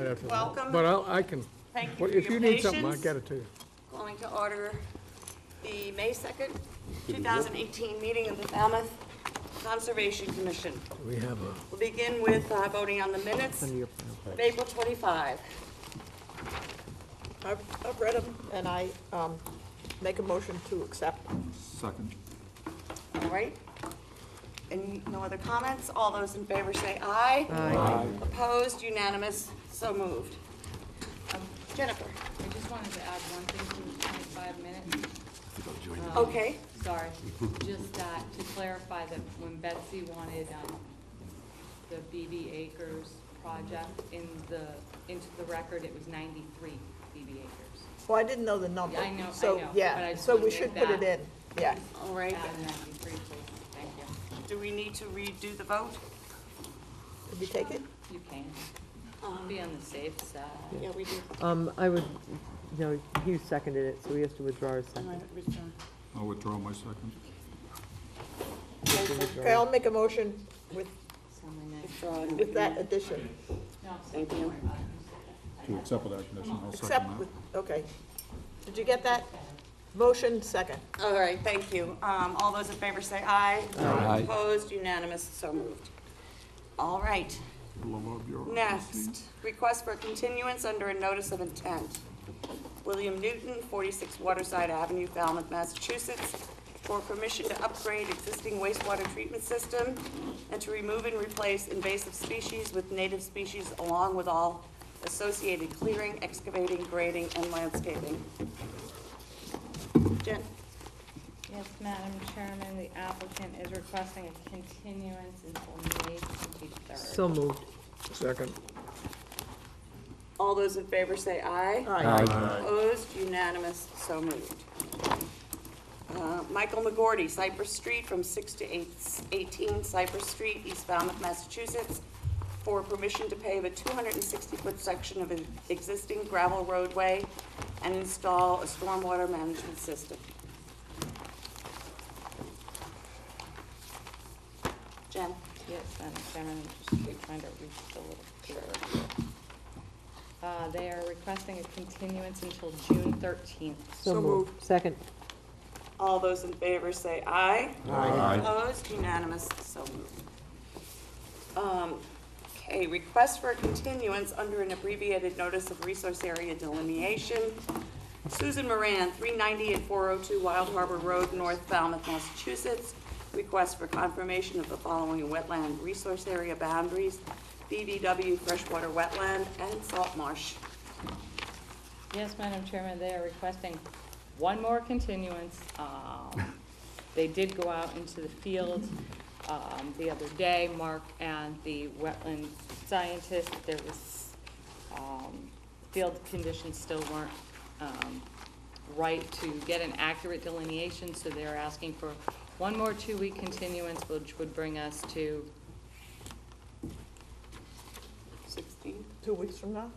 right after that. Welcome. But I can, Thank you well, for if you your need something, I'll patience. get it to you. Calling to order the May 2nd, 2018 meeting of the Falmouth Conservation Commission. We have We'll begin with voting on the minutes of April 25. I've read them, and I make a motion to accept. Second. All right. And no other comments? All those in favor say aye. Aye. Opposed, unanimous, so moved. Jennifer. I just wanted to add one thing to the 25 minutes. Okay. Sorry, just to clarify that when Betsy wanted the BB Acres project into the record, it was 93 BB acres. Well, I didn't know the number. Yeah, I know, So, but I yeah, just so wanted we to should make put it in, yeah. All right. Add 93, please, thank you. Do we need to redo the vote? Did we take it? You can, be on the safe side. Yeah, we do. I would, he seconded it, so he has to withdraw his All second. right, withdraw. I'll withdraw my second. Okay, I'll make a motion with Someone that- Withdraw. that addition. No, Thank you. To accept with that condition, I'll Except second with, that. okay. Did you get that? Motion, second. All right, thank you. All those in favor say aye. Aye. Opposed, unanimous, so moved. All right, Love your next, request for continuance under a notice of intent. William Newton, 46 Waterside Avenue, Falmouth, Massachusetts, for permission to upgrade existing wastewater treatment system and to remove and replace invasive species with native species along with all associated clearing, excavating, grading, and landscaping. Jen? Yes, Madam Chairman, the applicant is requesting a continuance until May 23rd. So moved. Second. All those in favor say aye. Aye. Opposed, unanimous, so moved. Michael McGordy, Cypress Street, from 6 to 18 Cypress Street, East Falmouth, Massachusetts, for permission to pave a 260-foot section of an existing gravel roadway and install a stormwater management system. Jen? Yes, Madam Chairman, I'm just trying to reach a little clearer. They are requesting a continuance until June 13th. So moved. Second. All those in favor say aye. Aye. Opposed, unanimous, so moved. Okay, request for a continuance under an abbreviated notice of resource area delineation. Susan Moran, 390 and 402 Wild Harbor Road, North Falmouth, Massachusetts. Request for confirmation of the following wetland resource area boundaries: BVW freshwater wetland and salt marsh. Yes, Madam Chairman, they are requesting one more continuance. They did go out into the field the other day, Mark and the wetland scientist. There was, field conditions still weren't right to get an accurate delineation, so they're asking for one more 2-week continuance, which would bring us to 16. 2 weeks from now?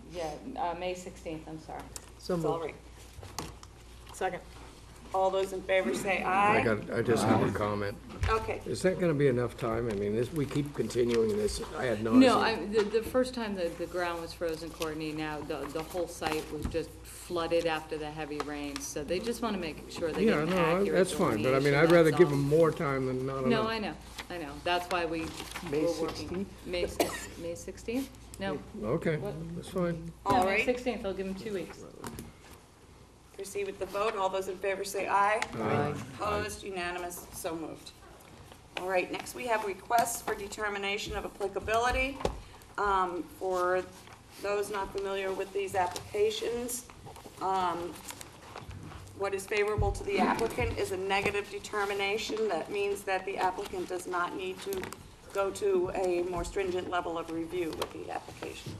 May 16th, I'm sorry. So It's all moved. right. Second. All those in favor say aye. I just have a comment. Okay. Is that gonna be enough time? I mean, we keep continuing this. I had no No, idea. the first time the ground was frozen, Courtney, now the whole site was just flooded after the heavy rains, so they just want to make sure they get Yeah, an no, accurate that's fine, but I mean, delineation, I'd rather that's give all. them more time than not enough. No, I know, that's why we May were working. 16th? May 16th? No. Okay, What? that's fine. All May right. 16th, I'll give them 2 weeks. Proceed with the vote. All those in favor say aye. Aye. Opposed, unanimous, so moved. All right, next we have requests for determination of applicability. For those not familiar with these applications, what is favorable to the applicant is a negative determination. That means that the applicant does not need to go to a more stringent level of review with the application.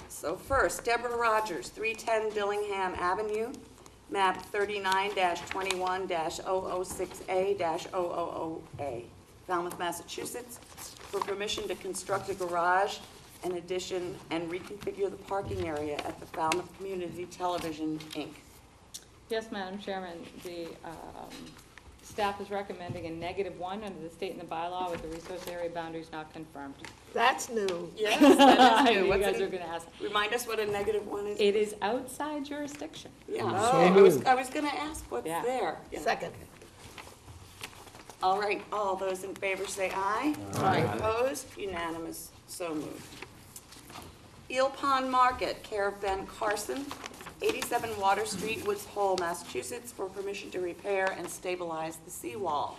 So first, Deborah Rogers, 310 Dillingham Avenue, map 39-21-006A-000A, Falmouth, Massachusetts, for permission to construct a garage, an addition, and reconfigure the parking area at the Falmouth Community Television, Inc. Yes, Madam Chairman, the Staff is recommending a -1 under the state and the bylaw with the resource area boundaries not confirmed. That's new. Yes, that I is knew new. you What's guys it- are gonna ask. Remind us what a -1 is? It is outside jurisdiction. Yeah, So I was gonna ask what's Yeah. there. Yeah. Second. All right, all those in favor say aye. Aye. Opposed? Unanimous, so moved. Eel Pond Market, care of Ben Carson, 87 Water Street, Woods Hole, Massachusetts, for permission to repair and stabilize the seawall.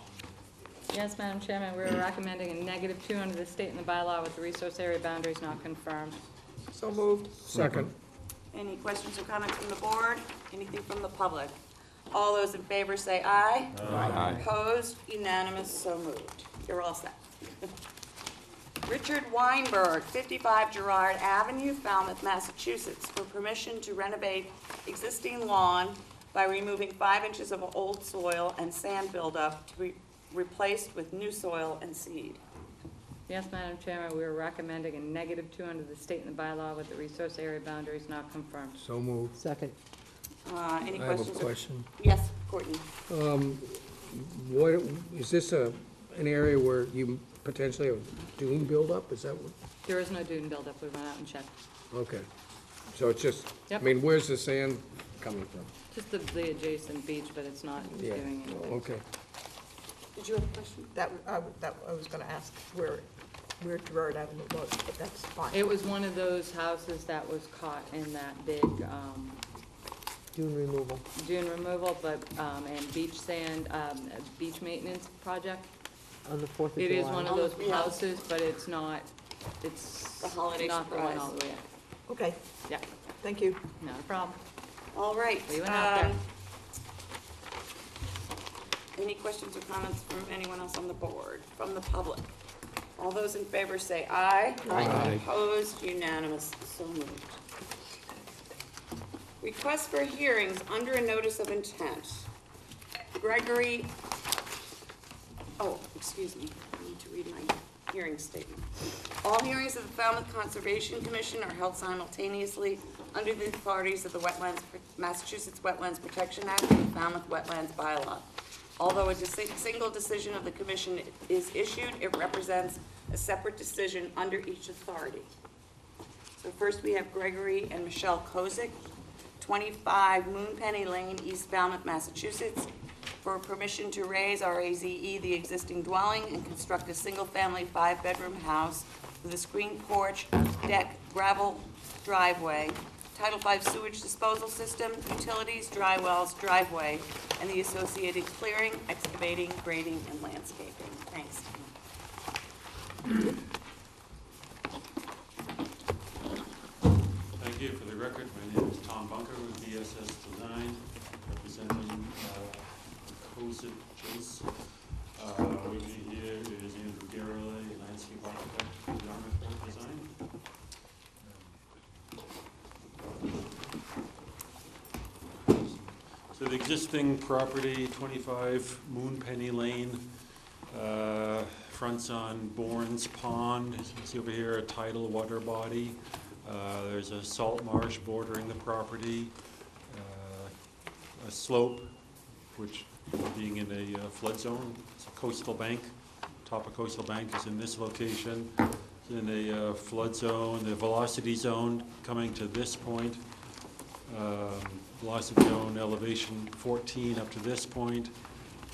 Yes, Madam Chairman, we're recommending a -2 under the state and the bylaw with the resource area boundaries not confirmed. So moved. Second. Any questions or comments from the board? Anything from the public? All those in favor say aye. Aye. Opposed? Unanimous, so moved. You're all set. Richard Weinberg, 55 Girard Avenue, Falmouth, Massachusetts, for permission to renovate existing lawn by removing 5 inches of old soil and sand buildup to be replaced with new soil and seed. Yes, Madam Chairman, we are recommending a -2 under the state and the bylaw with the resource area boundaries not confirmed. So moved. Second. Any I have questions? a question. Yes, Courtney. What, is this an area where you potentially have dune buildup? Is that what? There is no dune buildup, we went out and checked. Okay. So it's just, I Yep. mean, where's the sand coming from? Just the adjacent beach, but it's not Yeah, doing anything. okay. Did you have a question? That I was gonna ask where Gerard Avenue was, but that's fine. It was one of those houses that was caught in that big Dune removal. dune removal, but, and beach sand, beach maintenance project. On the 4th of July. It is one of those Yeah. houses, but it's not, it's The holiday not going surprise. all the way up. Okay, Yeah, thank you. not a problem. All right. We went out there. Any questions or comments from anyone else on the board, from the public? All those in favor say aye. Aye. Opposed, unanimous, so moved. Request for hearings under a notice of intent. Gregory, excuse me, I need to read my hearing statement. All hearings of the Falmouth Conservation Commission are held simultaneously under the authorities of the Massachusetts Wetlands Protection Act and the Falmouth Wetlands Bylaw. Although a single decision of the commission is issued, it represents a separate decision under each authority. So first we have Gregory and Michelle Kozik, 25 Moonpenny Lane, East Falmouth, Massachusetts, for permission to raise RAZE the existing dwelling and construct a single-family 5-bedroom house with a screen porch, deck, gravel driveway, Title V sewage disposal system, utilities, dry wells, driveway, and the associated clearing, excavating, grading, and landscaping. Thanks. Thank you. For the record, my name is Tom Bunker with BSS Design, representing Kozik Chase. With me here is Andrew Garrelay, landscape architect with Yarmouth Design. So the existing property, 25 Moonpenny Lane, fronts on Bourne's Pond. As you can see over here, a tidal water body. There's a salt marsh bordering the property, a slope, which being in a flood zone, it's a coastal bank. Top of coastal bank is in this location. It's in a flood zone, the velocity zone coming to this point. Velocity zone elevation 14 up to this point.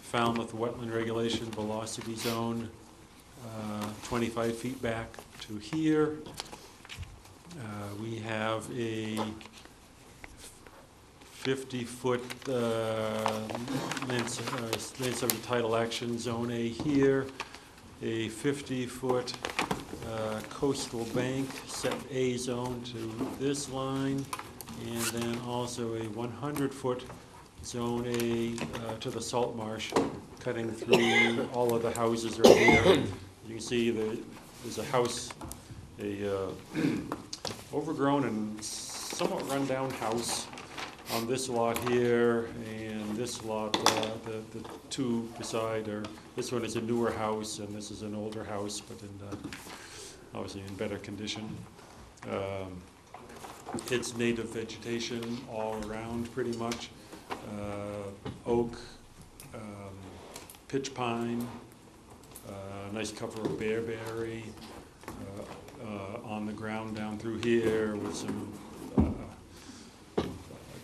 Falmouth wetland regulation velocity zone 25 feet back to here. We have a 50-foot length of the tidal action zone A here, a 50-foot coastal bank set A zone to this line, and then also a 100-foot zone A to the salt marsh, cutting through all of the houses right here. You can see there's a house, a overgrown and somewhat run-down house on this lot here, and this lot, the two beside are, this one is a newer house, and this is an older house, but obviously in better condition. It's native vegetation all around, pretty much. Oak, pitch pine, nice cover of bearberry on the ground down through here with some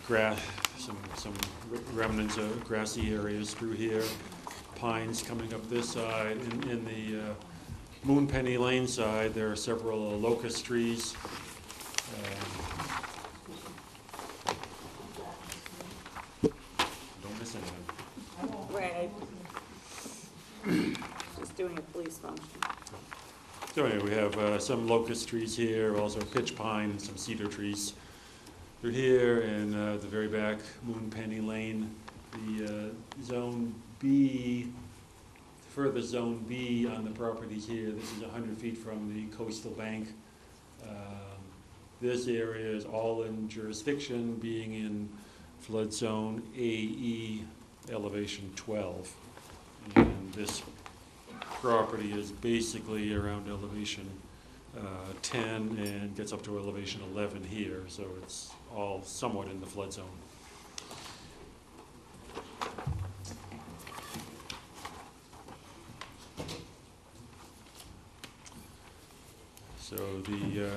grass, some remnants of grassy areas through here. Pines coming up this side. In the Moonpenny Lane side, there are several locust trees. Don't miss anything. Right. Just doing a police function. So anyway, we have some locust trees here, also pitch pine, and some cedar trees. They're here, and the very back, Moonpenny Lane, the Zone B, further Zone B on the properties here. This is 100 feet from the coastal bank. This area is all in jurisdiction, being in flood zone AE, elevation 12. And this property is basically around elevation 10 and gets up to elevation 11 here, so it's all somewhat in the flood zone. So the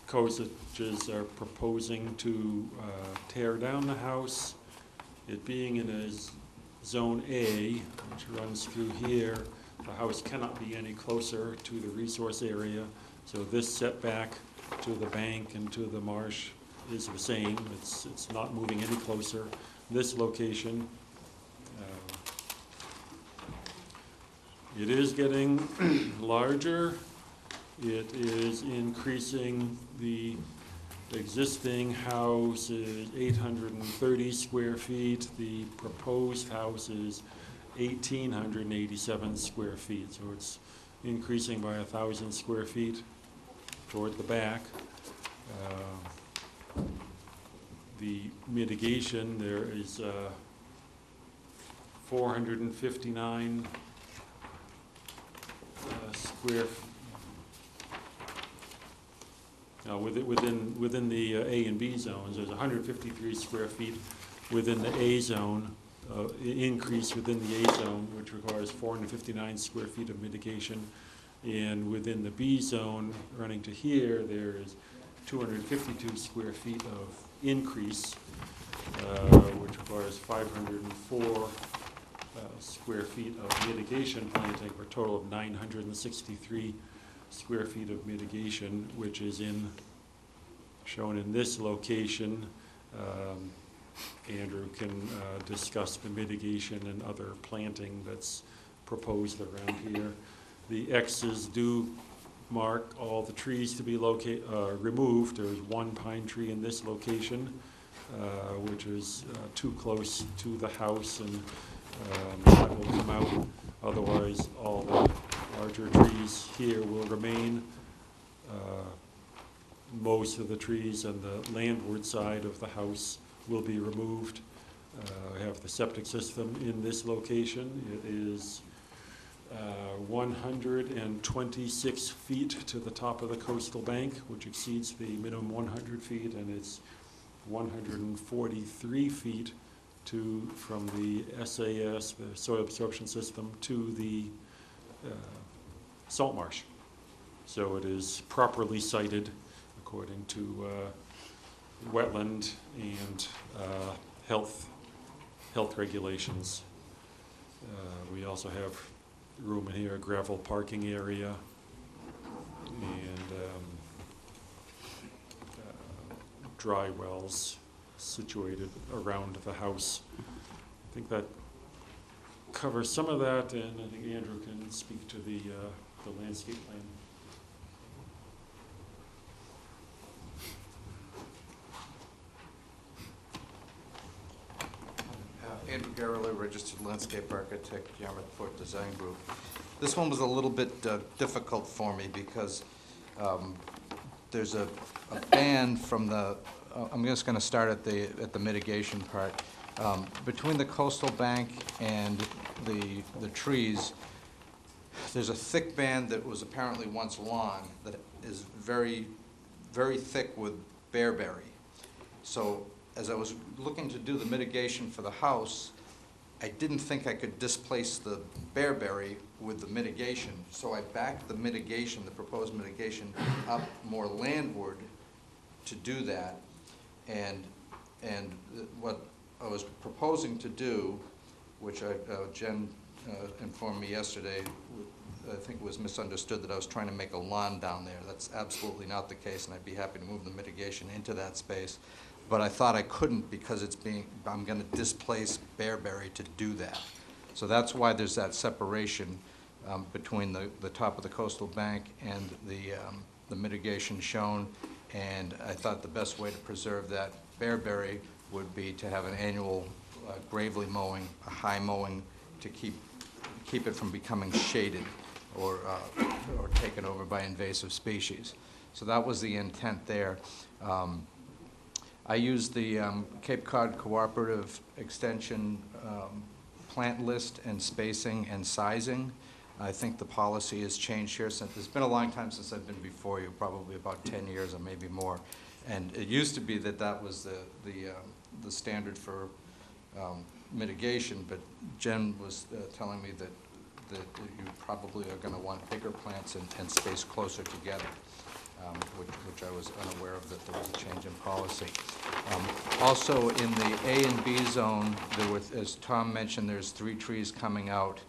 Kosages are proposing to tear down the house. It being in a Zone A, which runs through here, the house cannot be any closer to the resource area. So this setback to the bank and to the marsh is the same. It's not moving any closer. This location, it is getting larger. It is increasing. The existing house is 830 square feet. The proposed house is 1,887 square feet. So it's increasing by 1,000 square feet toward the back. The mitigation, there is 459 square feet. Within the A and B zones, there's 153 square feet within the A zone, increase within the A zone, which requires 459 square feet of mitigation. And within the B zone, running to here, there is 252 square feet of increase, which requires 504 square feet of mitigation planting, for a total of 963 square feet of mitigation, which is shown in this location. Andrew can discuss the mitigation and other planting that's proposed around here. The X's do mark all the trees to be removed. There's one pine tree in this location, which is too close to the house, and that will come out. Otherwise, all the larger trees here will remain. Most of the trees on the landward side of the house will be removed. We have the septic system in this location. It is 126 feet to the top of the coastal bank, which exceeds the minimum 100 feet, and it's 143 feet from the SAS, the soil absorption system, to the salt marsh. So it is properly sited according to wetland and health regulations. We also have room in here, a gravel parking area, and dry wells situated around the house. I think that covers some of that, and I think Andrew can speak to the landscape plan. Andrew Garrelli, registered landscape architect, Yarmouth Fort Design Group. This one was a little bit difficult for me because there's a ban from the, I'm just going to start at the mitigation part. Between the coastal bank and the trees, there's a thick band that was apparently once lawn that is very, very thick with bearberry. So as I was looking to do the mitigation for the house, I didn't think I could displace the bearberry with the mitigation, so I backed the mitigation, the proposed mitigation, up more landward to do that. And what I was proposing to do, which Jen informed me yesterday, I think it was misunderstood that I was trying to make a lawn down there. That's absolutely not the case, and I'd be happy to move the mitigation into that space. But I thought I couldn't because I'm gonna displace bearberry to do that. So that's why there's that separation between the top of the coastal bank and the mitigation shown. And I thought the best way to preserve that bearberry would be to have an annual gravely mowing, a high mowing, to keep it from becoming shaded or taken over by invasive species. So that was the intent there. I used the Cape Cod Cooperative Extension plant list and spacing and sizing. I think the policy has changed here since, it's been a long time since I've been before you, probably about 10 years or maybe more. And it used to be that was the standard for mitigation, but Jen was telling me that you probably are going to want bigger plants and space closer together, which I was unaware of, that there was a change in policy. Also, in the A and B zone, as Tom mentioned, there's 3 trees coming out.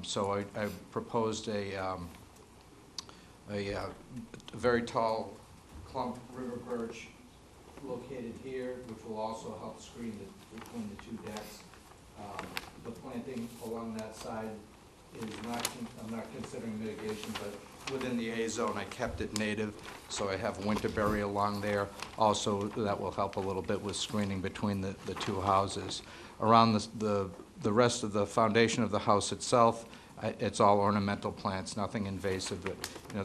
So I proposed a very tall clump river birch located here, which will also help screen between the 2 decks. The planting along that side is not, I'm not considering mitigation, but within the A zone, I kept it native, so I have winterberry along there. Also, that will help a little bit with screening between the 2 houses. Around the rest of the foundation of the house itself, it's all ornamental plants, nothing invasive, but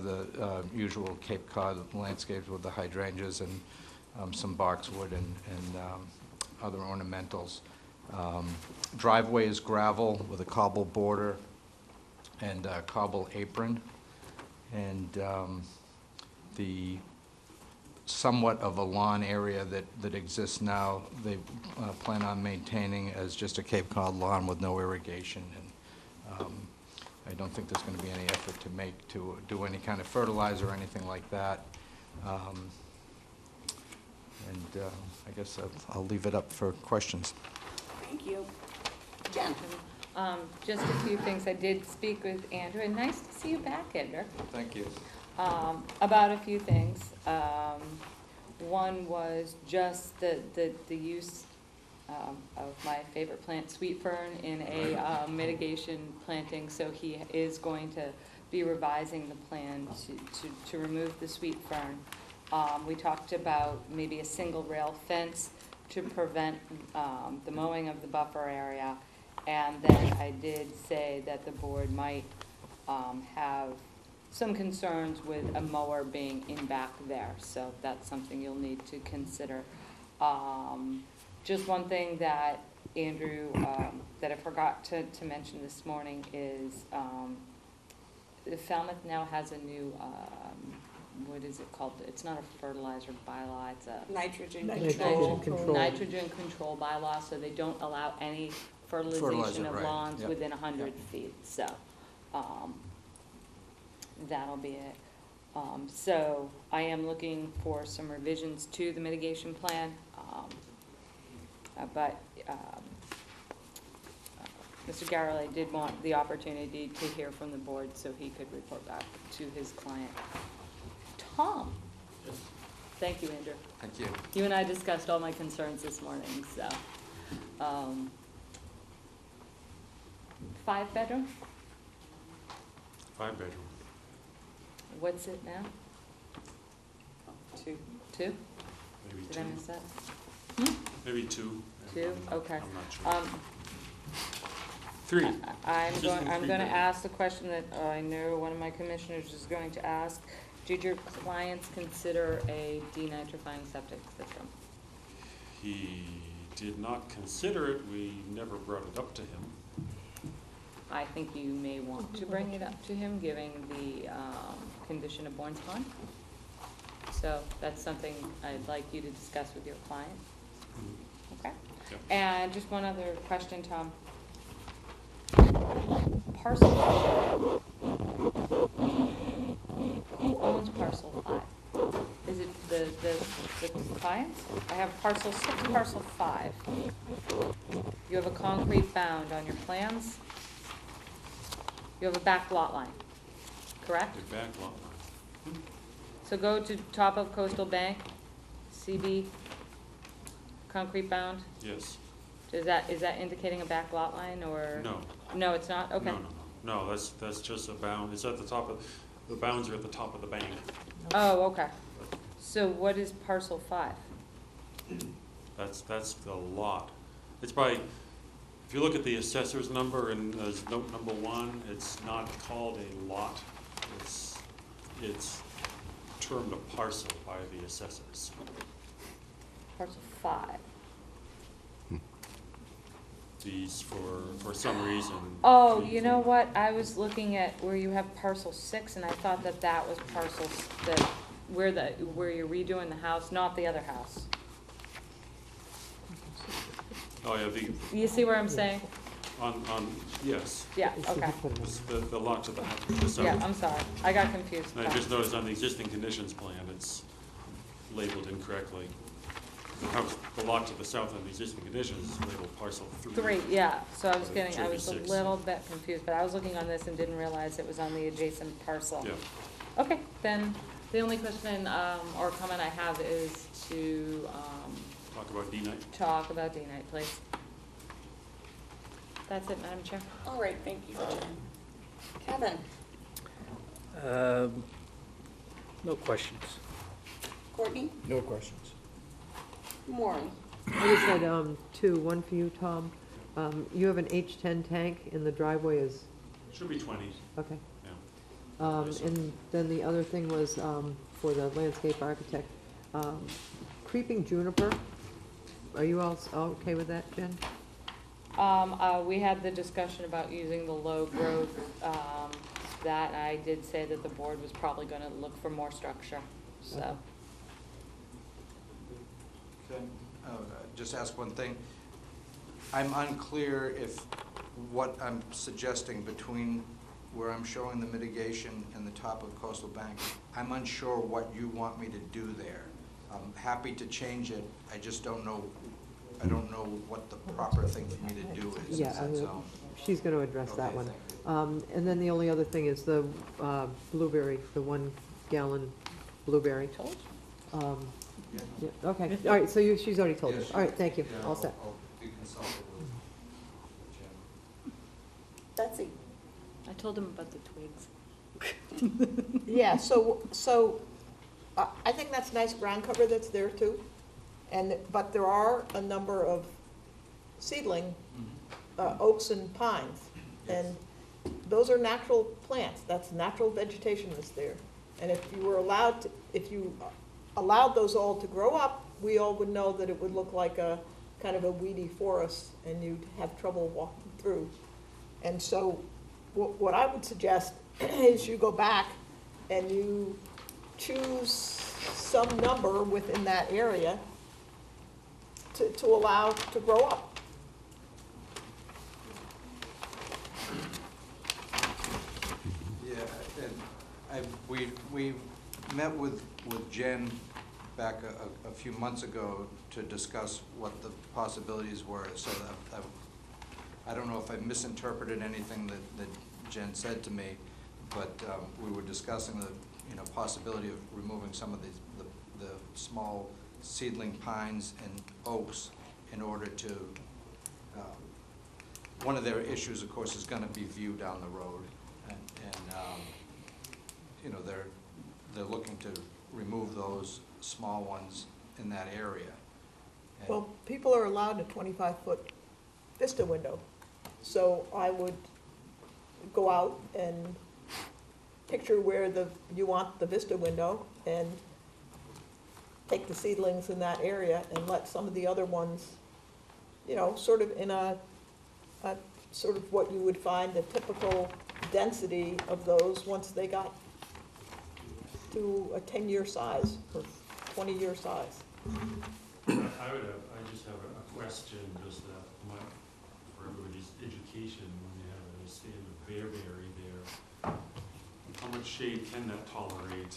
the usual Cape Cod landscapes with the hydrangeas and some boxwood and other ornamentals. Driveway is gravel with a cobble border and a cobble apron. And the somewhat of a lawn area that exists now, they plan on maintaining as just a Cape Cod lawn with no irrigation. And I don't think there's going to be any effort to do any kind of fertilizer or anything like that. I guess I'll leave it up for questions. Thank you. Jen? Just a few things. I did speak with Andrew, and nice to see you back, Andrew. Thank you. About a few things. One was just the use of my favorite plant, sweet fern, in a mitigation planting. So he is going to be revising the plan to remove the sweet fern. We talked about maybe a single rail fence to prevent the mowing of the buffer area. And then I did say that the board might have some concerns with a mower being in back there. So that's something you'll need to consider. Just one thing that Andrew, that I forgot to mention this morning is Falmouth now has a new, what is it called? It's not a fertilizer bylaw, it's a Nitrogen Nitrogen control. nitrogen control bylaw, so they don't allow any fertilization Fertilizer, of right, lawns yep. within 100 Yep. feet, so that'll be it. So I am looking for some revisions to the mitigation plan, but Mr. Garrelli did want the opportunity to hear from the board so he could report back to his client. Tom? Thank you, Andrew. Thank you. You and I discussed all my concerns this morning, so. 5-bedroom? 5-bedroom. What's it now? 2. 2? Maybe Did 2. I miss that? Maybe 2. 2? Okay. I'm not sure. 3. I'm Just going, a I'm going to 3-bedroom. ask the question that I know one of my commissioners is going to ask. Did your clients consider a denitrifying septic system? He did not consider it. We never brought it up to him. I think you may want to bring it up to him, given the condition of Bourne's Pond. So that's something I'd like you to discuss with your client. Okay? Yep. And just one other question, Tom. Parcel. Who owns parcel 5? Is it the clients? I have parcel 6, parcel 5. You have a concrete bound on your plans. You have a back lot line, correct? The back lot line. So go to top of coastal bank, CB, concrete bound. Yes. Is that indicating a back lot line or? No. No, it's not? Okay. No, that's just a bound. It's at the top of, the bounds are at the top of the bank. Oh, okay. So what is parcel 5? That's the lot. It's by, if you look at the assessor's number and there's note number 1, it's not called a lot. It's termed a parcel by the assessors. Parcel 5. These, for some reason. Oh, you know what? I was looking at where you have parcel 6 and I thought that was parcel, where you're redoing the house, not the other house. Oh, yeah, You see where I'm saying? yes, Yeah, okay. it's the lot to the south. Yeah, I'm sorry. I got confused. And I just noticed on the existing conditions plan, it's labeled incorrectly. The lot to the south of the existing conditions is labeled parcel 3. 3, yeah. So I was getting, I was a 36. little bit confused, but I was looking on this and didn't realize it was on the adjacent parcel. Yeah. Okay, then the only question or comment I have is to Talk about D-night. talk about D-night, please. That's it, Madam Chair. All right, thank you, Jen. Kevin? No questions. Courtney? No questions. Maureen? I just had, two, one for you, Tom. You have an H10 tank and the driveway is, Should be 20, okay. yeah. And then the other thing was, for the landscape architect, creeping juniper. Are you all okay with that, Jen? We had the discussion about using the low growth, that I did say that the board was probably gonna look for more structure, so. Okay, just ask one thing. I'm unclear if what I'm suggesting between where I'm showing the mitigation and the top of Coastal Bank, I'm unsure what you want me to do there. I'm happy to change it, I just don't know what the proper thing for me to do is. Yeah, That's all. she's gonna address that Okay, one. thank you. And then the only other thing is the, blueberry, the 1 gallon blueberry. Told you. Yeah. Yeah, okay, all right, so she's already told Yeah, you. she- All right, thank you, yeah, all set. I'll be consulted with Jim. Betsy? I told him about the twigs. Yeah, so I think that's nice ground cover that's there too. But there are a number of seedling oaks and pines. And those are natural plants, that's natural vegetation that's there. And if you allowed those all to grow up, we all would know that it would look like a kind of a weedy forest and you'd have trouble walking through. And so what I would suggest is you go back and you choose some number within that area to allow to grow up. Yeah, and we met with Jen back a few months ago to discuss what the possibilities were, so that I don't know if I misinterpreted anything that Jen said to me, but we were discussing the possibility of removing some of the small seedling pines and oaks in order to, one of their issues, of course, is going to be view down the road, and they're looking to remove those small ones in that area. And- Well, people are allowed a 25-foot vista window, so I would go out and picture where you want the vista window and take the seedlings in that area and let some of the other ones, sort of in a sort of what you would find the typical density of those once they got to a 10-year size or 20-year size. I just have a question, just for everybody's education, when you have a stand of bearberry there. How much shade can that tolerate,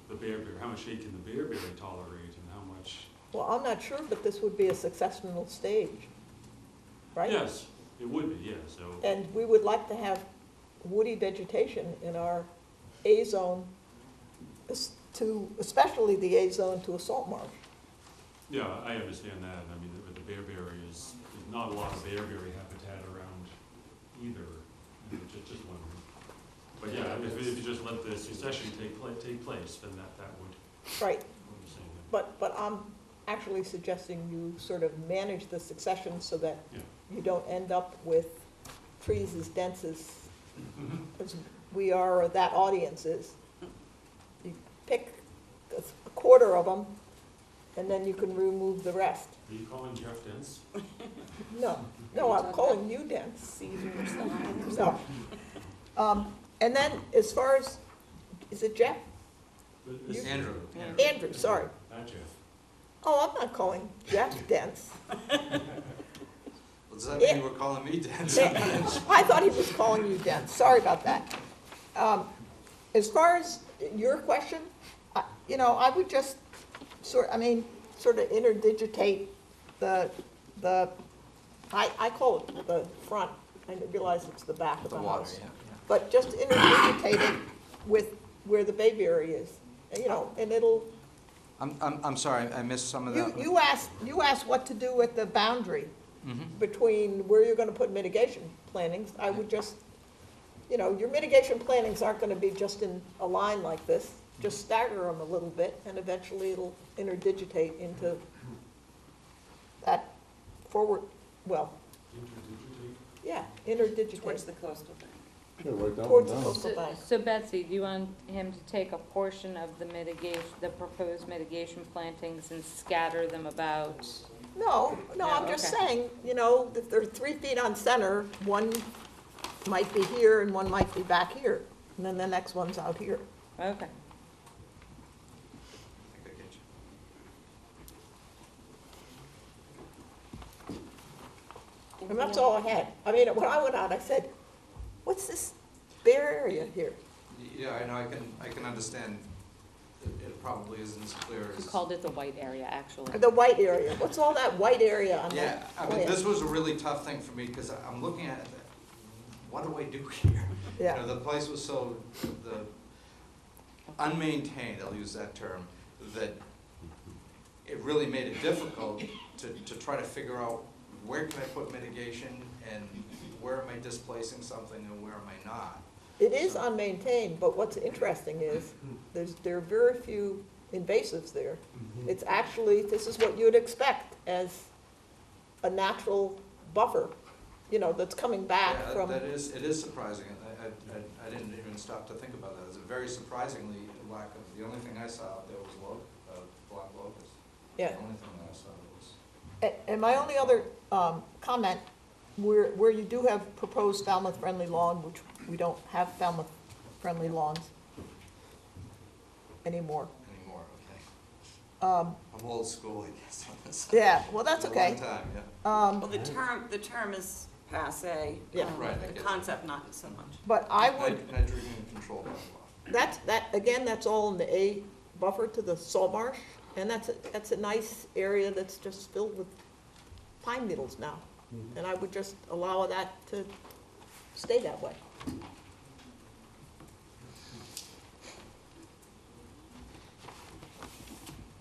the bearberry? How much shade can the bearberry tolerate, and how much? Well, I'm not sure, but this would be a successional stage, right? Yes, it would be, yeah, so. And we would like to have woody vegetation in our A zone, especially the A zone to a salt marsh. Yeah, I understand that. I mean, the bearberry is, there's not a lot of bearberry habitat around either. Just wondering. But yeah, if you just let the succession take place, then that would. Right, what you're saying, but I'm actually suggesting you sort of manage the succession so that yeah. you don't end up with trees as dense Mhm. as we are, or that audience is. You pick a quarter of them, and then you can remove the rest. Are you calling Jeff dense? No, I'm calling you dense. Cedar or something. No. And then, as far as, is it Jeff? This- Andrew. Andrew, sorry. Not Jeff. Oh, I'm not calling Jeff dense. Well, does that mean we're calling me dense? I thought he was calling you dense, sorry about that. As far as your question, I would just sort of interdigitate the, I call it the front, I realize it's the back of the The water, house. yeah. But just interdigitate it with where the bayberry is, and it'll, I'm sorry, I missed some of that. you asked what to do with the boundary Mhm. between where you're gonna put mitigation plantings. I would just, your mitigation plantings aren't gonna be just in a line like this. Just stagger them a little bit, and eventually it'll interdigitate into that forward, well, Interdigitate? yeah, Towards interdigitate the coastal bank. Yeah, write that one towards the down. coastal bank. So Betsy, do you want him to take a portion of the the proposed mitigation plantings and scatter them about? No, I'm No, just okay. saying, if they're 3 feet on center, one might be here and one might be back here, and then the next one's out here. Okay. I think I get you. And that's all I had. I mean, when I went out, I said, what's this bare area here? Yeah, I know, I can understand, it probably isn't as clear We as. called it the white area, actually. The white area, what's all that white area on Yeah, that I mean, plan? this was a really tough thing for me, because I'm looking at it, what do I do here? Yeah. The place was so, unmaintained, I'll use that term, that it really made it difficult to try to figure out where can I put mitigation, and where am I displacing something, and where am I not? It is unmaintained, but what's interesting is, there are very few invasives there. It's actually, this is what you'd expect as a natural buffer, that's coming back Yeah, from. it is surprising, I didn't even stop to think about that, it's very surprisingly lack of, the only thing I saw out there was black locust. Yeah. The only thing that I saw was. And my only other comment, where you do have proposed Falmouth-friendly lawn, which we don't have Falmouth-friendly lawns anymore. Anymore, okay. Um, I'm old school, I guess, on this. Yeah, well, that's It's okay. a long time, yeah. Well, the term is passé. Yeah. Right, I The get concept not so much. But I would, Nitrogen control by law. that's all in the A buffer to the salt marsh, and that's a nice area that's just filled with pine needles now. And I would just allow that to stay that way.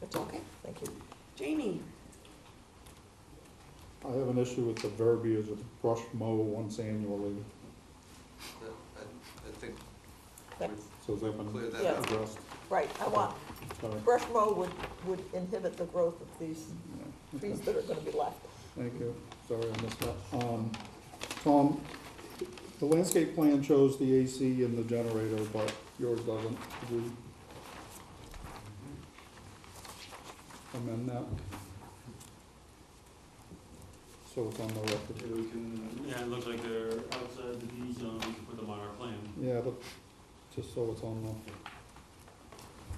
That's okay, thank you. Jamie? I have an issue with the verbiage of brush mow once annually, I think That's so has that been clear that Yeah. up. addressed? right, I want, Sorry. brush mow would inhibit the growth of these Yeah, trees okay. that are gonna be left. Thank you, sorry I missed that. Tom, the landscape plan shows the AC and the generator, but yours doesn't. Could we amend that? So it's on the record. Okay, we can, yeah, it looks like they're outside the D zone, we can put them on our plan. Yeah, but just so it's on the,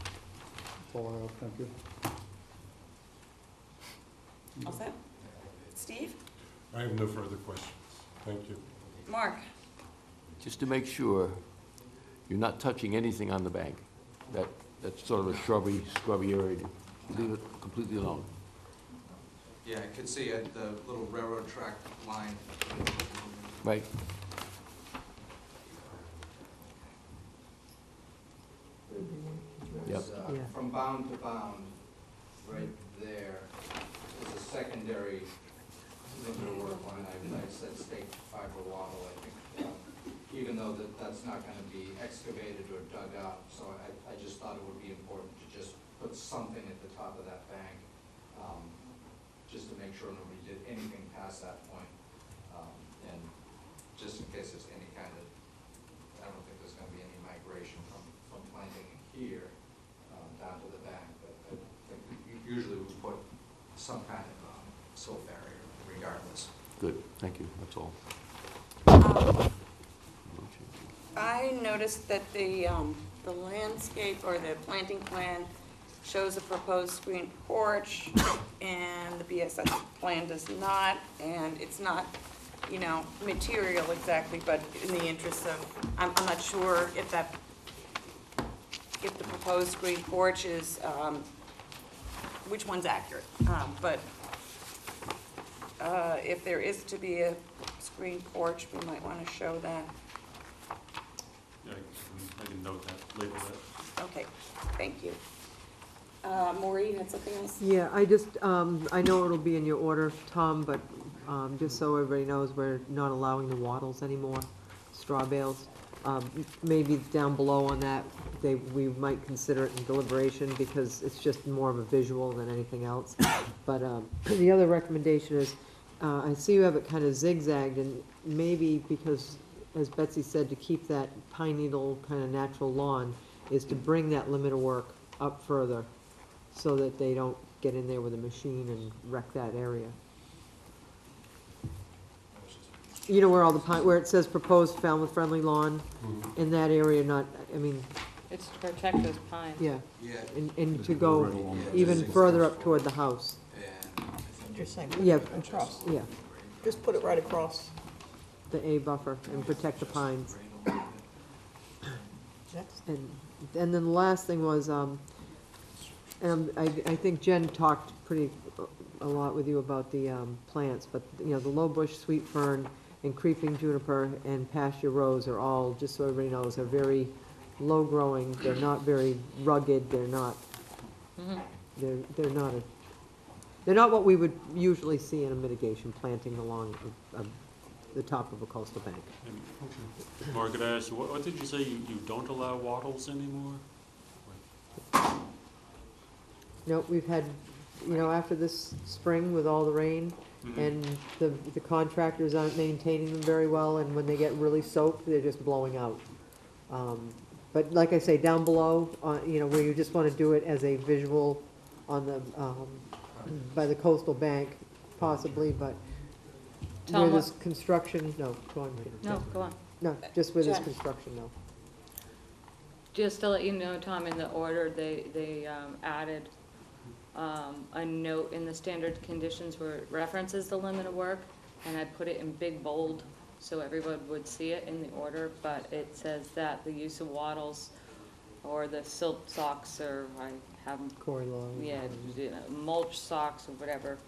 that's all I have, thank you. All set? Steve? I have no further questions. Thank you. Mark? just to make sure you're not touching anything on the bank. That's sort of a scrubby area. Leave it completely alone. Yeah, I could see at the little railroad track line. Right? Yep. Yeah. From bound to bound, right there, is a secondary limit work line. I said stake fiber wattle, I think, even though that's not gonna be excavated or dug up. So I just thought it would be important to just put something at the top of that bank, just to make sure nobody did anything past that point. And just in case there's any kind of, I don't think there's gonna be any migration from planting here down to the bank, but I think usually we put some kind of silt barrier regardless. Good, thank you, that's all. I noticed that the landscape or the planting plan shows a proposed screened porch, and the BSS plan does not, and it's not, you know, material exactly, but in the interest of, I'm not sure if the proposed screened porch is, which one's accurate, but if there is to be a screened porch, we might want to show that. Yeah, I can note that, label that. Okay, thank you. Maureen, had something else? Yeah, I just, I know it'll be in your order, Tom, but just so everybody knows, we're not allowing the wattles anymore, straw bales. Maybe down below on that, we might consider it in deliberation because it's just more of a visual than anything else. But the other recommendation is, I see you have it kind of zigzagged, and maybe because, as Betsy said, to keep that pine needle kind of natural lawn, is to bring that limit of work up further so that they don't get in there with a machine and wreck that area. You know where all the pine, where it says proposed family-friendly lawn, in that area, not, I mean, It's to protect those pines. yeah, Yeah. and to go even further up toward the house. Just saying, Yeah. across, Yeah, just put it right across. the A buffer and protect the pines. Next. And then the last thing was, I think Jen talked a lot with you about the plants, but, you know, the low bush sweet fern and creeping juniper and pasture rose are all, just so everybody knows, are very low growing. They're not very rugged. They're not, they're not what we would usually see in a mitigation planting along the top of a coastal bank. And Mark, could I ask, what did you say, you don't allow wattles anymore? Nope, we've had, you know, after this spring with all the rain, and the contractors aren't maintaining them very well, and when they get really soaked, they're just blowing out. But like I say, down below, you know, where you just want to do it as a visual on the, by the coastal bank, possibly, but where Tom, there's construction, no, go on. Rita. No, go on. No, just where there's Jen. construction, no. Just to let you know, Tom, in the order, they added a note in the standard conditions where it references the limit of work, and I put it in big bold so everyone would see it in the order, but it says that the use of wattles or the silt socks, or I have them, Corey Law. yeah, mulch socks or whatever,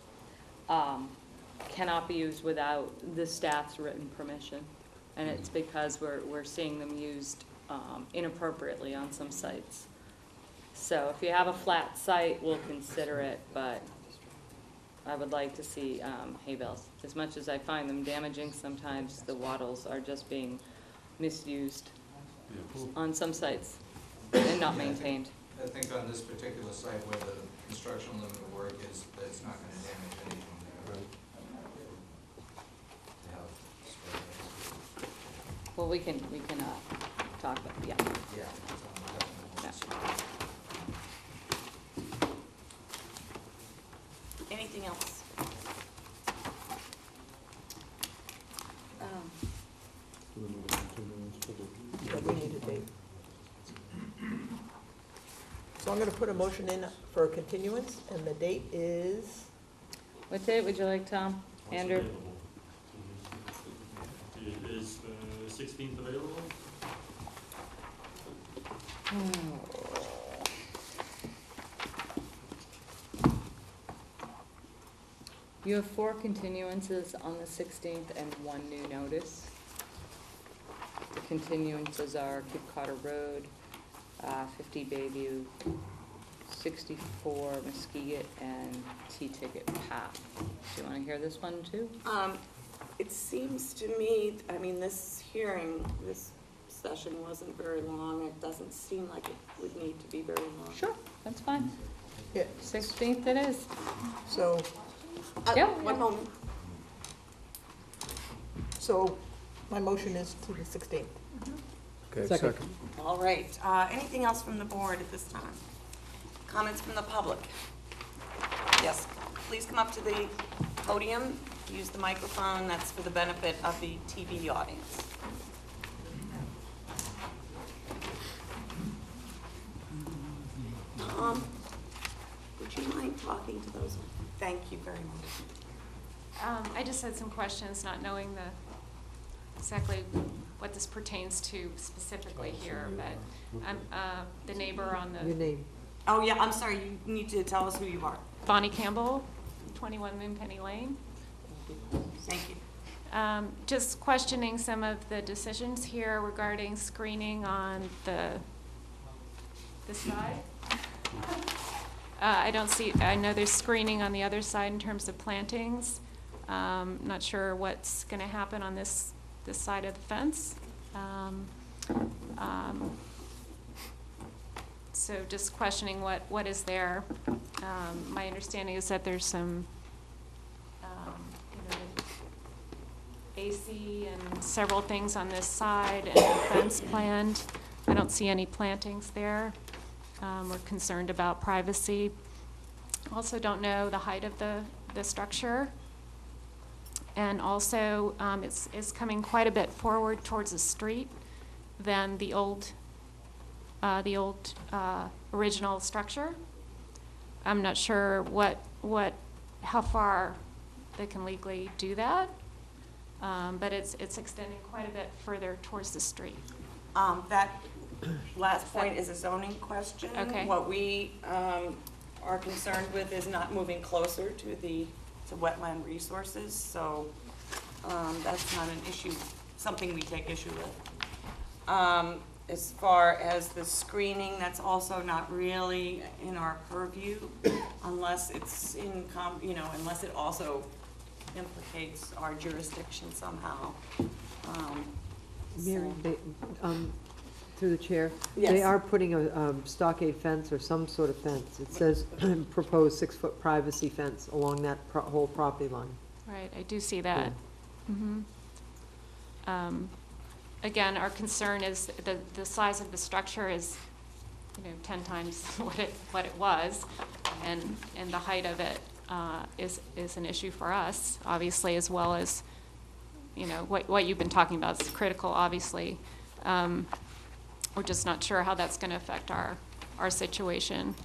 cannot be used without the staff's written permission. And it's because we're seeing them used inappropriately on some sites. So if you have a flat site, we'll consider it, but I would like to see hay bales. As much as I find them damaging, sometimes the wattles are just being misused Yeah. on some sites and not maintained. I think on this particular site where the construction limit of work is, that it's not gonna damage anything there. To have spray. Well, we can talk about, yeah. Yeah. Yeah. Anything else? That we need a date. So I'm gonna put a motion in for a continuance, and the date is, What date would you like, Tom? Andrew? It is the 16th available? You have 4 continuances on the 16th and 1 new notice. The continuances are Cape Cotter Road, 50 Bayview, 64 Muskeget, and T-Ticket Path. Do you want to hear this one too? It seems to me, I mean, this hearing, this session wasn't very long. It doesn't seem like it would need to be very long. Sure, that's fine. Yeah, 16th it is. so, Yeah. One moment. so my motion is to the 16th. Okay, Second. second. All right. Anything else from the board at this time? Comments from the public? Yes, please come up to the podium, use the microphone. That's for the benefit of the TV audience. Would you mind talking to those? Thank you very much. I just had some questions, not knowing exactly what this pertains to specifically here, but I'm the neighbor on Your the, name. Oh, yeah, I'm sorry, you need to tell us who you are. Bonnie Campbell, 21 Moonpenny Lane. Thank you. Just questioning some of the decisions here regarding screening on this side. I don't see, I know there's screening on the other side in terms of plantings. Not sure what's going to happen on this side of the fence. So just questioning what is there. My understanding is that there's some, AC and several things on this side and a fence planned. I don't see any plantings there. We're concerned about privacy. Also don't know the height of the structure. And also, it's coming quite a bit forward towards the street than the old original structure. I'm not sure how far they can legally do that, but it's extending quite a bit further towards the street. That last point is a zoning question. Okay. What we are concerned with is not moving closer to wetland resources, so that's not an issue, something we take issue with. As far as the screening, that's also not really in our purview unless it's unless it also implicates our jurisdiction somehow. Mary, So- through the chair, Yes. they are putting a stockade fence or some sort of fence. It says proposed 6-foot privacy fence along that whole property line. Right, I do see that. Mhm. Again, our concern is the size of the structure is, 10 times what it was, and the height of it is an issue for us, obviously, as well as, what you've been talking about is critical, obviously. We're just not sure how that's going to affect our situation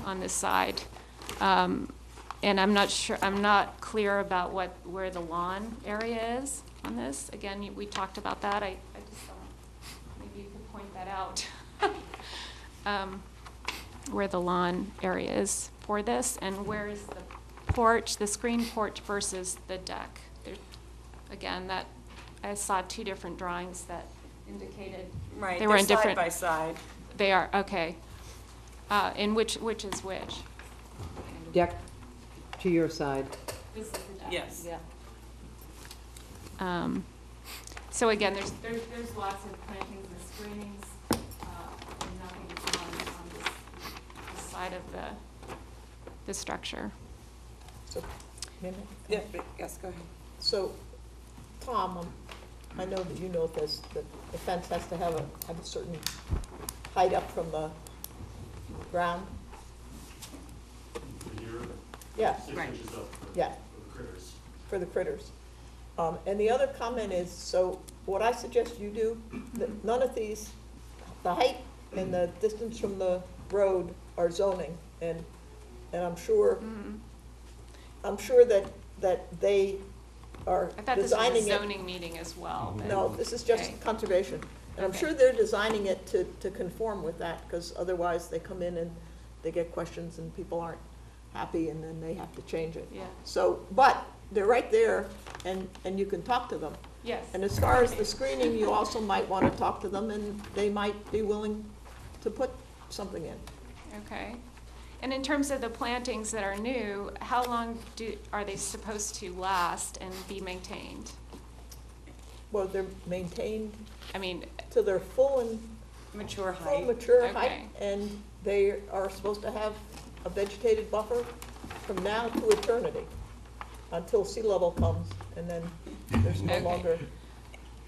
on this side. And I'm not clear about where the lawn area is on this. Again, we talked about that. I just maybe you could point that out. Where the lawn area is for this, and where is the porch, the screen porch versus the deck. Again, that I saw 2 different drawings that indicated Right, they were in they're different. side by side. They are, okay. And which is which? Deck to your side. This is the deck. Yes. Yeah. So again, there's lots of plantings and screenings, and nothing on this side of the structure. So, Minnie? Yeah, yes, go ahead. So, Tom, I know that you know this, that the fence has to have a certain height up from the ground. You're Yeah, 6 Right. inches up Yeah. for the critters. for the critters. And the other comment is, so what I suggest you do, that none of these, the height and the distance from the road are zoning, and I'm sure, Mhm. I'm sure that they are I thought this was a designing it. zoning meeting as well, but. No, this is just Okay. conservation. And I'm Okay. sure they're designing it to conform with that, because otherwise they come in and they get questions and people aren't happy and then they have to change it. Yeah, So, but they're right there and you can talk to them. yes. And as far as the screening, you also might want to talk to them and they might be willing to put something in. Okay. And in terms of the plantings that are new, how long are they supposed to last and be maintained? Well, they're maintained I mean, to their full Mature full height. mature Okay. height. And they are supposed to have a vegetated buffer from now to eternity, until sea level comes, and then there's no Okay. longer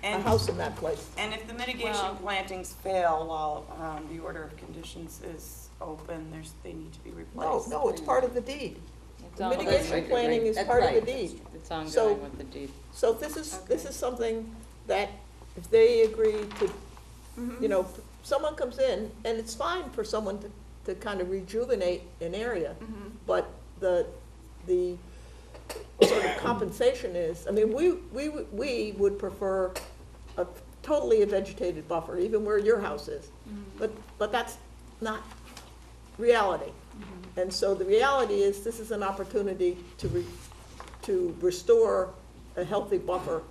a And, house in that place. and if the mitigation Well- plantings fail while the order of conditions is open, they need to be No, replaced. no, it's part of the deed. It's The ongoing. mitigation planning is part of the deed. It's So- ongoing with the deed. So this Okay. is something that if they agree to, you know, someone comes in, and it's fine for someone to kind of rejuvenate an area, but the sort of compensation is, I mean, we would prefer a totally a vegetated buffer, even where your house is. But that's not reality. And so the reality is, this is an opportunity to restore a healthy buffer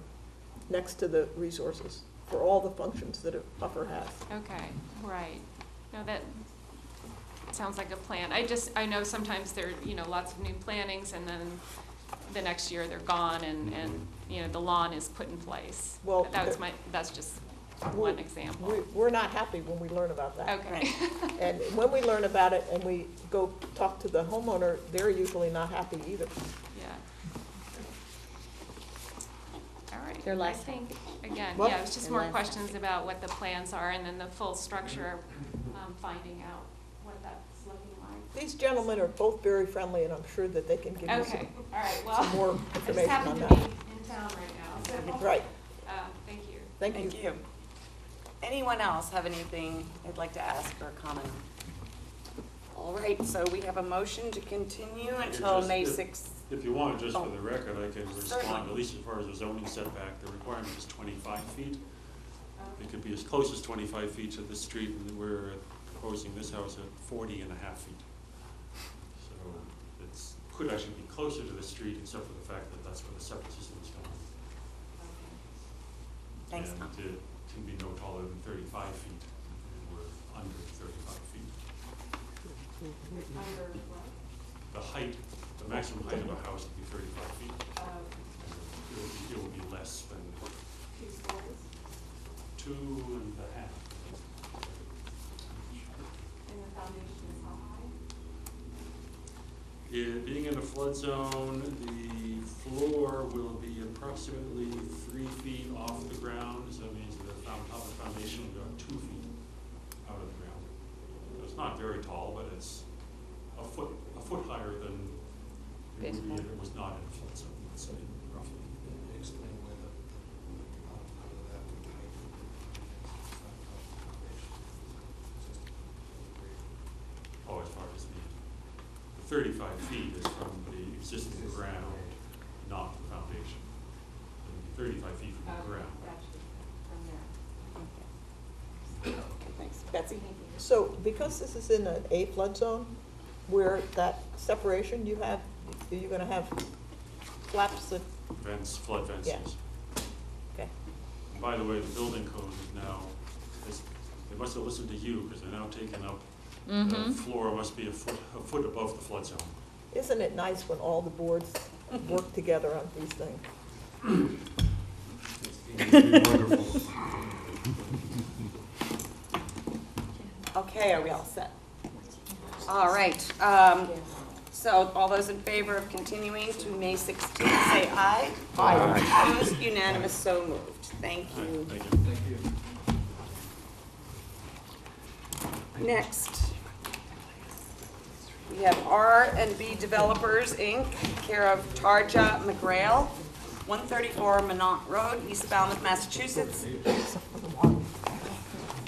next to the resources for all the functions that a buffer has. okay, right. No, that sounds like a plan. I know sometimes there, lots of new plantings and then the next year they're gone and, the lawn is put in place. Well, That's just one example. We're not happy when we learn about that. Okay. And when we learn about it and we go talk to the homeowner, they're usually not happy either. Yeah. All right. They're less I think, again, What? yeah, it was just They're more less. questions about what the plans are and then the full structure, finding out what that's looking like. These gentlemen are both very friendly, and I'm sure that they can give you Okay, all right, well, some more I just information happen on to that. be in town right now, so, Right, thank you. thank you. Thank you. Anyone else have anything they'd like to ask or comment? All right, so we have a motion to continue until just- May if- 6th. If you want, just Oh. for the record, I can respond, Certainly. at least as far as the zoning setback, the requirement is 25 feet. It could be as close as 25 feet to the street, and we're proposing this house at 40 and a half feet. So it's, could actually be closer to the street, except for the fact that that's where the septic system is going. Thanks, And Tom. it can be no taller than 35 feet, and we're under 35 feet. Under what? The height, the maximum height of a house would be 35 feet. It will be less than 2 stories? 2.5. And the foundation is how high? Being in a flood zone, the floor will be approximately 3 feet off the ground, so that means the top of the foundation will go 2 feet out of the ground. So it's not very tall, but it's a foot higher than it would be if it was not in a flood zone, let's say, roughly. Explain where the out of that height. Oh, as far as the 35 feet is from the existing ground, not the foundation. It would be 35 feet from the ground. Thanks. Betsy? So because this is in an A flood zone, where that separation you have, you're gonna have flaps that, Vents, flood vents, Yeah. yes. okay. And by the way, the building code is now, they must have listened to you, because they're now taking up, the floor must be a foot above the flood zone. Isn't it nice when all the boards work together on these things? Wonderful. Okay, are we all set? All right, so all those in favor of continuing to May 16th, say aye. Aye. Opposed, unanimous, so moved. Thank you. Thank you. Next, we have R&B Developers, Inc., care of Tarja McGrail, 134 Minot Road, East Falmouth, Massachusetts,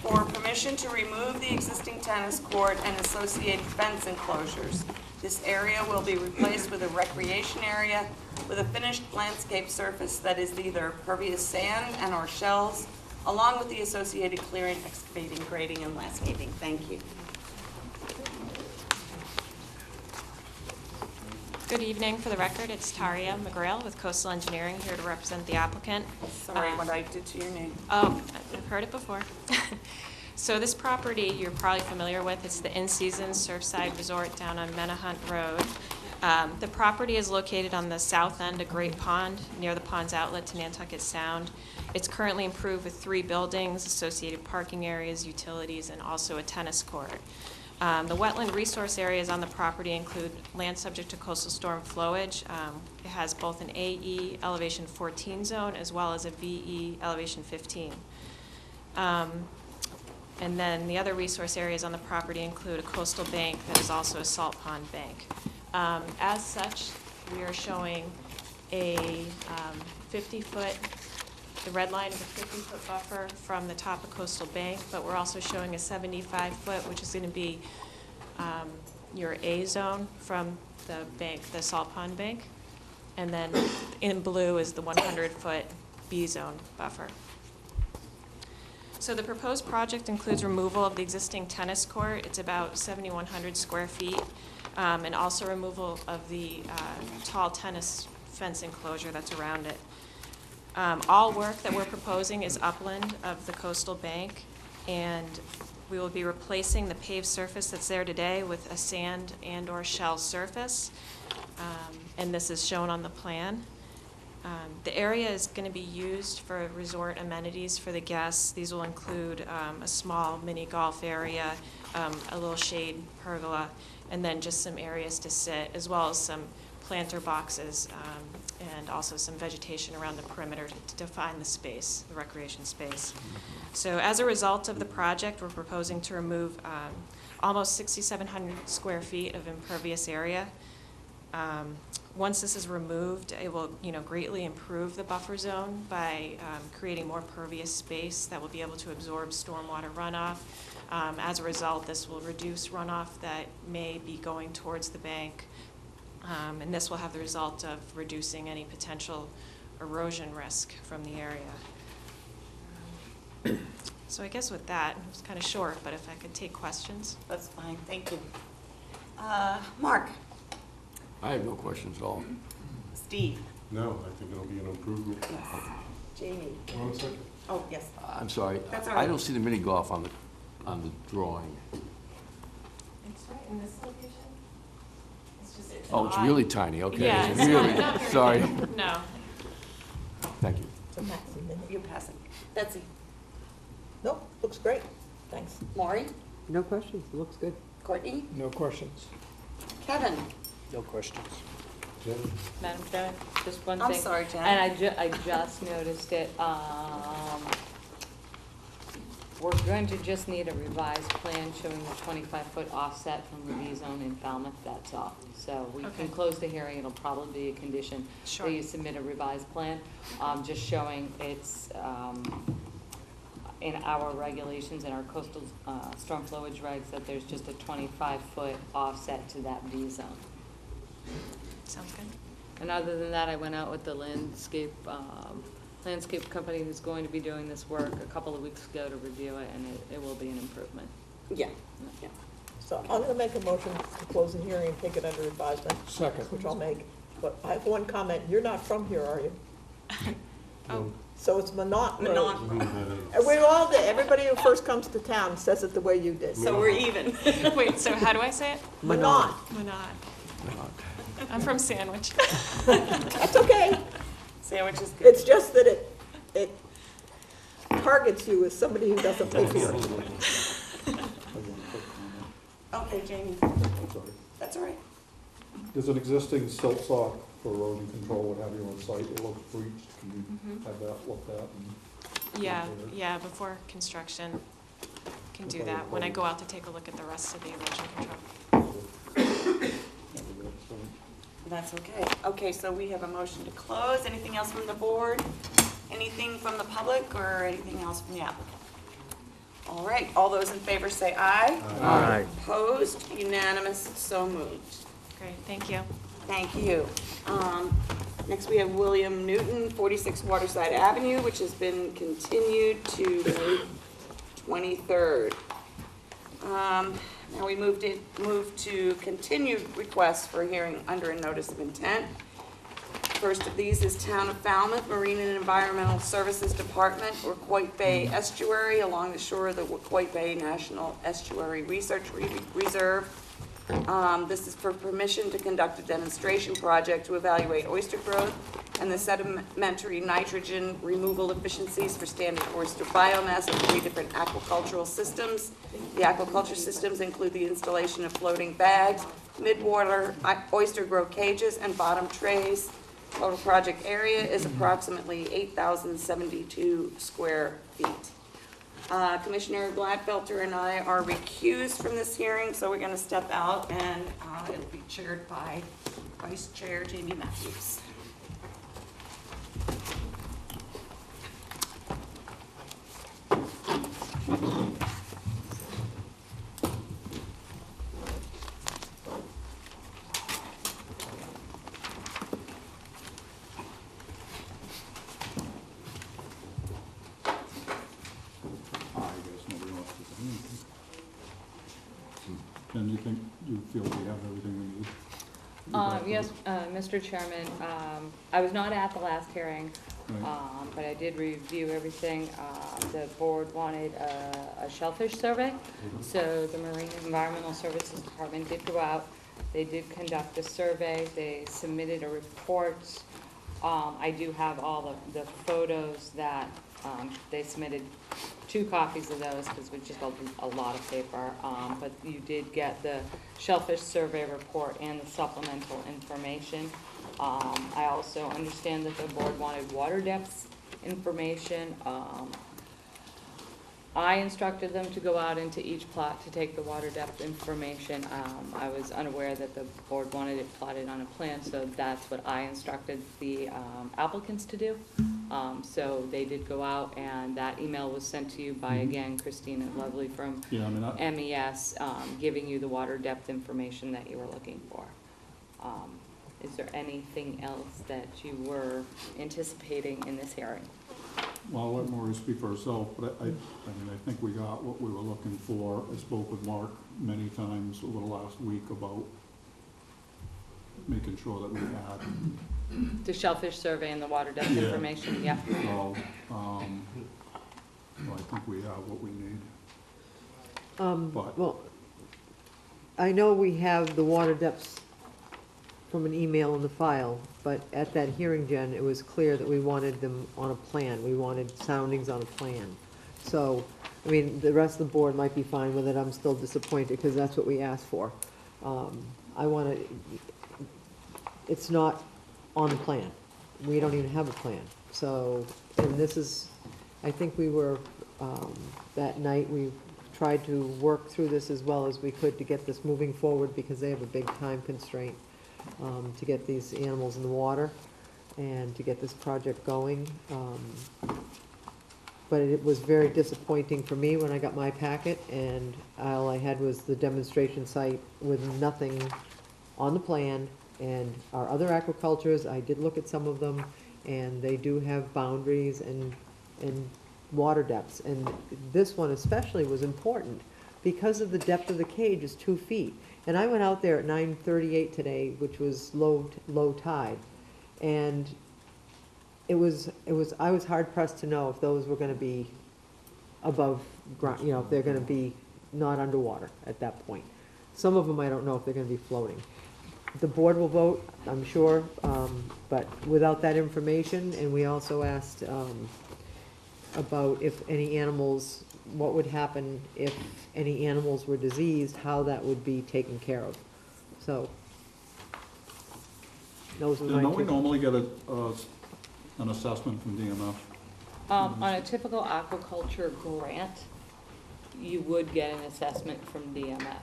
for permission permission to remove the existing tennis court and associated fence enclosures. This area will be replaced with a recreation area with a finished landscape surface that is either pervious sand and/or shells, along with the associated clearing, excavating, grading, and landscaping. Thank you. Good evening. For the record, it's Taria McGrail with Coastal Engineering, here to represent the applicant. Sorry what I did to your name. Oh, I've heard it before. So this property you're probably familiar with. It's the in-season Surfside Resort down on Menahunt Road. The property is located on the south end of Great Pond, near the pond's outlet to Nantucket Sound. It's currently improved with 3 buildings, associated parking areas, utilities, and also a tennis court. The wetland resource areas on the property include land subject to coastal storm flowage. It has both an AE elevation 14 zone as well as a VE elevation 15. And then the other resource areas on the property include a coastal bank that is also a salt pond bank. As such, we are showing a 50-foot, the red line is a 50-foot buffer from the top of coastal bank, but we're also showing a 75-foot, which is going to be your A zone from the bank, the salt pond bank. And then in blue is the 100-foot B zone buffer. So the proposed project includes removal of the existing tennis court. It's about 7,100 square feet, and also removal of the tall tennis fence enclosure that's around it. All work that we're proposing is upland of the coastal bank, and we will be replacing the paved surface that's there today with a sand and/or shell surface, and this is shown on the plan. The area is going to be used for resort amenities for the guests. These will include a small mini golf area, a little shade pergola, and then just some areas to sit, as well as some planter boxes and also some vegetation around the perimeter to define the space, the recreation space. So as a result of the project, we're proposing to remove almost 6,700 square feet of impervious area. Once this is removed, it will, greatly improve the buffer zone by creating more pervious space that will be able to absorb stormwater runoff. As a result, this will reduce runoff that may be going towards the bank, and this will have the result of reducing any potential erosion risk from the area. So I guess with that, it was kind of short, but if I could take questions. That's fine. Thank you. Mark? I have no questions at all. Steve? No, I think it'll be an improvement. Yes. Jamie? 1 second. Oh, yes. I'm sorry, That's all I right. don't see the mini golf on the drawing. It's right in this location. It's just, Oh, it's really tiny, okay. Yeah, It's it's really, not very sorry. big. No. Thank you. It's a maxi minute. You're passing. Betsy? Nope, looks great, thanks. Maury? No questions, it looks good. Courtney? No questions. Kevin? No questions. Jen? Madam Chairman, just one I'm thing. sorry, Jen. And I just noticed it. We're going to just need a revised plan showing the 25-foot offset from the B zone in Falmouth, that's all. So we Okay. can close the hearing, it'll probably be a condition Sure. that you submit a revised plan, just showing it's in our regulations, in our coastal storm flowage regs, that there's just a 25-foot offset to that B zone. Sounds good. And other than that, I went out with the landscape company who's going to be doing this work a couple of weeks ago to review it, and it will be an improvement. Yeah. Yeah. So I'm gonna make a motion to close the hearing and take it under advisement. Second. Which I'll make, but I have one comment, you're not from here, are you? Oh. So it's Minot Road. Manon. And we all did, everybody who first comes to town says it the way you did. So we're even. Wait, so how do I say it? Minot, Manad. I'm from Sandwich. that's okay. Sandwich is good. It's just that it targets you as somebody who doesn't live here. Okay, Jamie. I'm sorry. That's all right. There's an existing silt sock for erosion control, what have you, on site. It looks breached. Can you have that looked at? Yeah, before construction, can do that, when I go out to take a look at the rest of the erosion control. That's okay. Okay, so we have a motion to close. Anything else from the board? Anything from the public or anything else from the applicant? All right, all those in favor say aye. Aye. Opposed, unanimous, so moved. Great, thank you. Thank you. Next, we have William Newton, 46 Waterside Avenue, which has been continued to May 23rd. Now we move to continued requests for hearing under a notice of intent. First of these is Town of Falmouth Marine and Environmental Services Department, Wacoit Bay Estuary, along the shore of the Wacoit Bay National Estuary Research Reserve. This is for permission to conduct a demonstration project to evaluate oyster growth and the sedimentary nitrogen removal efficiencies for standard oyster biomass of 3 different aquacultural systems. The aquaculture systems include the installation of floating bags, midwater oyster grow cages, and bottom trays. Total project area is approximately 8,072 square feet. Commissioner Gladfelter and I are recused from this hearing, so we're going to step out, and it'll be chaired by Vice Chair Jamie Matthews. Ken, you feel we have everything we need? Yes, Mr. Chairman, I was not at the last hearing, Right. but I did review everything. The board wanted a shellfish survey, so the Marine Environmental Services Department did go out. They did conduct a survey, they submitted a report. I do have all the photos that they submitted, 2 copies of those, because we just got a lot of paper, but you did get the shellfish survey report and the supplemental information. I also understand that the board wanted water depths information. I instructed them to go out into each plot to take the water depth information. I was unaware that the board wanted it plotted on a plan, so that's what I instructed the applicants to do. So they did go out, and that email was sent to you by, again, Christina Lovely from Yeah, I mean, MES, giving you the water depth information that you were looking for. Is there anything else that you were anticipating in this hearing? well, I'll let Maureen speak for herself, but I mean, I think we got what we were looking for. I spoke with Mark many times over the last week about making sure that we had. The shellfish survey and the water depth Yeah. information, yeah. So, I think we have what we need. But- Well, I know we have the water depths from an email in the file, but at that hearing, Jen, it was clear that we wanted them on a plan. We wanted soundings on a plan. So, I mean, the rest of the board might be fine with it. I'm still disappointed because that's what we asked for. I want to, it's not on the plan. We don't even have a plan. So, and this is, I think we were, that night, we tried to work through this as well as we could to get this moving forward because they have a big time constraint to get these animals in the water and to get this project going. But it was very disappointing for me when I got my packet and all I had was the demonstration site with nothing on the plan. And our other aquacultures, I did look at some of them, and they do have boundaries and water depths. And this one especially was important because of the depth of the cage is 2 feet. And I went out there at 9:38 today, which was low tide. And I was hard pressed to know if those were gonna be above ground, you know, if they're gonna be not underwater at that point. Some of them I don't know if they're gonna be floating. The board will vote, I'm sure, but without that information, and we also asked about if any animals, what would happen if any animals were diseased, how that would be taken care of. So, those are Yeah, my don't we two. normally get an assessment from DMF? On a typical aquaculture grant, you would get an assessment from DMF.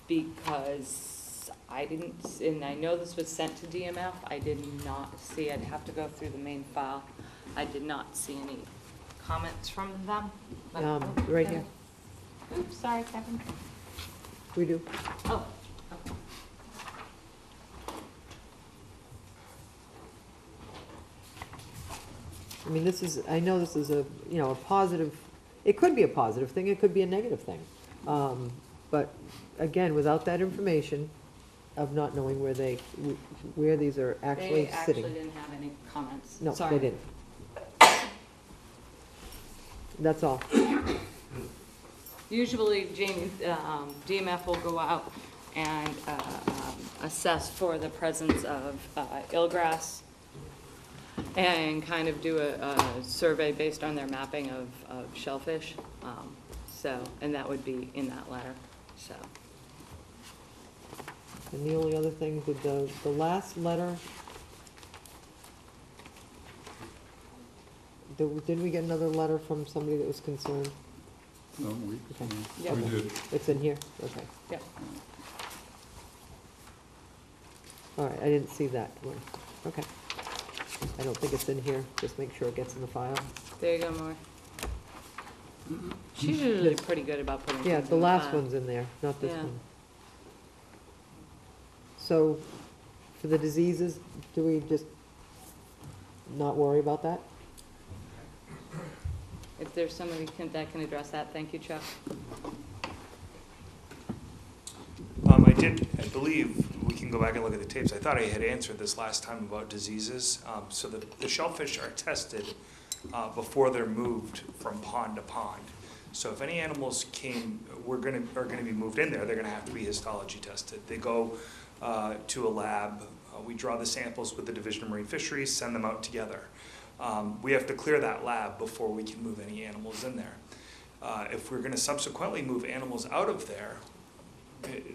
Because I didn't, and I know this was sent to DMF, I did not see, I'd have to go through the main file. I did not see any comments from them. Right here, Oops, sorry, Kevin. we do. Oh, I mean, this is, I know this is a, you know, a positive, it could be a positive thing, it could be a negative thing. But again, without that information of not knowing where they, where these are actually they actually sitting. didn't have any comments. No, Sorry. they didn't. That's all. Usually Jamie, DMF will go out and assess for the presence of eelgrass and kind of do a survey based on their mapping of shellfish. So, and that would be in that letter, so. And the only other thing with the last letter, didn't we get another letter from somebody that was concerned? No, we Yeah. did. It's in here? Okay. Yep. All right, I didn't see that one. Okay. I don't think it's in here, just make sure it gets in the file. There you go, Maura. She's usually pretty good about putting Yeah, things the in last file. one's in there, not this Yeah. one. So, for the diseases, do we just not worry about that? If there's somebody that can address that, thank you, Chuck. I believe, we can go back and look at the tapes, I thought I had answered this last time about diseases. So the shellfish are tested before they're moved from pond to pond. So if any animals are gonna be moved in there, they're gonna have to be histology tested. They go to a lab, we draw the samples with the Division of Marine Fisheries, send them out together. We have to clear that lab before we can move any animals in there. If we're gonna subsequently move animals out of there,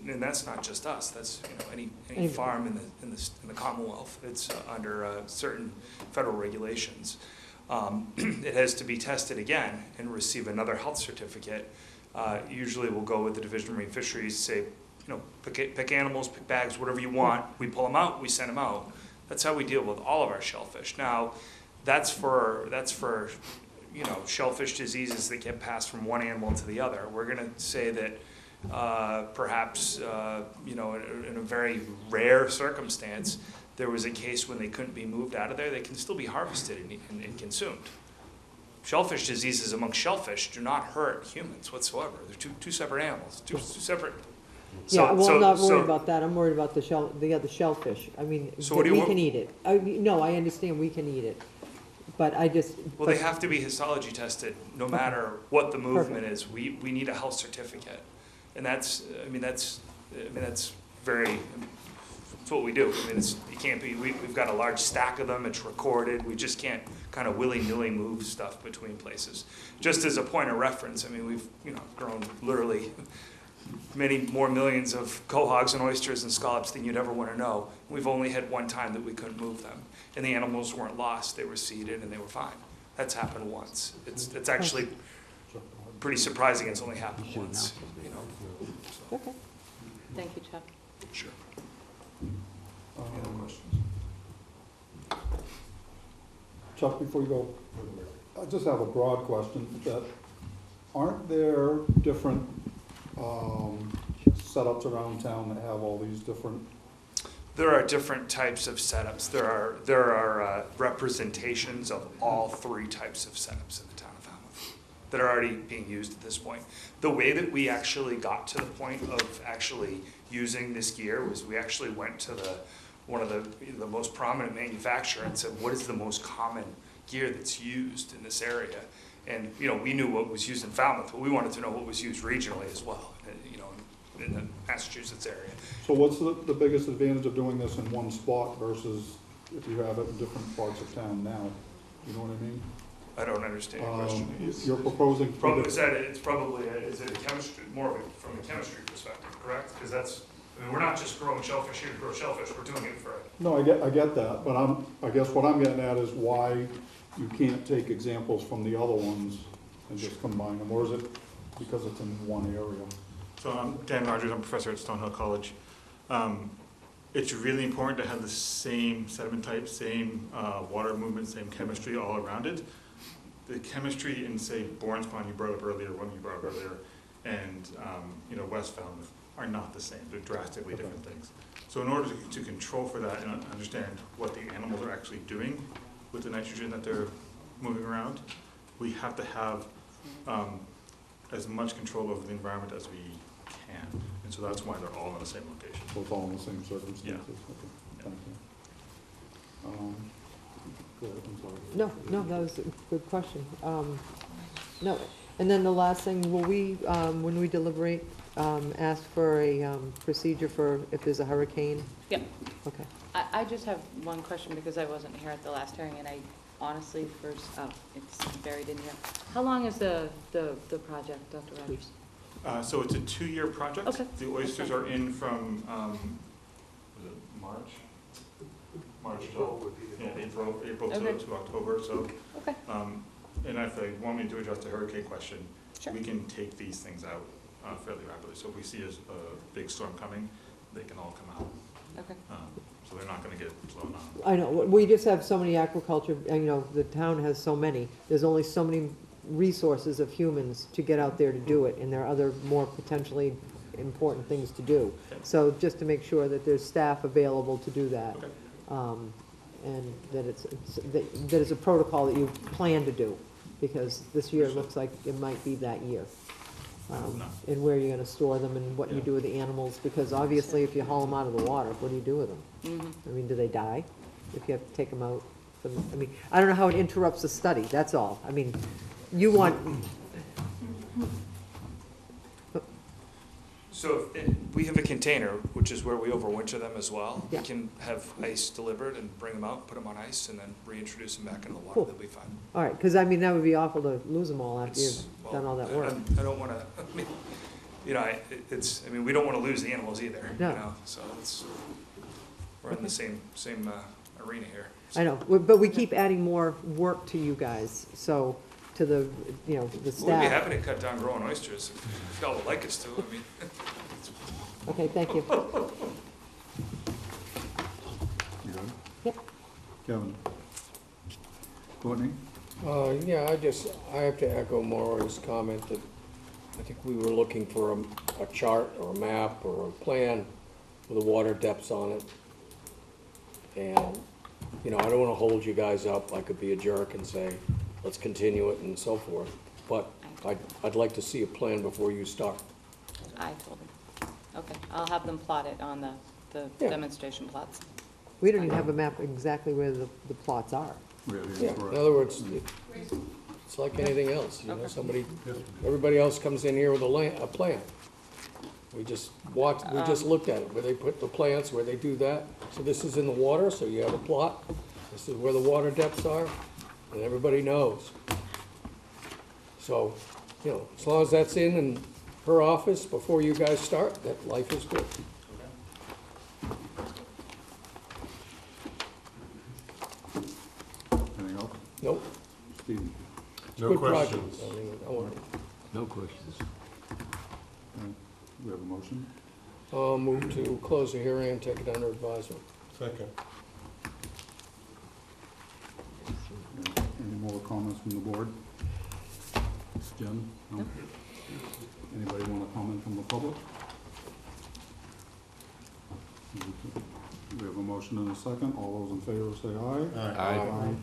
and that's not just us, that's, any farm in the Commonwealth, it's under certain federal regulations. It has to be tested again and receive another health certificate. Usually we'll go with the Division of Marine Fisheries, say, pick animals, pick bags, whatever you want. We pull them out, we send them out. That's how we deal with all of our shellfish. Now, that's for shellfish diseases that get passed from one animal to the other. We're gonna say that perhaps, in a very rare circumstance, there was a case when they couldn't be moved out of there, they can still be harvested and consumed. Shellfish diseases among shellfish do not hurt humans whatsoever. They're two separate animals, two separate. Yeah, well, I'm not worried about that, I'm worried about the other shellfish. I mean, So what do you we want- can eat it. No, I understand we can eat it, but I just. Well, they have to be histology tested, no matter what the movement is. We need a health certificate. And that's very, it's what we do. I mean, it can't be, we've got a large stack of them, it's recorded, we just can't kind of willy-nilly move stuff between places. Just as a point of reference, I mean, we've, grown literally many more millions of quahogs and oysters and scallops than you'd ever want to know. We've only had one time that we couldn't move them. And the animals weren't lost, they were seeded and they were fine. That's happened once. It's actually pretty surprising it's only happened once, Okay. Thank you, Chuck. Sure. Any other questions? Chuck, before you go, I just have a broad question, that aren't there different setups around town that have all these different? There are different types of setups. There are representations of all three types of setups in the town of Falmouth that are already being used at this point. The way that we actually got to the point of actually using this gear was we actually went to one of the most prominent manufacturer and said, what is the most common gear that's used in this area? And we knew what was used in Falmouth, but we wanted to know what was used regionally as well, in the Massachusetts area. So what's the biggest advantage of doing this in one spot versus if you have it in different parts of town now? You know what I mean? I don't understand your question. You're proposing. Is it a chemistry, more of a, from a chemistry perspective, correct? Because we're not just growing shellfish here to grow shellfish, we're doing it for. No, I get that, but I guess what I'm getting at is why you can't take examples from the other ones and just combine them, or is it because it's in one area? So I'm Dan Rogers, I'm a professor at Stonehill College. It's really important to have the same sediment type, same water movement, same chemistry all around it. the chemistry in, say, Bourne's Pond, you brought up earlier, one you brought up earlier, and, you know, West Falmouth are not the same. They're drastically different things. So in order to control for that and understand what the animals are actually doing with the nitrogen that they're moving around, we have to have as much control over the environment as we can. And so that's why they're all in the same location. So it's all in the same circumstances? Yeah. Okay, thank you. Go ahead, I'm sorry. No, that was a good question. No, and then the last thing, will we, when we deliberate, ask for a procedure for if there's a hurricane? Yep. Okay. I just have one question because I wasn't here at the last hearing and I honestly first, it's buried in here. How long is the project, Dr. Rogers? So it's a 2-year project. Okay. The oysters are in from, was it March? March to, yeah, April Okay. to October, so. Okay. And if they want me to address the hurricane question, Sure. we can take these things out fairly rapidly. So if we see a big storm coming, they can all come out. Okay. So they're not gonna get blown up. I know, we just have so many aquaculture, and, you know, the town has so many. There's only so many resources of humans to get out there to do it, and there are other more potentially important things to do. Okay. So just to make sure that there's staff available to do that. Okay. And that that it's a protocol that you plan to do, because this year it looks like it might be that year. No. And where you're gonna store them and what you Yeah. do with the animals, because obviously if you haul them out of the water, what do you do with them? Mm-hmm. I mean, do they die if you have to take them out? I mean, I don't know how it interrupts the study, that's all. I mean, you want, So if we have a container, which is where we overwinter them as well. We Yeah. can have ice delivered and bring them out, put them on ice, and then reintroduce them back into the water. Cool. They'll be fine. all right, because I mean, that would be awful to lose them all after you've It's- well, done all that work. I don't want to, you know, I mean, we don't want to lose the animals either, you No. know, so it's, we're in the same arena here. I know, but we keep adding more work to you guys, so, to the, you know, the We'd be staff. happy to cut down growing oysters if y'all would like us to, I mean. Okay, thank you. You good? Yep. Kevin? Courtney? Yeah, I have to echo Maury's comment that I think we were looking for a chart or a map or a plan with the water depths on it. And, you know, I don't wanna hold you guys up. I could be a jerk and say, let's continue it and so forth. But I'd like to see a plan before you start. I told them. Okay, I'll have them plot it on the Yeah. demonstration plots. We don't even have a map exactly where the plots are. Really, Yeah, in other words, it's like anything else, you know, Okay. everybody else comes in here with a plan. We just looked at it, where they put the plants, where they do that. So this is in the water, so you have a plot. This is where the water depths are, and everybody knows. So, you know, as long as that's in her office before you guys start, that life is good. Anything else? Nope. Stephen? It's a good project. I mean, I want- No questions. Okay. We have a motion? I'll move to close the hearing and take it under advisement. Second. Any more comments from the board? Jen? No? Anybody want to comment from the public? We have a motion and a second. All those in favor say aye. Aye.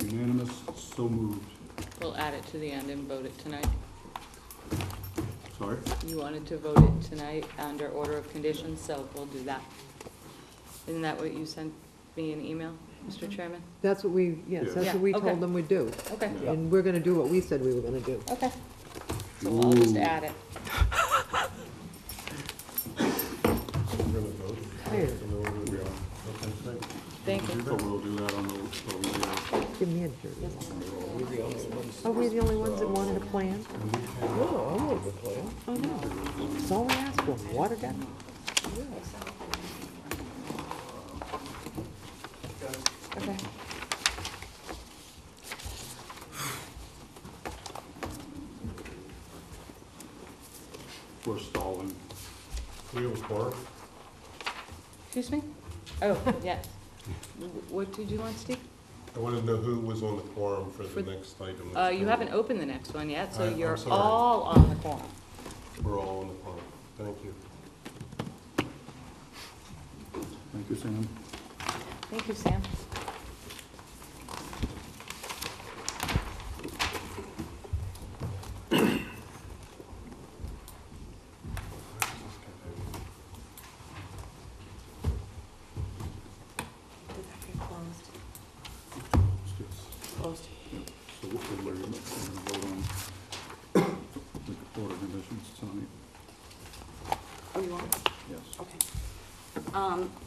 Unanimous, so moved. We'll add it to the end and vote it tonight. Sorry? You wanted to vote it tonight under order of conditions, so we'll do that. Isn't that what you sent me an email, Mr. Chairman? That's what we, yes, that's Yeah, what we okay. told them we'd do. Okay, Yeah. And we're gonna do what we said we were gonna do. okay. So I'll just Ooh. add it. We're gonna vote. Here. So we're gonna be on. Okay, thanks. Thank you. So we'll do that on the, Give me a jersey. We're the only ones. Are we the only ones that wanted a plan? No, I want a good plan. Oh, no. That's all we asked for, water depth. Okay. we're stalling. We have a quorum? Excuse me? Oh, yes. What did you want, Steve? I wanted to know who was on the quorum for the next item. You haven't opened the next one yet, so I'm you're sorry. all on the quorum. We're all on the quorum. Thank you. Thank you, Sam. Thank you, Sam. Did that get closed? Closed. So what we're going to vote on the order conditions tonight. Oh, you want? Yes. Okay.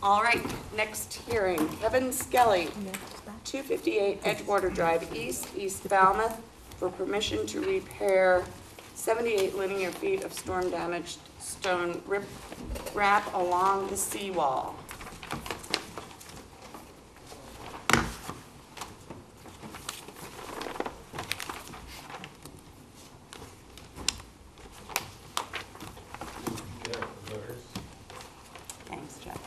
All right, next hearing, Kevin Skelly, 258 Edgewater Drive East, East Falmouth, for permission to repair 78 linear feet of storm-damaged stone rip-wrap along the seawall. Thanks, Jeff.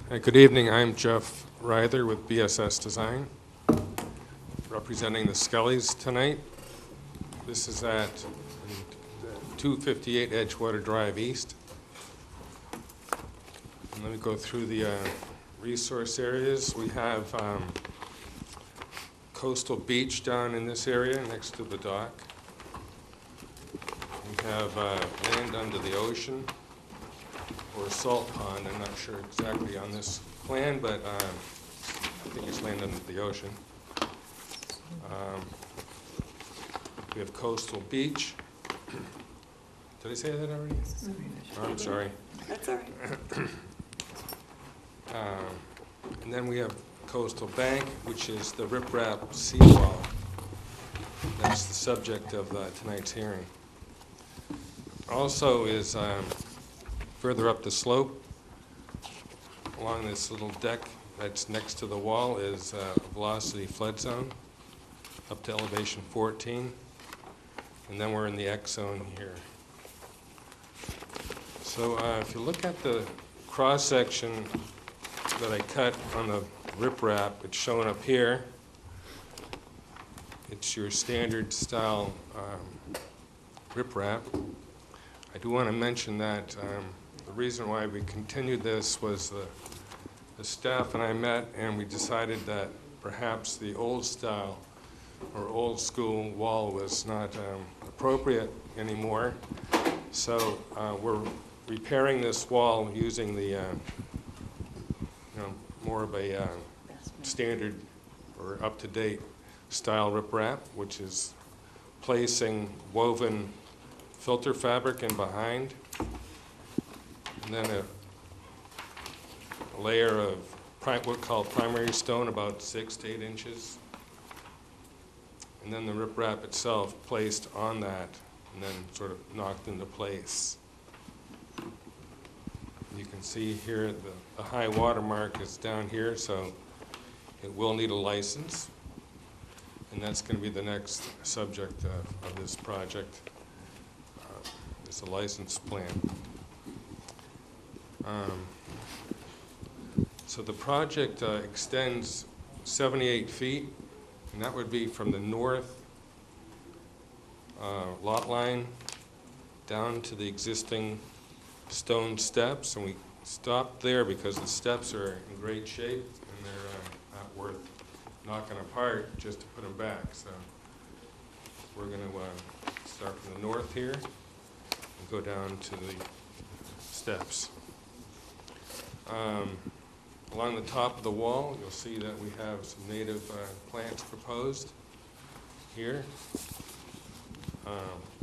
Hi, good evening. I'm Jeff Ryther with BSS Design, representing the Skellys tonight. This is at 258 Edgewater Drive East. And let me go through the resource areas. We have coastal beach down in this area next to the dock. We have land under the ocean, or a salt pond. I'm not sure exactly on this plan, but I think it's land under the ocean. We have coastal beach. Did I say that already? Oh, I'm sorry. That's all right. And then we have coastal bank, which is the riprap seawall. That's the subject of tonight's hearing. Also is further up the slope, along this little deck that's next to the wall, is a velocity flood zone up to elevation 14. And then we're in the X zone here. So if you look at the cross-section that I cut on the riprap, it's shown up here. It's your standard style riprap. I do want to mention that the reason why we continued this was the staff and I met, and we decided that perhaps the old style or old school wall was not appropriate anymore. So we're repairing this wall using the more of a standard or up-to-date style riprap, which is placing woven filter fabric in behind, and then a layer of what we call primary stone, about 6 to 8 inches, and then the riprap itself placed on that and then sort of knocked into place. You can see here the high water mark is down here, so it will need a license, and that's going to be the next subject of this project. It's a license plan. So the project extends 78 feet, and that would be from the north lot line down to the existing stone steps, and we stopped there because the steps are in great shape and they're not worth knocking apart just to put them back. So we're going to start from the north here and go down to the steps. Along the top of the wall, you'll see that we have some native plants proposed here.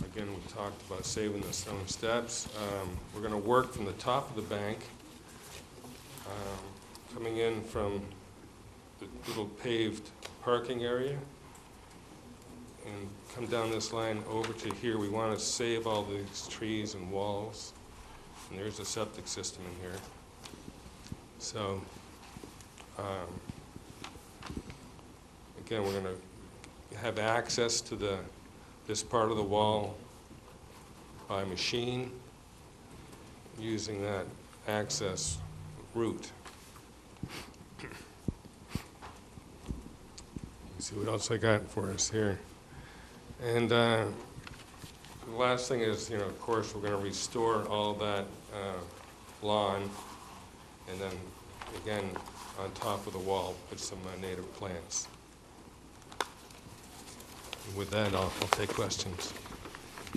Again, we talked about saving the stone steps. We're going to work from the top of the bank, coming in from the little paved parking area, and come down this line over to here. We want to save all these trees and walls, and there's a septic system in here. So, again, we're going to have access to this part of the wall by machine using that access route. Let's see what else I got for us here. And the last thing is, of course, we're going to restore all that lawn, and then again on top of the wall put some native plants. And with that, I'll take questions.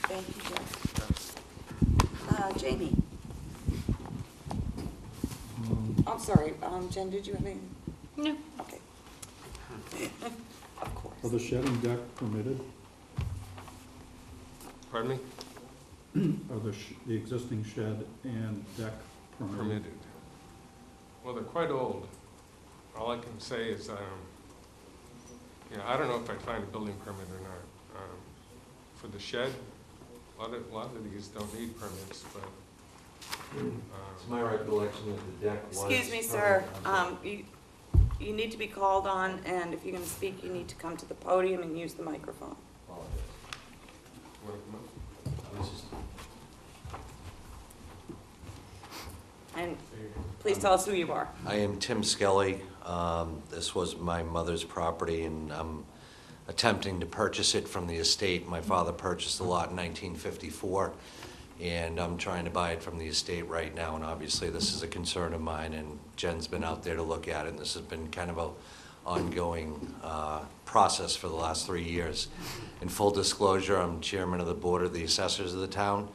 Thank you, Jeff. Jamie? I'm sorry, Jen, did you have anything? No. Okay. Of course. Are the shed and deck permitted? Pardon me? Are the existing shed and deck permitted? Permitted. Well, they're quite old. All I can say is, I don't know if I'd find a building permit or not. For the shed, a lot of these don't need permits, but. It's my recollection that the deck was. Excuse me, sir. You need to be called on, and if you're going to speak, you need to come to the podium and use the microphone. And please tell us who you are. I am Tim Skelly. This was my mother's property, and I'm attempting to purchase it from the estate. My father purchased the lot in 1954, and I'm trying to buy it from the estate right now, and obviously this is a concern of mine, and Jen's been out there to look at it, and this has been kind of a ongoing process for the last 3 years. In full disclosure, I'm chairman of the board of the assessors of the town.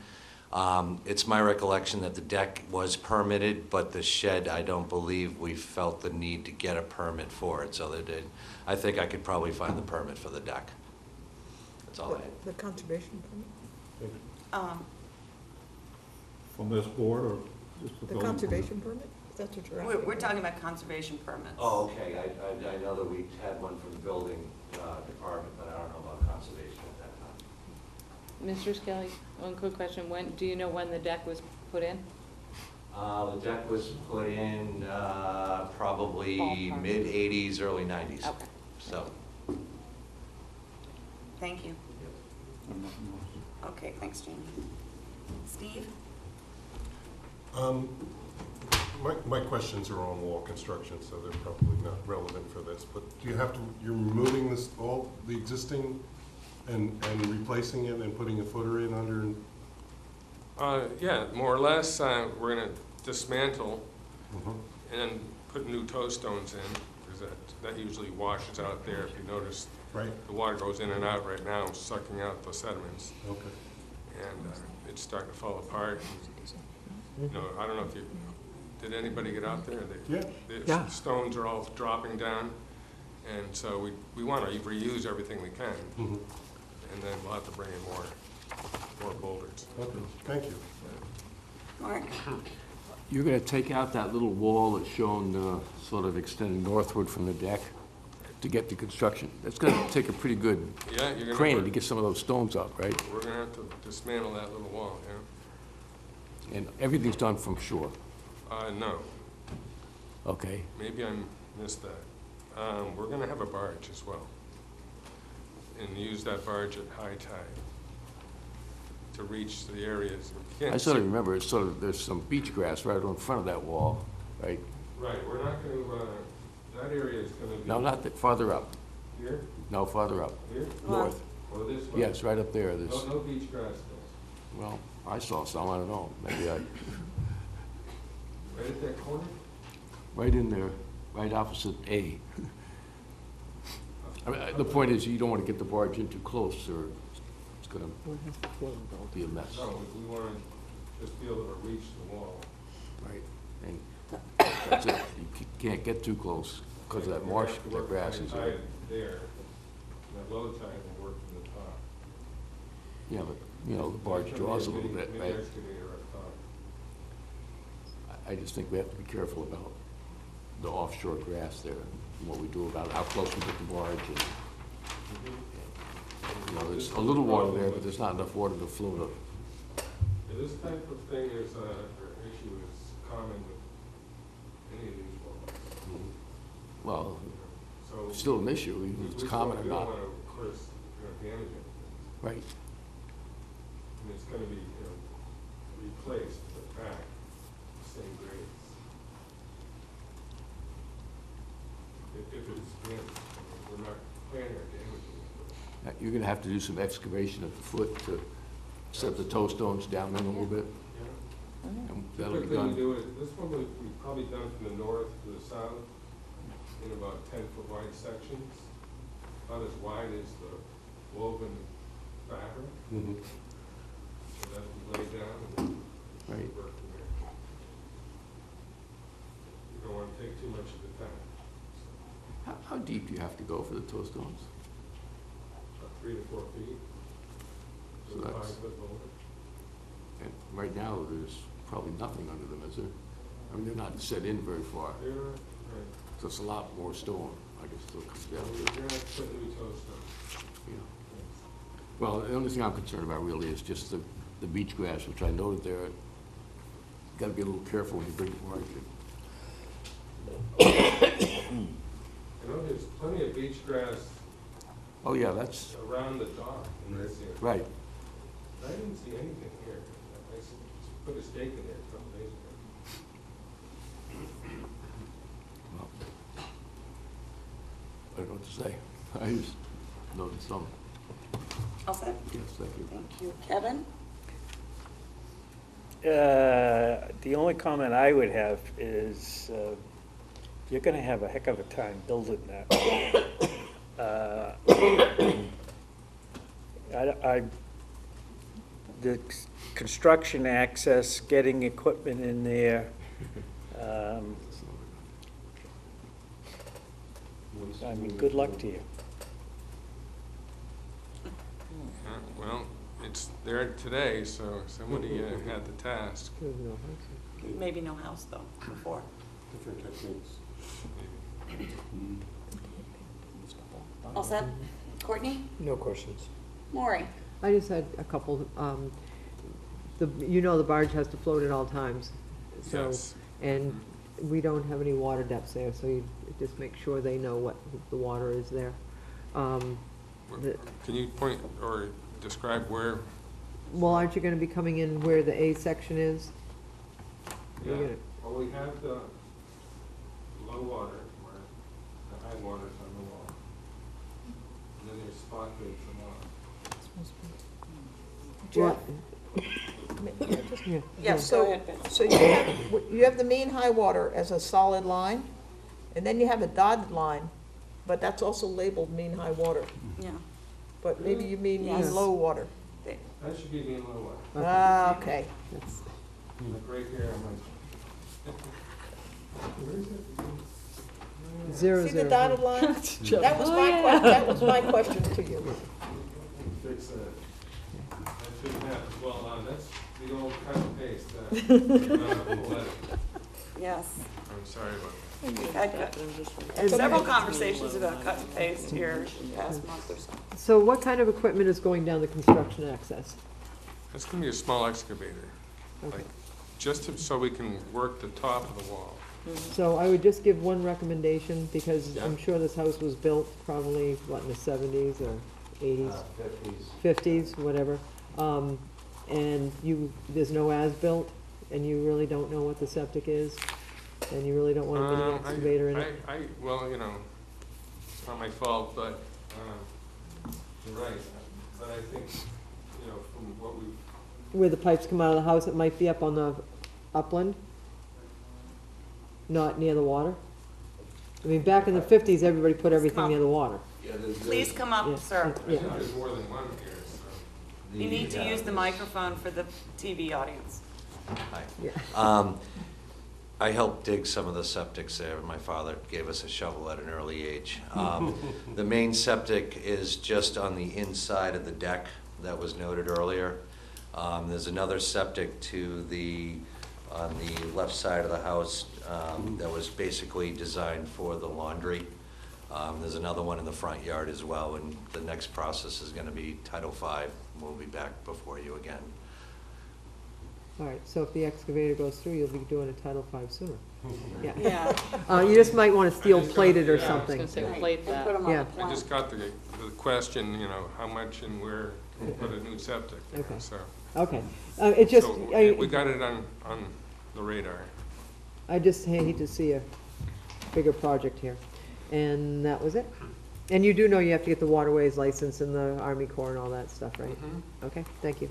It's my recollection that the deck was permitted, but the shed, I don't believe we felt the need to get a permit for it, so they did. I think I could probably find the permit for the deck. That's all I had. The conservation permit? From this board or just the The building? conservation permit? That's what you're asking? We're talking about conservation permits. Oh, okay, I know that we had one from the building department, but I don't know about conservation at that time. Mr. Skelly, one quick question. Do you know when the deck was put in? The deck was put in probably Ballpark. mid-'80s, early '90s. Okay. So. Thank you. Okay, thanks, Jamie. Steve? My questions are on wall construction, so they're probably not relevant for this, but do you have to, you're removing this, all the existing and replacing it and putting a footer in under? Yeah, more or less, we're going to dismantle and put new toe stones in, because that usually washes out there. If you notice, right, the water goes in and out right now, sucking out the sediments. Okay. And it's starting to fall apart. I don't know if did anybody get out there? Yeah. The stones are all dropping down, and so we want to reuse everything we can, and then we'll have to bring in more boulders. Okay, thank you. Mark? You're gonna take out that little wall that's shown sort of extended northward from the deck to get to construction. That's gonna take a pretty good Yeah, you're gonna crane to get some of those stones up, right? We're gonna have to dismantle that little wall, And everything's done from shore, no, okay? maybe I missed that. We're gonna have a barge as well, and use that barge at high tide to reach the areas. You can't I sort of see- remember, it's sort of, there's some beach grass right in front of that wall, right? Right, we're not gonna, that area is gonna be. No, not that, farther up. Here? No, farther up, Here? north. Or this way? Yes, right up there, there's, No beach grass there. well, I saw some, I don't know, maybe I, Right at that corner? right in there, right opposite A. I mean, the point is, you don't want to get the barge in too close, or it's gonna be a mess. No, we wanna just be able to reach the wall. Right, and that's it, you can't get too close, because of that marsh, that grass is there. There, that low tide will work from the top. Yeah, but, the barge draws a little bit, right? Maybe excavator up top. I just think we have to be careful about the offshore grass there, and what we do about it, how close we get the barge, and, there's a little water there, but there's not enough water to float up. Yeah, this type of thing is, or issue is common with any of these walls. Well, So still an issue, even if it's common or We don't not. wanna, of course, damage it. Right. and it's gonna be, replaced back, same grade. If it's damaged, we're not planning on damaging it. You're gonna have to do some excavation at the foot to set the toe stones down in a little bit. Yeah. And that'll be Typically, we done. do it, this one we've probably done from the north to the south in about 10-foot wide sections, about as wide as the woven fabric. Mhm. So that we lay down and Right. work from there. You don't want to take too much of the time. How deep do you have to go for the toe stones? About 3 to 4 feet. So with a that's- 5-foot boulder. And right now, there's probably nothing under them, is there? I mean, they're not set in very far, They're, right. so it's a lot more stone, I guess, still comes down to it. You're not putting new toes down. Yeah. Well, the only thing I'm concerned about really is just the beach grass, which I noted there. Gotta be a little careful when you bring it where I know there's plenty of beach grass Oh, yeah, that's, around the dock in this area. right. I didn't see anything here. I put a stake in there a couple days ago. Well, I don't know what to say. I just noticed some. All set? Yes, thank you. Thank you. Kevin? The only comment I would have is, you're gonna have a heck of a time building that. The construction access, getting equipment in there, I mean, good luck to you. Well, it's there today, so somebody had the task. Maybe no house, though, before. Different techniques. All set? Courtney? No questions. Maury? I just had a couple, the barge has to float at all times, so, Yes. and we don't have any water depths there, so you just make sure they know what the water is there. The- Can you point or describe where? Well, aren't you gonna be coming in where the A section is? You're Yeah, gonna- well, we have the low water, where the high water's on the wall. And then there's spot rates on Jeff? Yeah. Yes, go ahead, Ben. So you have the mean high water as a solid line, and then you have a dotted line, but that's also labeled mean high water. Yeah. But maybe you mean mean Yes. low water. That should be mean low water. Ah, okay. That's- Like right here, I'm like. Where is it? Zero, See the zero. dotted line? That was my that was my question to you. Fix that. That shouldn't happen. Well, that's the old cut and paste, that. Yes. I'm sorry about We've had several conversations about cut and paste here in the past month or so. So what kind of equipment is going down the construction access? That's gonna be a small excavator, Okay. like, so we can work the top of the wall. So I would just give one recommendation, because I'm Yeah. sure this house was built probably, what, in the 70s or 80s? 50s, whatever. And there's no as-built, and you really don't know what the septic is, and you really don't want a mini excavator in it? Well, it's not my fault, but, you're right, but I think, from what we've, Where the pipes come out of the house, it might be up on the upland, not near the water? I mean, back in the 50s, everybody put everything near the water. Please come Yeah. up, sir. I think there's more than one here, so. You need to use the microphone for the TV audience. Hi. I helped dig some of the septics there. My father gave us a shovel at an early age. The main septic is just on the inside of the deck that was noted earlier. There's another septic on the left side of the house that was basically designed for the laundry. There's another one in the front yard as well, and the next process is going to be Title V. We'll be back before you again. All right, so if the excavator goes through, you'll be doing a Title V sooner. Yeah. You just might want to steel I just plate it or got- yeah, I was something. I was gonna say plate And that. put 'em on Yeah. the I just plan. got the question, how much and where can we put a new septic? Okay. So, Okay. It just, So we got it on the radar. I just hate to see a bigger project here. And that was it? And you do know you have to get the waterways license and the Army Corps and all that stuff, right? Mhm. Okay, thank you.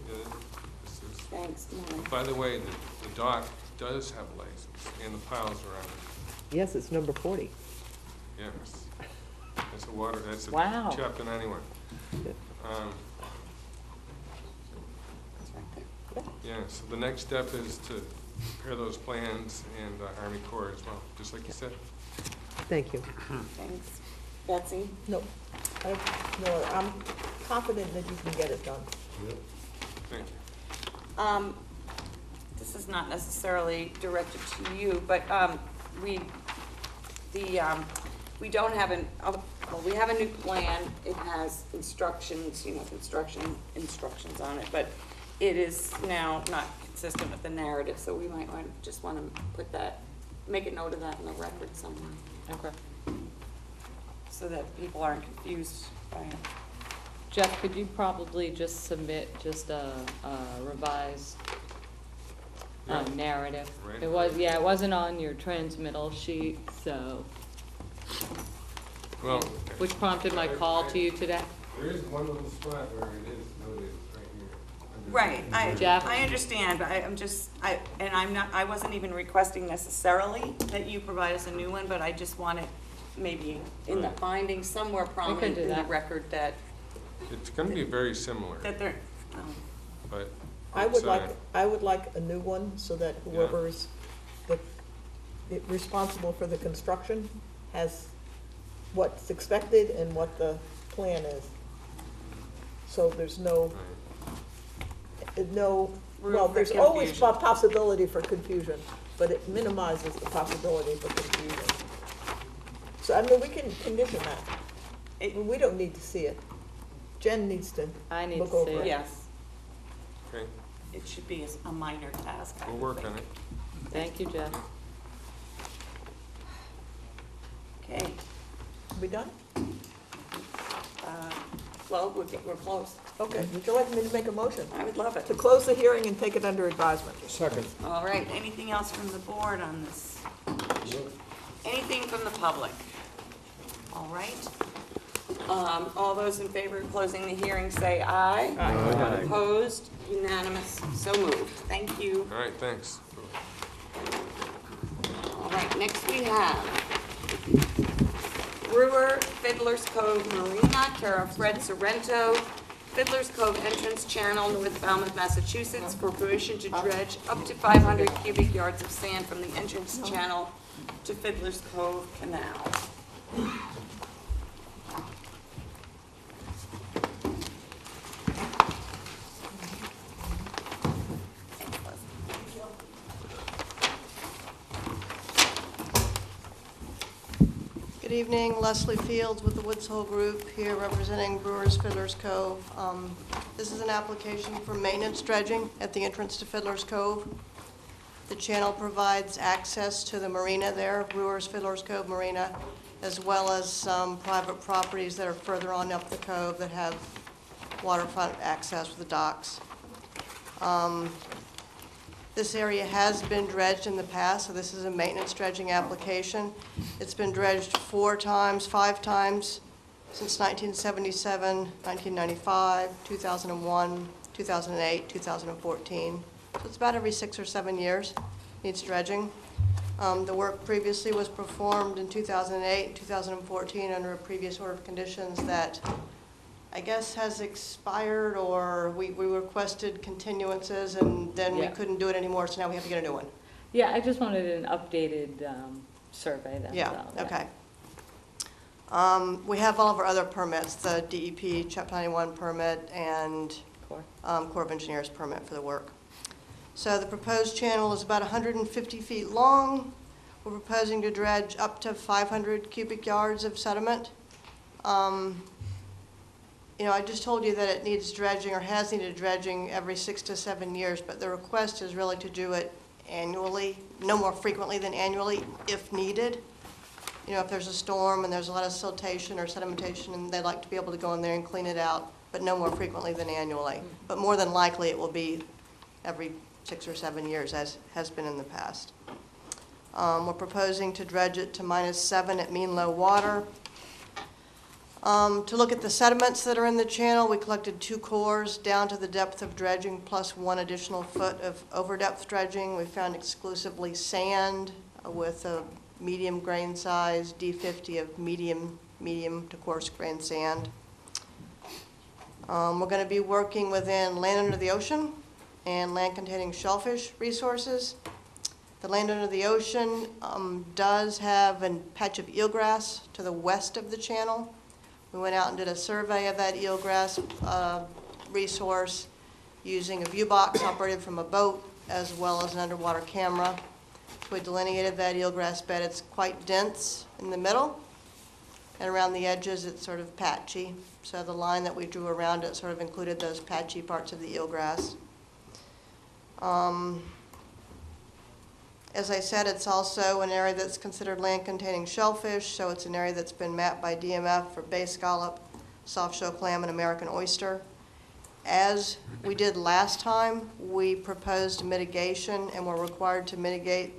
This is- Thanks, Molly. By the way, the dock does have a license, and the piles are on it. Yes, it's number 40. Yes. That's a water, that's a Wow. chapter 91. Yeah, so the next step is to prepare those plans and Army Corps as well, just like you said. Thank you. Thanks. Betsy? No, no, I'm confident that you can get it done. Thank you. This is not necessarily directed to you, but, we don't have well, we have a new plan. It has instructions, construction instructions on it, but it is now not consistent with the narrative, so we might just want to make a note of that in the record somewhere. Okay. So that people aren't confused by it. Jeff, could you probably just submit just a revised narrative? Right. It wasn't on your transmittal sheet, so, Well, which prompted my call to you today. there is one little spot where it is noted right here. Right, Jeff? I understand, but I wasn't even requesting necessarily that you provide us a new one, but I just want it maybe in the Right. findings somewhere prominent do in the that. record that It's gonna be very similar, they're, but I it's, would like a new one so that whoever is responsible for the construction has what's expected and what the plan is. So there's well, Room for there's always a confusion. possibility for confusion, but it minimizes the possibility for confusion. So, I mean, we can condition that. We don't need to see it. Jen needs to I need look to see over it. it. yes, okay, it should be a minor task. I we'll would work think. on it. Thank you, Jeff. Okay, We done? well, we're close. Okay, would you like me to make a motion? I would love it. To close the hearing and take it under advisement. Second. All right, anything else from the board on this? Anything from the public? All right. All those in favor of closing the hearing say aye. Aye. Opposed? Unanimous? So moved. Thank you. All right, thanks. All right, next we have Brewer, Fiddler's Cove Marina, care of Fred Sorrento, Fiddler's Cove entrance channel, North Falmouth, Massachusetts, for permission to dredge up to 500 cubic yards of sand from the entrance channel to Fiddler's Cove Canal. Good evening, Leslie Fields with the Woods Hole Group, here representing Brewers Fiddler's Cove. This is an application for maintenance dredging at the entrance to Fiddler's Cove. The channel provides access to the marina there, Brewers Fiddler's Cove Marina, as well as some private properties that are further on up the cove that have waterfront access with the docks. This area has been dredged in the past, so this is a maintenance dredging application. It's been dredged 5 times since 1977, 1995, 2001, 2008, 2014. So it's about every 6 or 7 years needs dredging. The work previously was performed in 2008 and 2014 under a previous order of conditions that I guess has expired, or we requested continuances and then we Yeah. couldn't do it anymore, so now we have to get a new one. Yeah, I just wanted an updated survey, that's Yeah, all. okay. We have all of our other permits, the DEP Chapter 91 permit and Corps of Engineers permit for the work. So the proposed channel is about 150 feet long. We're proposing to dredge up to 500 cubic yards of sediment. You know, I just told you that it needs dredging or has needed dredging every 6 to 7 years, but the request is really to do it annually, no more frequently than annually if needed. You know, if there's a storm and there's a lot of siltation or sedimentation and they'd like to be able to go in there and clean it out but no more frequently than annually. But more than likely, it will be every 6 or 7 years, as has been in the past. We're proposing to dredge it to -7 at mean low water. To look at the sediments that are in the channel, we collected 2 cores down to the depth of dredging plus 1 additional foot of over-depth dredging. We found exclusively sand with a medium grain size, D50 of medium to coarse grain sand. We're going to be working within land under the ocean and land containing shellfish resources. The land under the ocean does have a patch of eelgrass to the west of the channel. We went out and did a survey of that eelgrass resource using a view box operated from a boat as well as an underwater camera. We delineated that eelgrass bed. It's quite dense in the middle, and around the edges it's sort of patchy. So the line that we drew around it sort of included those patchy parts of the eelgrass. As I said, it's also an area that's considered land containing shellfish, so it's an area that's been mapped by DMF for bay scallop, soft-shell clam, and American oyster. As we did last time, we proposed mitigation and were required to mitigate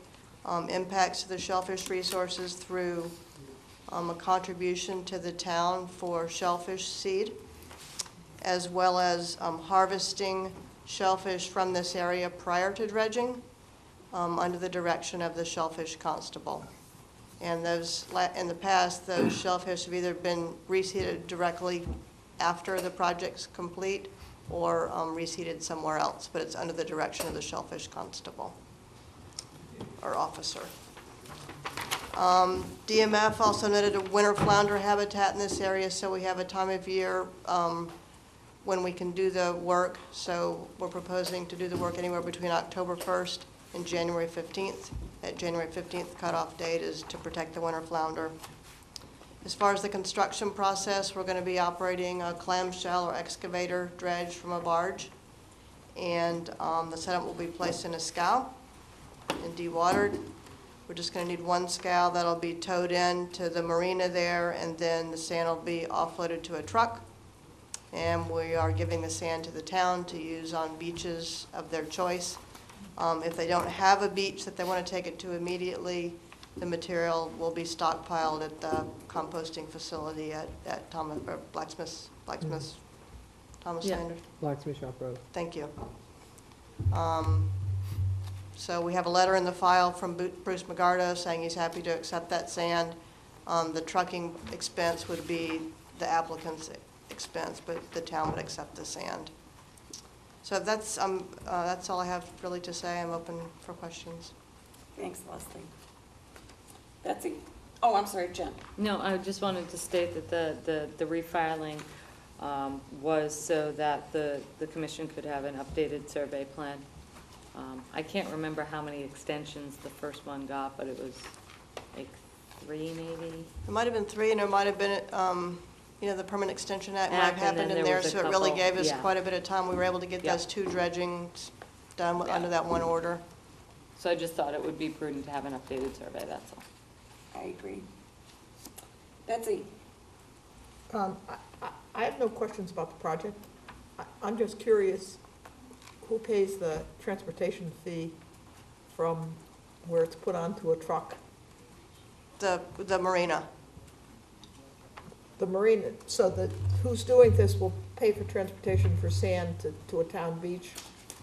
impacts to the shellfish resources through a contribution to the town for shellfish seed, as well as harvesting shellfish from this area prior to dredging under the direction of the shellfish constable. And those, in the past, those shellfish have either been reseeded directly after the project's complete or reseeded somewhere else, but it's under the direction of the shellfish constable or officer. DMF also noted a winter flounder habitat in this area, so we have a time of year when we can do the work. So we're proposing to do the work anywhere between October 1st and January 15th. That January 15th cutoff date is to protect the winter flounder. As far as the construction process, we're going to be operating a clamshell or excavator dredge from a barge. And the sediment will be placed in a scow and dewatered. We're just going to need 1 scow that'll be towed in to the marina there, and then the sand will be offloaded to a truck. And we are giving the sand to the town to use on beaches of their choice. If they don't have a beach that they want to take it to immediately, the material will be stockpiled at the composting facility at Thomas, or Blacksmith's Thomas Yeah. Sanders. Blacksmith Shop Road. Thank you. So we have a letter in the file from Bruce McGardo saying he's happy to accept that sand. The trucking expense would be the applicant's expense, but the town would accept the sand. So that's all I have really to say. I'm open for questions. Thanks, Leslie. Betsy? Oh, I'm sorry, Jen. No, I just wanted to state that the refiling was so that the commission could have an updated survey plan. I can't remember how many extensions the first one got, but it was like 3 maybe? It might have been 3, and there might have been, the Permanent Extension Act might have And then happened in there there, was a so it really couple, gave us yeah. quite a bit of time. We were able to get Yeah. those 2 dredgings done under that one order. So I just thought it would be prudent to have an updated survey, that's all. I agree. Betsy? I have no questions about the project. I'm just curious, who pays the transportation fee from where it's put onto a truck? The marina. The marina, so who's doing this will pay for transportation for sand to a town beach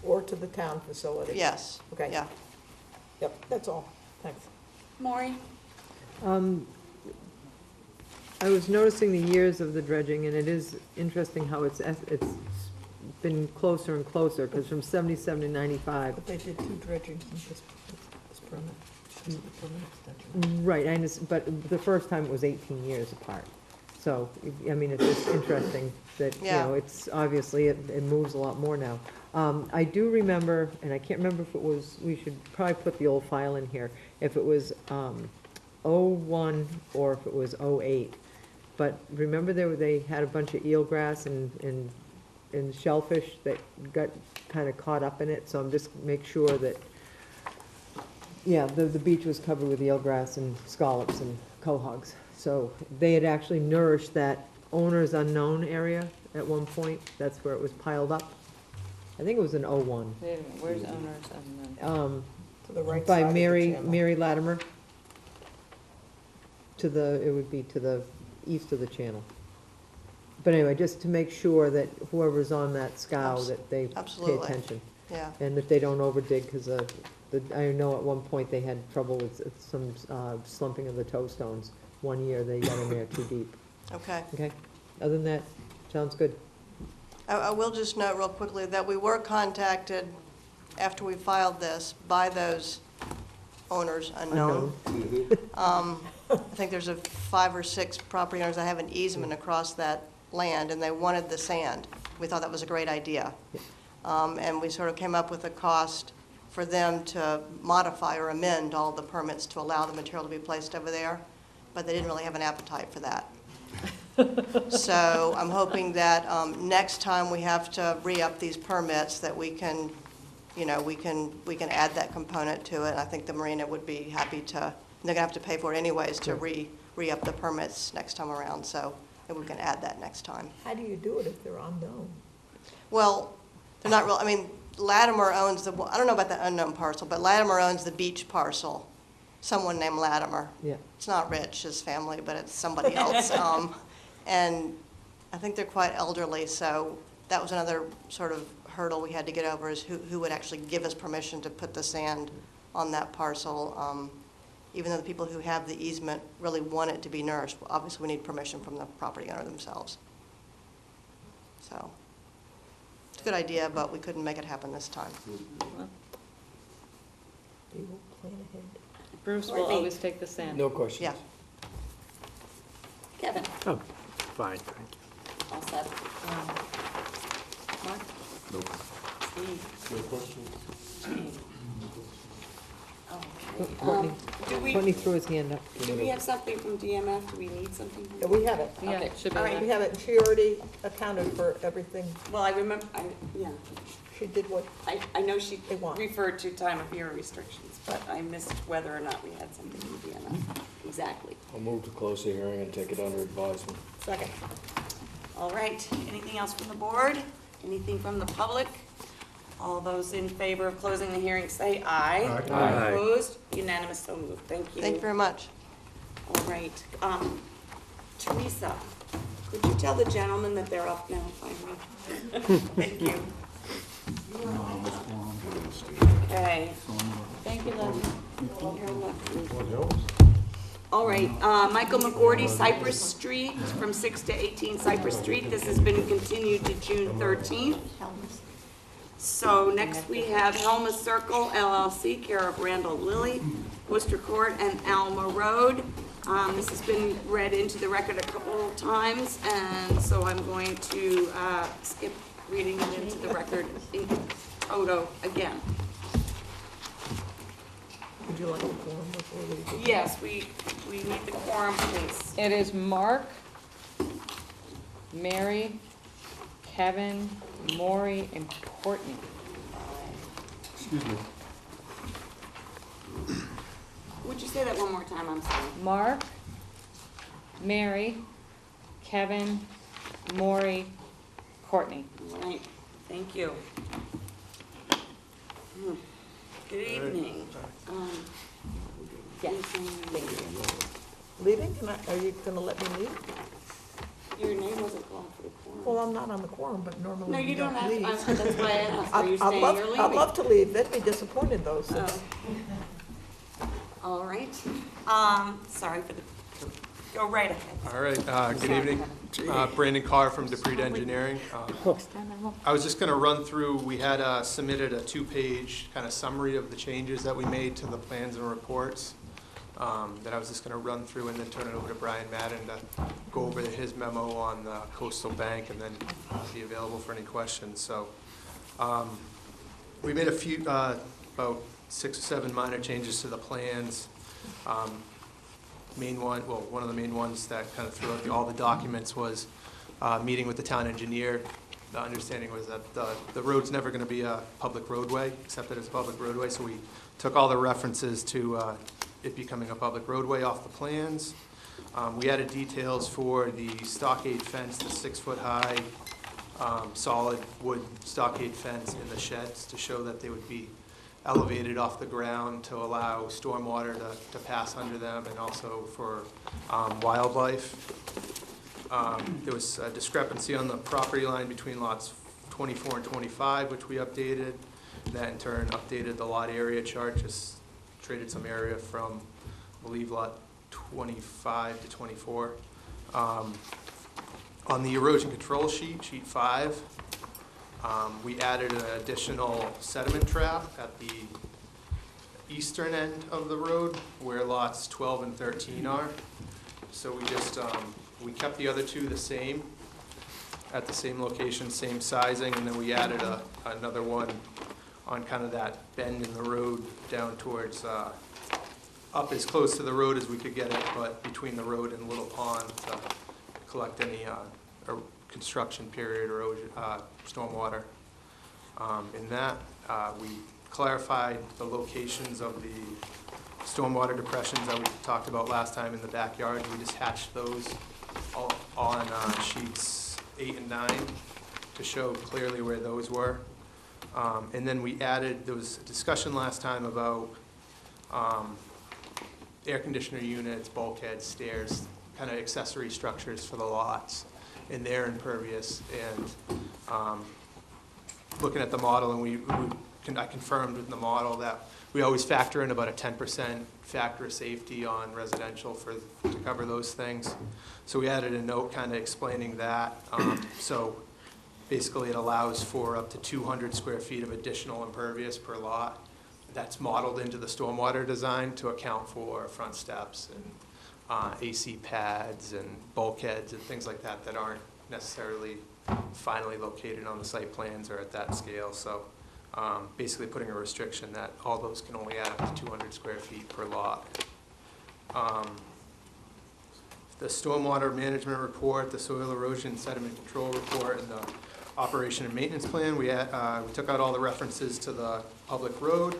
or to the town facility? Yes. Okay. Yeah. Yep, that's all. Thanks. Maury? I was noticing the years of the dredging, and it is interesting how it's been closer and closer, because from 77 to 95. But they did 2 dredgings in this permit. This is the permit extension. Right, but the first time it was 18 years apart. So, I mean, it's just interesting that, Yeah. it's obviously, it moves a lot more now. I do remember, and I can't remember if it was, we should probably put the old file in here, if it was 01 or if it was 08. But remember they had a bunch of eelgrass and shellfish that got kind of caught up in it, so I'm just make sure that, the beach was covered with eelgrass and scallops and quahogs. So they had actually nourished that owner's unknown area at one point. That's where it was piled up. I think it was an '01. Wait a minute, where's owners unknown? To the right By side of the Mary, channel. Mary Latimer. It would be to the east of the channel. But anyway, just to make sure that whoever's on that scow, that they pay Absolutely. attention. Yeah. And that they don't overdig, because I know at one point they had trouble with some slumping of the toe stones. One year they got in there too deep. Okay. Okay? Other than that, sounds good. I will just note real quickly that we were contacted after we filed this by those owners unknown. I think there's 5 or 6 property owners that have an easement across that land, and they wanted the sand. We thought that was a great idea. And we sort of came up with a cost for them to modify or amend all the permits to allow the material to be placed over there, but they didn't really have an appetite for that. So I'm hoping that next time we have to re-up these permits, that we can, we can add that component to it. I think the marina would be happy to, they're gonna have to pay for it anyways to re-up the permits next time around, so maybe we can add that next time. How do you do it if they're unknown? Well, they're not real, I mean, Latimer owns I don't know about the unknown parcel, but Latimer owns the beach parcel. Someone named Latimer. Yeah. It's not Rich, his family, but it's somebody else. And I think they're quite elderly, so that was another sort of hurdle we had to get over, is who would actually give us permission to put the sand on that parcel. Even though the people who have the easement really want it to be nourished, obviously we need permission from the property owner themselves. So, it's a good idea, but we couldn't make it happen this time. You will plan ahead. Bruce will always take the sand. No questions. Yeah. Kevin, Oh, fine, thank you. all set. Mark? Nope. Steve? No questions? Okay. Courtney, Do we, Courtney threw his hand up. do we have something from DMF? Do we need something from Yeah, we have it. Yeah, Okay, it should be all there. right. We have it, and she already accounted for everything. Well, I remember, yeah, She did what, I know she They want. referred to time of year restrictions, but I missed whether or not we had something from DMF. Exactly. I'll move to close the hearing and take it under advisement. second. All right, anything else from the board? Anything from the public? All those in favor of closing the hearing say aye. Aye. Aye. Opposed? Unanimous, so moved. Thank you. Thank you very much. All right, Teresa, could you tell the gentleman that they're up now finally? Thank you. Okay. Thank you, Leslie. You're lucky. All right, Michael McGordy, Cypress Street, from 6 to 18 Cypress Street. This has been continued to June 13th. So next we have Helma Circle LLC, care of Randall Lilly, Worcester Court and Alma Road. This has been read into the record a couple of times, and so I'm going to skip reading it into the record in toto again. Would you like the form before we do? Yes, we need the quorum, please. It is Mark, Mary, Kevin, Maury, and Courtney. Excuse me. Would you say that one more time? I'm sorry. Mark, Mary, Kevin, Maury, Courtney. All right, thank you. Good evening. Yes, thank you. Leaving? Are you gonna let me leave? Your name wasn't called for the quorum. Well, I'm not on the quorum, but normally No, you you don't don't have, leave. that's why I asked, are you staying or leaving? I'd love to leave, they'd be disappointed though, since Oh. All right, sorry for the, go right ahead. All right, good evening. Brandon Carr from Dupree Engineering. I was just going to run through, we had submitted a 2-page kind of summary of the changes that we made to the plans and reports that I was just going to run through and then turn it over to Brian Madden to go over his memo on the coastal bank and then be available for any questions. So we made a few, about 6 or 7 minor changes to the plans. One of the main ones that kind of threw out all the documents was meeting with the town engineer. The understanding was that the road's never going to be a public roadway, accepted as a public roadway, so we took all the references to it becoming a public roadway off the plans. We added details for the stockade fence, the 6-foot-high solid wood stockade fence in the sheds to show that they would be elevated off the ground to allow stormwater to pass under them, and also for wildlife. There was a discrepancy on the property line between lots 24 and 25, which we updated. That in turn updated the lot area chart, just traded some area from, I believe, lot 25 to 24. On the erosion control sheet, sheet 5, we added an additional sediment trap at the eastern end of the road where lots 12 and 13 are. So we just, we kept the other two the same, at the same location, same sizing, and then we added another one on kind of that bend in the road down towards, up as close to the road as we could get it, but between the road and Little Pond to collect any construction period erosion, stormwater. In that, we clarified the locations of the stormwater depressions that we talked about last time in the backyard. We just hatched those all on sheets 8 and 9 to show clearly where those were. And then we added, there was a discussion last time about air conditioner units, bulkheads, stairs, kind of accessory structures for the lots, and they're impervious. And looking at the model, and I confirmed with the model that we always factor in about a 10% factor of safety on residential to cover those things. So we added a note kind of explaining that. So basically it allows for up to 200 square feet of additional impervious per lot. That's modeled into the stormwater design to account for front steps and AC pads and bulkheads and things like that that aren't necessarily finally located on the site plans or at that scale. So basically putting a restriction that all those can only add up to 200 square feet per lot. The stormwater management report, the soil erosion sediment control report, and the operation and maintenance plan, we took out all the references to the public road.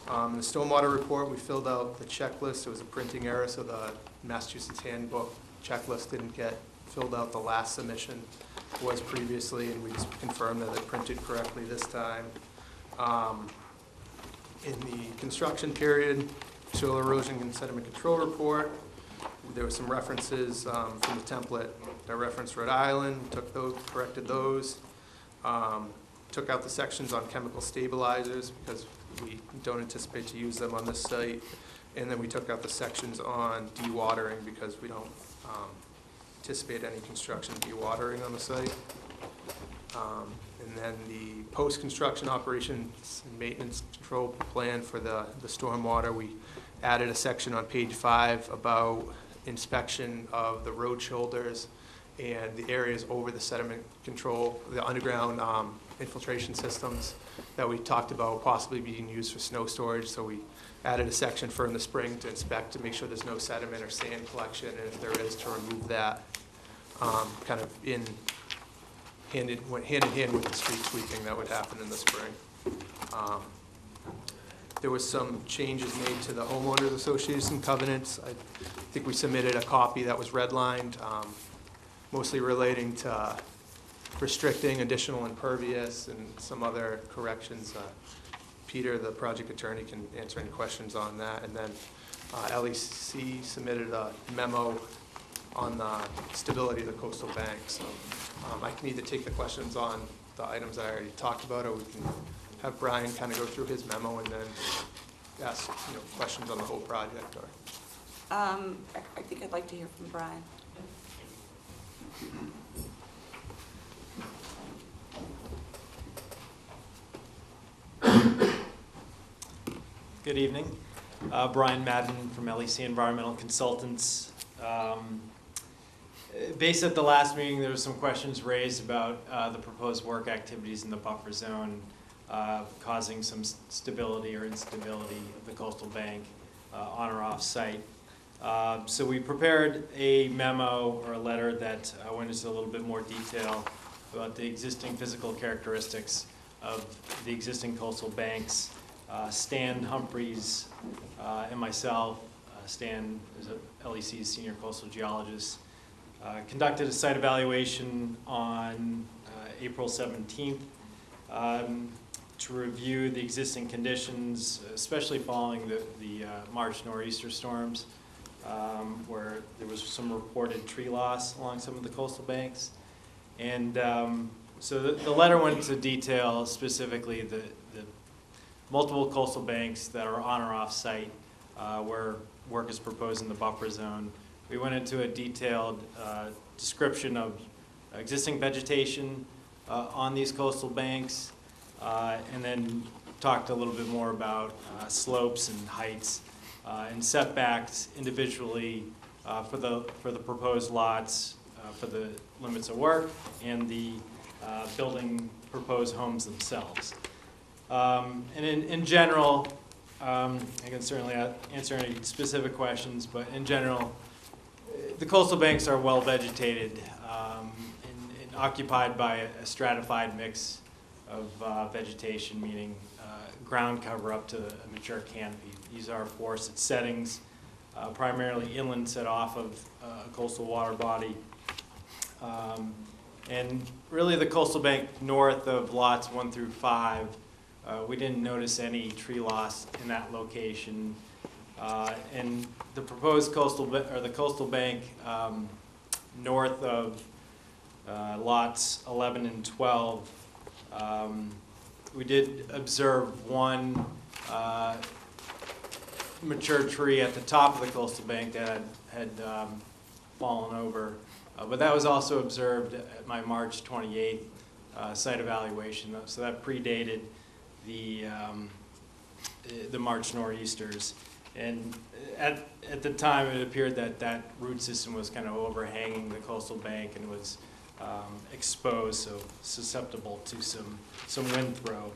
In the stormwater report, we filled out the checklist. It was a printing error, so the Massachusetts handbook checklist didn't get filled out. The last submission was previously, and we just confirmed that it printed correctly this time. In the construction period, soil erosion and sediment control report, there were some references from the template that referenced Rhode Island. Took those, corrected those. Took out the sections on chemical stabilizers because we don't anticipate to use them on this site. And then we took out the sections on dewatering because we don't anticipate any construction dewatering on the site. And then the post-construction operations and maintenance control plan for the stormwater, we added a section on page 5 about inspection of the road shoulders and the areas over the sediment control, the underground infiltration systems that we talked about possibly being used for snow storage. So we added a section for in the spring to inspect to make sure there's no sediment or sand collection, and if there is, to remove that. Kind of went hand in hand with the street sweeping that would happen in the spring. There was some changes made to the homeowners association covenants. I think we submitted a copy that was redlined, mostly relating to restricting additional impervious and some other corrections. Peter, the project attorney, can answer any questions on that. And then LEC submitted a memo on the stability of the coastal bank. So I can either take the questions on the items I already talked about, or we can have Brian kind of go through his memo and then ask questions on the whole project. Or I think I'd like to hear from Brian. Good evening. Brian Madden from LEC Environmental Consultants. Based at the last meeting, there were some questions raised about the proposed work activities in the buffer zone causing some stability or instability of the coastal bank on or off site. So we prepared a memo or a letter that went into a little bit more detail about the existing physical characteristics of the existing coastal banks. Stan Humphreys and myself Stan is a LEC's senior coastal geologist. Conducted a site evaluation on April 17th to review the existing conditions, especially following the March nor'easter storms, where there was some reported tree loss along some of the coastal banks. And so the letter went into detail, specifically the multiple coastal banks that are on or off site where work is proposed in the buffer zone. We went into a detailed description of existing vegetation on these coastal banks, and then talked a little bit more about slopes and heights and setbacks individually for the proposed lots, for the limits of work, and the building proposed homes themselves. And in general, I can certainly answer any specific questions, but in general, the coastal banks are well vegetated and occupied by a stratified mix of vegetation, meaning ground cover up to a mature canopy. These are forested settings, primarily inland, set off of a coastal water body. And really the coastal bank north of lots 1 through 5, we didn't notice any tree loss in that location. And the proposed coastal bank north of lots 11 and 12, we did observe one mature tree at the top of the coastal bank that had fallen over. But that was also observed at my March 28th site evaluation, so that predated the March nor'easters. And at the time, it appeared that that root system was kind of overhanging the coastal bank and was exposed, so susceptible to some wind throw.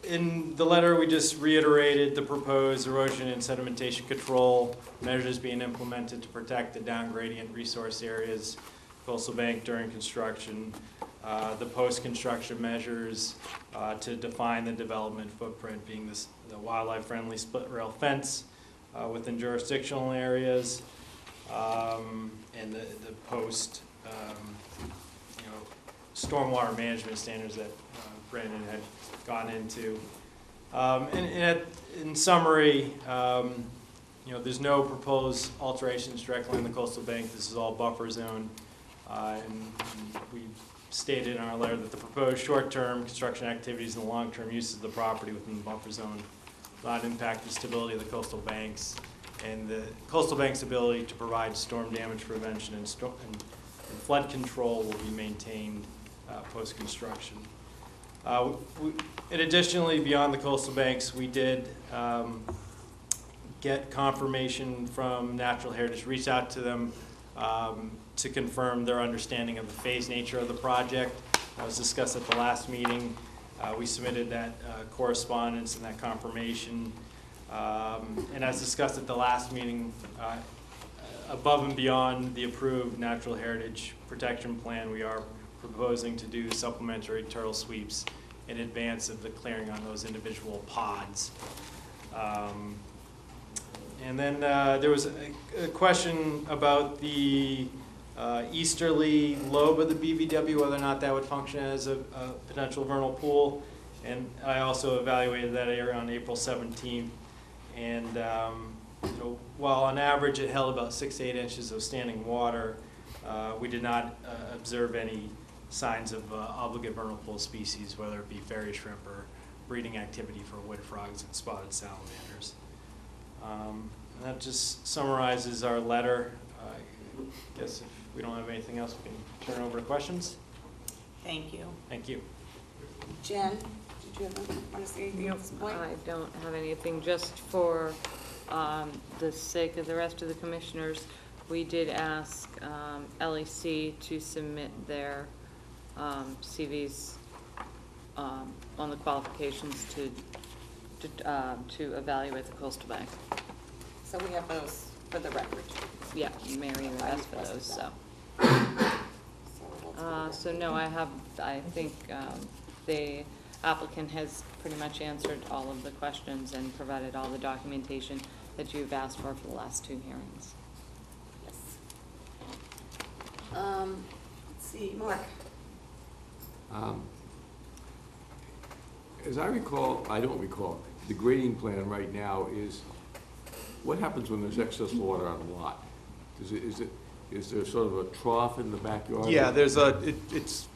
In the letter, we just reiterated the proposed erosion and sedimentation control measures being implemented to protect the down gradient resource areas, coastal bank during construction, the post-construction measures to define the development footprint, being the wildlife-friendly split rail fence within jurisdictional areas, and the post, stormwater management standards that Brandon had gone into. In summary, there's no proposed alterations directly on the coastal bank. This is all buffer zone. And we stated in our letter that the proposed short-term construction activities and the long-term uses of the property within the buffer zone will not impact the stability of the coastal banks, and the coastal bank's ability to provide storm damage prevention and flood control will be maintained post-construction. And additionally, beyond the coastal banks, we did get confirmation from Natural Heritage, reached out to them to confirm their understanding of the phased nature of the project. That was discussed at the last meeting. We submitted that correspondence and that confirmation. And as discussed at the last meeting, above and beyond the approved Natural Heritage Protection Plan, we are proposing to do supplementary turtle sweeps in advance of the clearing on those individual pods. And then there was a question about the easterly lobe of the BVW, whether or not that would function as a potential vernal pool. And I also evaluated that area on April 17th. And while on average it held about 6 to 8 inches of standing water, we did not observe any signs of obligate vernal pool species, whether it be fairy shrimp or breeding activity for wood frogs and spotted salamanders. And that just summarizes our letter. I guess if we don't have anything else, we can turn over to questions. Thank you. Thank you. Jen, did you want to say anything at this point? I don't have anything. Just for the sake of the rest of the commissioners, we did ask LEC to submit their CVs on the qualifications to evaluate the coastal bank. So we have those for the record. Yeah, Mary asked for those, so. So no, I think the applicant has pretty much answered all of the questions and provided all the documentation. that you've asked for the last 2 hearings. Let's see, Mark. As I recall, I don't recall, the grading plan right now is, what happens when there's excess water on a lot? Is there sort of a trough in the backyard? Yeah, it's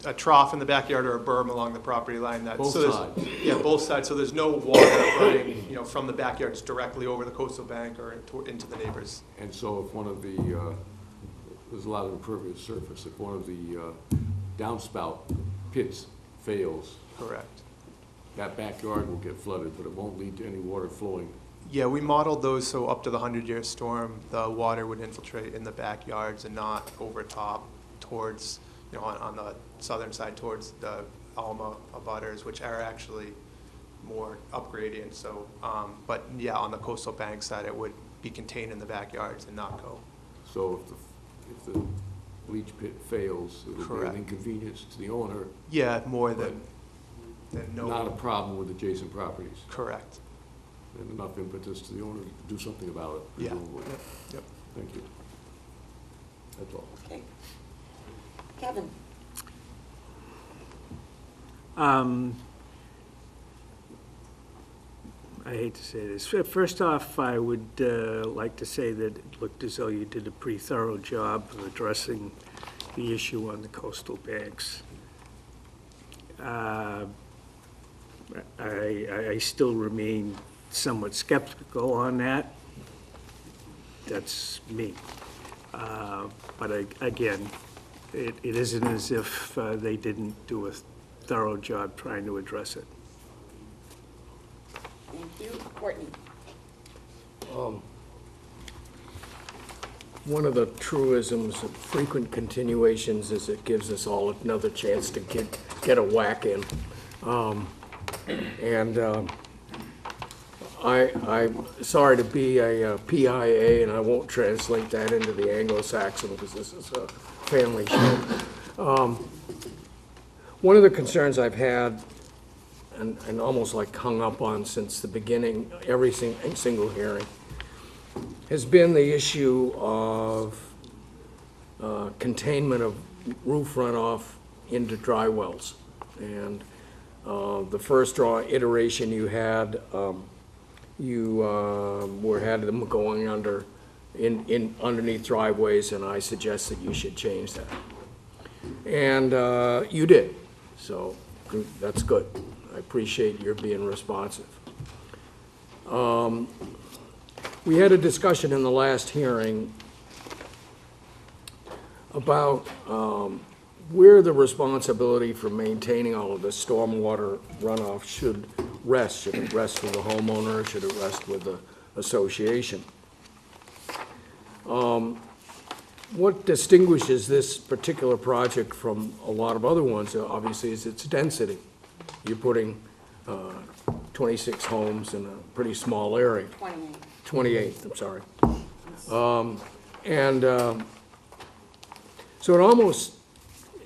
a trough in the backyard or a berm along the property line. Both sides? Yeah, both sides, so there's no water running, from the backyards directly over the coastal bank or into the neighbors. And so if one of the, there's a lot of impervious surface, if one of the downspout pits fails. Correct. That backyard will get flooded, but it won't lead to any water flowing. Yeah, we modeled those so up to the 100-year storm, the water would infiltrate in the backyards and not over top towards, on the southern side towards the Alma abutters, which are actually more up gradient. So, but yeah, on the coastal bank side, it would be contained in the backyards and not go. So if the leach pit fails, it will be Correct. an inconvenience to the owner. Yeah, more than no. Not a problem with adjacent properties. Correct. And enough impetus to the owner to do something about it. Yeah. presumably. Yep. Thank you. That's all. Okay. Kevin. I hate to say this. First off, I would like to say that it looked as though you did a pretty thorough job of addressing the issue on the coastal banks. I still remain somewhat skeptical on that. That's me. But again, it isn't as if they didn't do a thorough job trying to address it. Thank you. Courtney. One of the truisms of frequent continuations is it gives us all another chance to get a whack in. I'm sorry to be a PIA, and I won't translate that into the Anglo-Saxon because this is a family show. One of the concerns I've had, and almost like hung up on since the beginning, every single hearing, has been the issue of containment of roof runoff into dry wells. And the first iteration you had, had them going underneath driveways, and I suggested you should change that. And you did, so that's good. I appreciate your being responsive. We had a discussion in the last hearing about where the responsibility for maintaining all of the stormwater runoff should rest. Should it rest with the homeowner? Should it rest with the association? What distinguishes this particular project from a lot of other ones, obviously, is its density. You're putting 26 homes in a pretty small area. 28. 28, I'm sorry.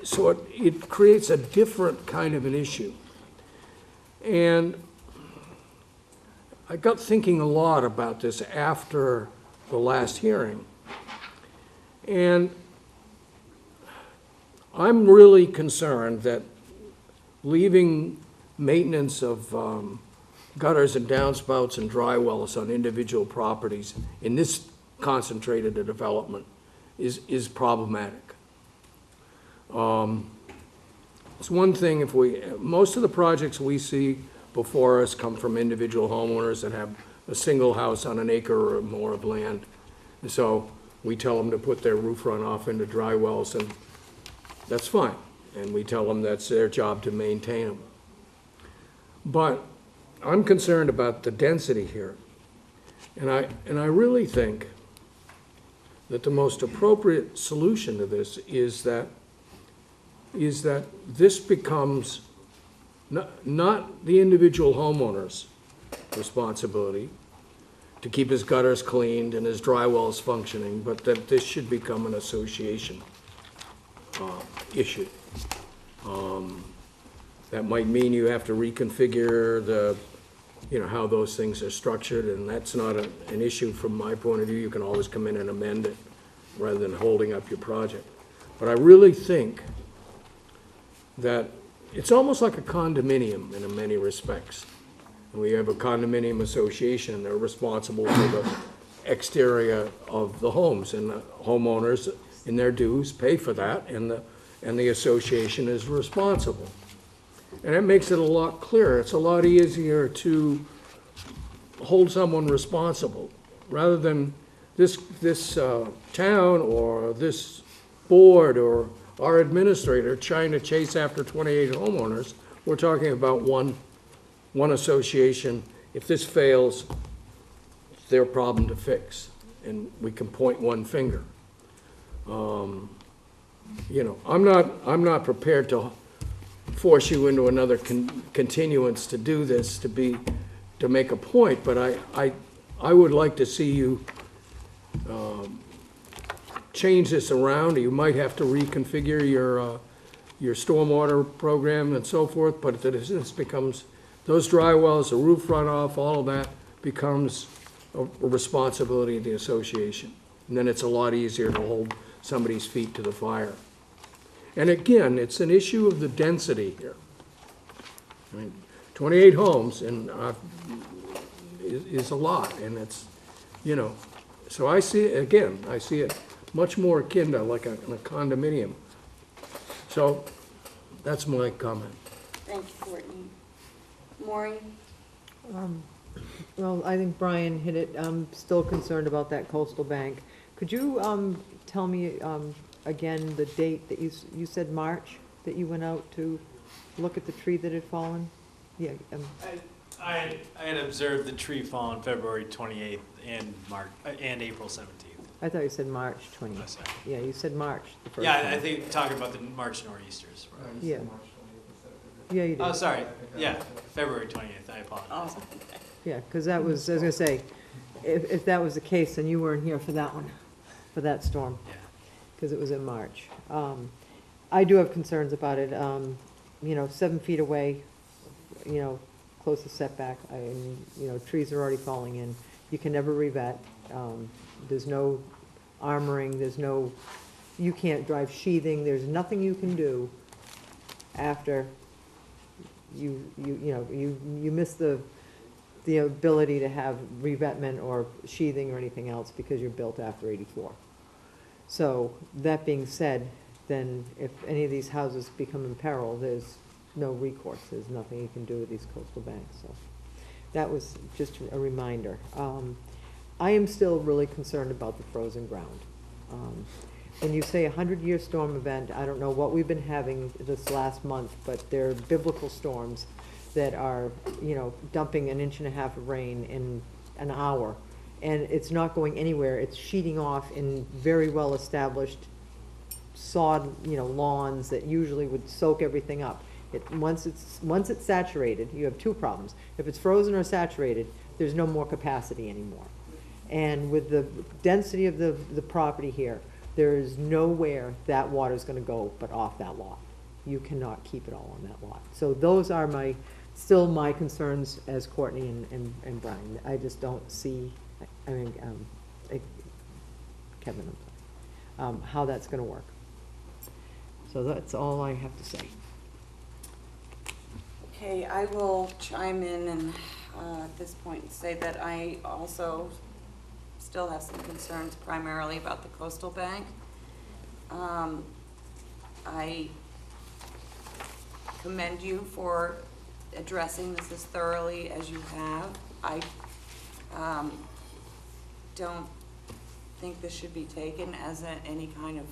So it creates a different kind of an issue. And I got thinking a lot about this after the last hearing. And I'm really concerned that leaving maintenance of gutters and downspouts and dry wells on individual properties in this concentrated a development is problematic. It's one thing if most of the projects we see before us come from individual homeowners that have a single house on an acre or more of land. And so we tell them to put their roof runoff into dry wells, and that's fine. And we tell them that's their job to maintain them. But I'm concerned about the density here. And I really think that the most appropriate solution to this is that this becomes not the individual homeowner's responsibility to keep his gutters cleaned and his dry wells functioning, but that this should become an association issue. That might mean you have to reconfigure the you know, how those things are structured, and that's not an issue from my point of view. You can always come in and amend it rather than holding up your project. But I really think that it's almost like a condominium in many respects. And we have a condominium association, and they're responsible for the exterior of the homes, and the homeowners in their dues pay for that, and the association is responsible. And it makes it a lot clearer. It's a lot easier to hold someone responsible, rather than this town or this board or our administrator trying to chase after 28 homeowners. We're talking about one association. If this fails, it's their problem to fix, and we can point one finger. You know, I'm not prepared to force you into another continuance to do this, to make a point, but I would like to see you change this around. You might have to reconfigure your stormwater program and so forth, but this becomes, those dry wells, the roof runoff, all of that becomes a responsibility of the association. And then it's a lot easier to hold somebody's feet to the fire. And again, it's an issue of the density here. I mean, 28 homes and is a lot, and it's, you know, so I see it, again, I see it much more akin to like a condominium. So that's my comment. Thank you, Courtney. Maureen? Well, I think Brian hit it. I'm still concerned about that coastal bank. Could you tell me again the date that you said March, that you went out to look at the tree that had fallen? Yeah. I had observed the tree fall on February 28th and April 17th. I thought you said March 20th. Oh, sorry. Yeah, you said March the first Yeah, time. I think talking about the March nor'easters. Yeah. Yeah, you did. Oh, sorry. Yeah, February 20th. I apologize. Oh, okay. Yeah, because that was, I was gonna say, if that was the case, then you weren't here for that one, for that storm. Yeah. Because it was in March. I do have concerns about it. You know, 7 feet away, you know, closest setback, you know, trees are already falling in. You can never revet. There's no armoring, you can't drive sheathing, there's nothing you can do after you miss the ability to have revetment or sheathing or anything else because you're built after 84. So, that being said, then if any of these houses become in peril, there's no recourse. There's nothing you can do with these coastal banks. So that was just a reminder. I am still really concerned about the frozen ground. When you say 100-year storm event, I don't know what we've been having this last month, but they're biblical storms that are, you know, dumping 1.5 inches of rain in an hour. And it's not going anywhere. It's sheeting off in very well-established sod, you know, lawns that usually would soak everything up. Once it's saturated, you have two problems. If it's frozen or saturated, there's no more capacity anymore. And with the density of the property here, there is nowhere that water's gonna go but off that lot. You cannot keep it all on that lot. So those are still my concerns as Courtney and Brian. I just don't see, Kevin, how that's gonna work. So that's all I have to say. Okay, I will chime in and at this point say that I also still have some concerns primarily about the coastal bank. I commend you for addressing this as thoroughly as you have. I don't think this should be taken as any kind of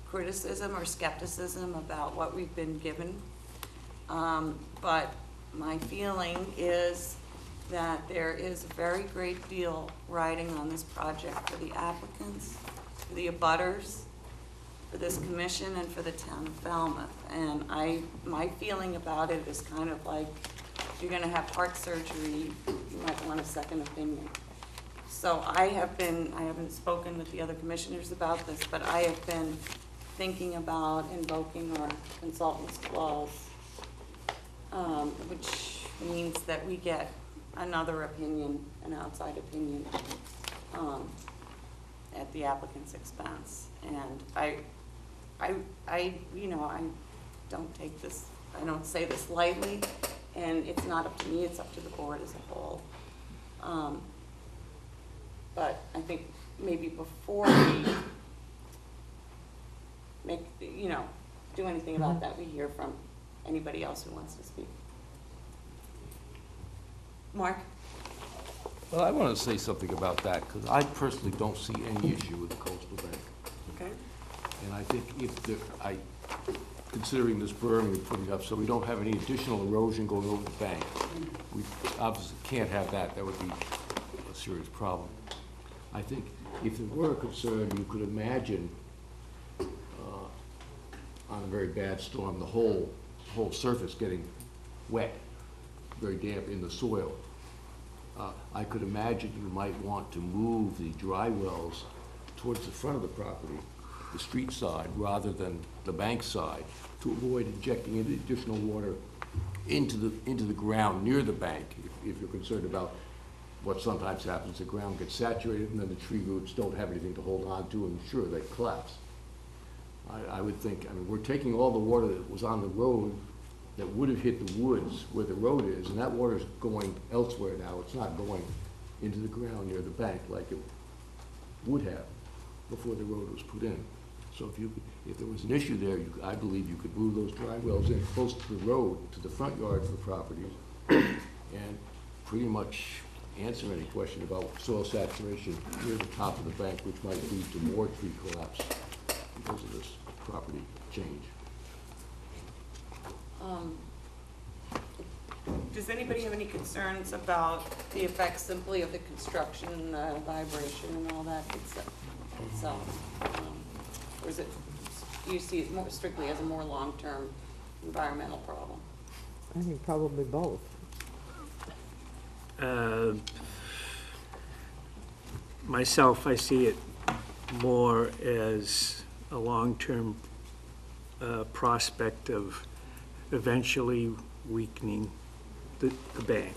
criticism or skepticism about what we've been given. But my feeling is that there is a very great deal riding on this project for the applicants, for the abutters, for this commission, and for the town of Falmouth. And my feeling about it is kind of like, if you're gonna have heart surgery, you might want a second opinion. So I haven't spoken with the other commissioners about this, but I have been thinking about invoking our consultant's clause, which means that we get another opinion, an outside opinion, at the applicant's expense. And I don't take this, I don't say this lightly, and it's not up to me, it's up to the board as a whole. But I think maybe before we make, do anything about that, we hear from anybody else who wants to speak. Mark? Well, I want to say something about that, because I personally don't see any issue with the coastal bank. Okay. And I think considering this berm we're putting up, so we don't have any additional erosion going over the bank, we obviously can't have that. That would be a serious problem. I think if there were a concern, you could imagine on a very bad storm, the whole surface getting wet, very damp in the soil. I could imagine you might want to move the dry wells towards the front of the property, the street side, rather than the bank side, to avoid injecting any additional water into the ground near the bank, if you're concerned about what sometimes happens. The ground gets saturated and then the tree roots don't have anything to hold on to, and sure, they collapse. I would think, we're taking all the water that was on the road that would have hit the woods where the road is, and that water is going elsewhere now. It's not going into the ground near the bank like it would have before the road was put in. So if there was an issue there, I believe you could move those dry wells in close to the road, to the front yard of the properties, and pretty much answer any question about soil saturation near the top of the bank, which might lead to more tree collapse because of this property change. Does anybody have any concerns about the effects simply of the construction, the vibration and all that itself? Or is it, do you see it more strictly as a more long-term environmental problem? I think probably both. Myself, I see it more as a long-term prospect of eventually weakening the bank.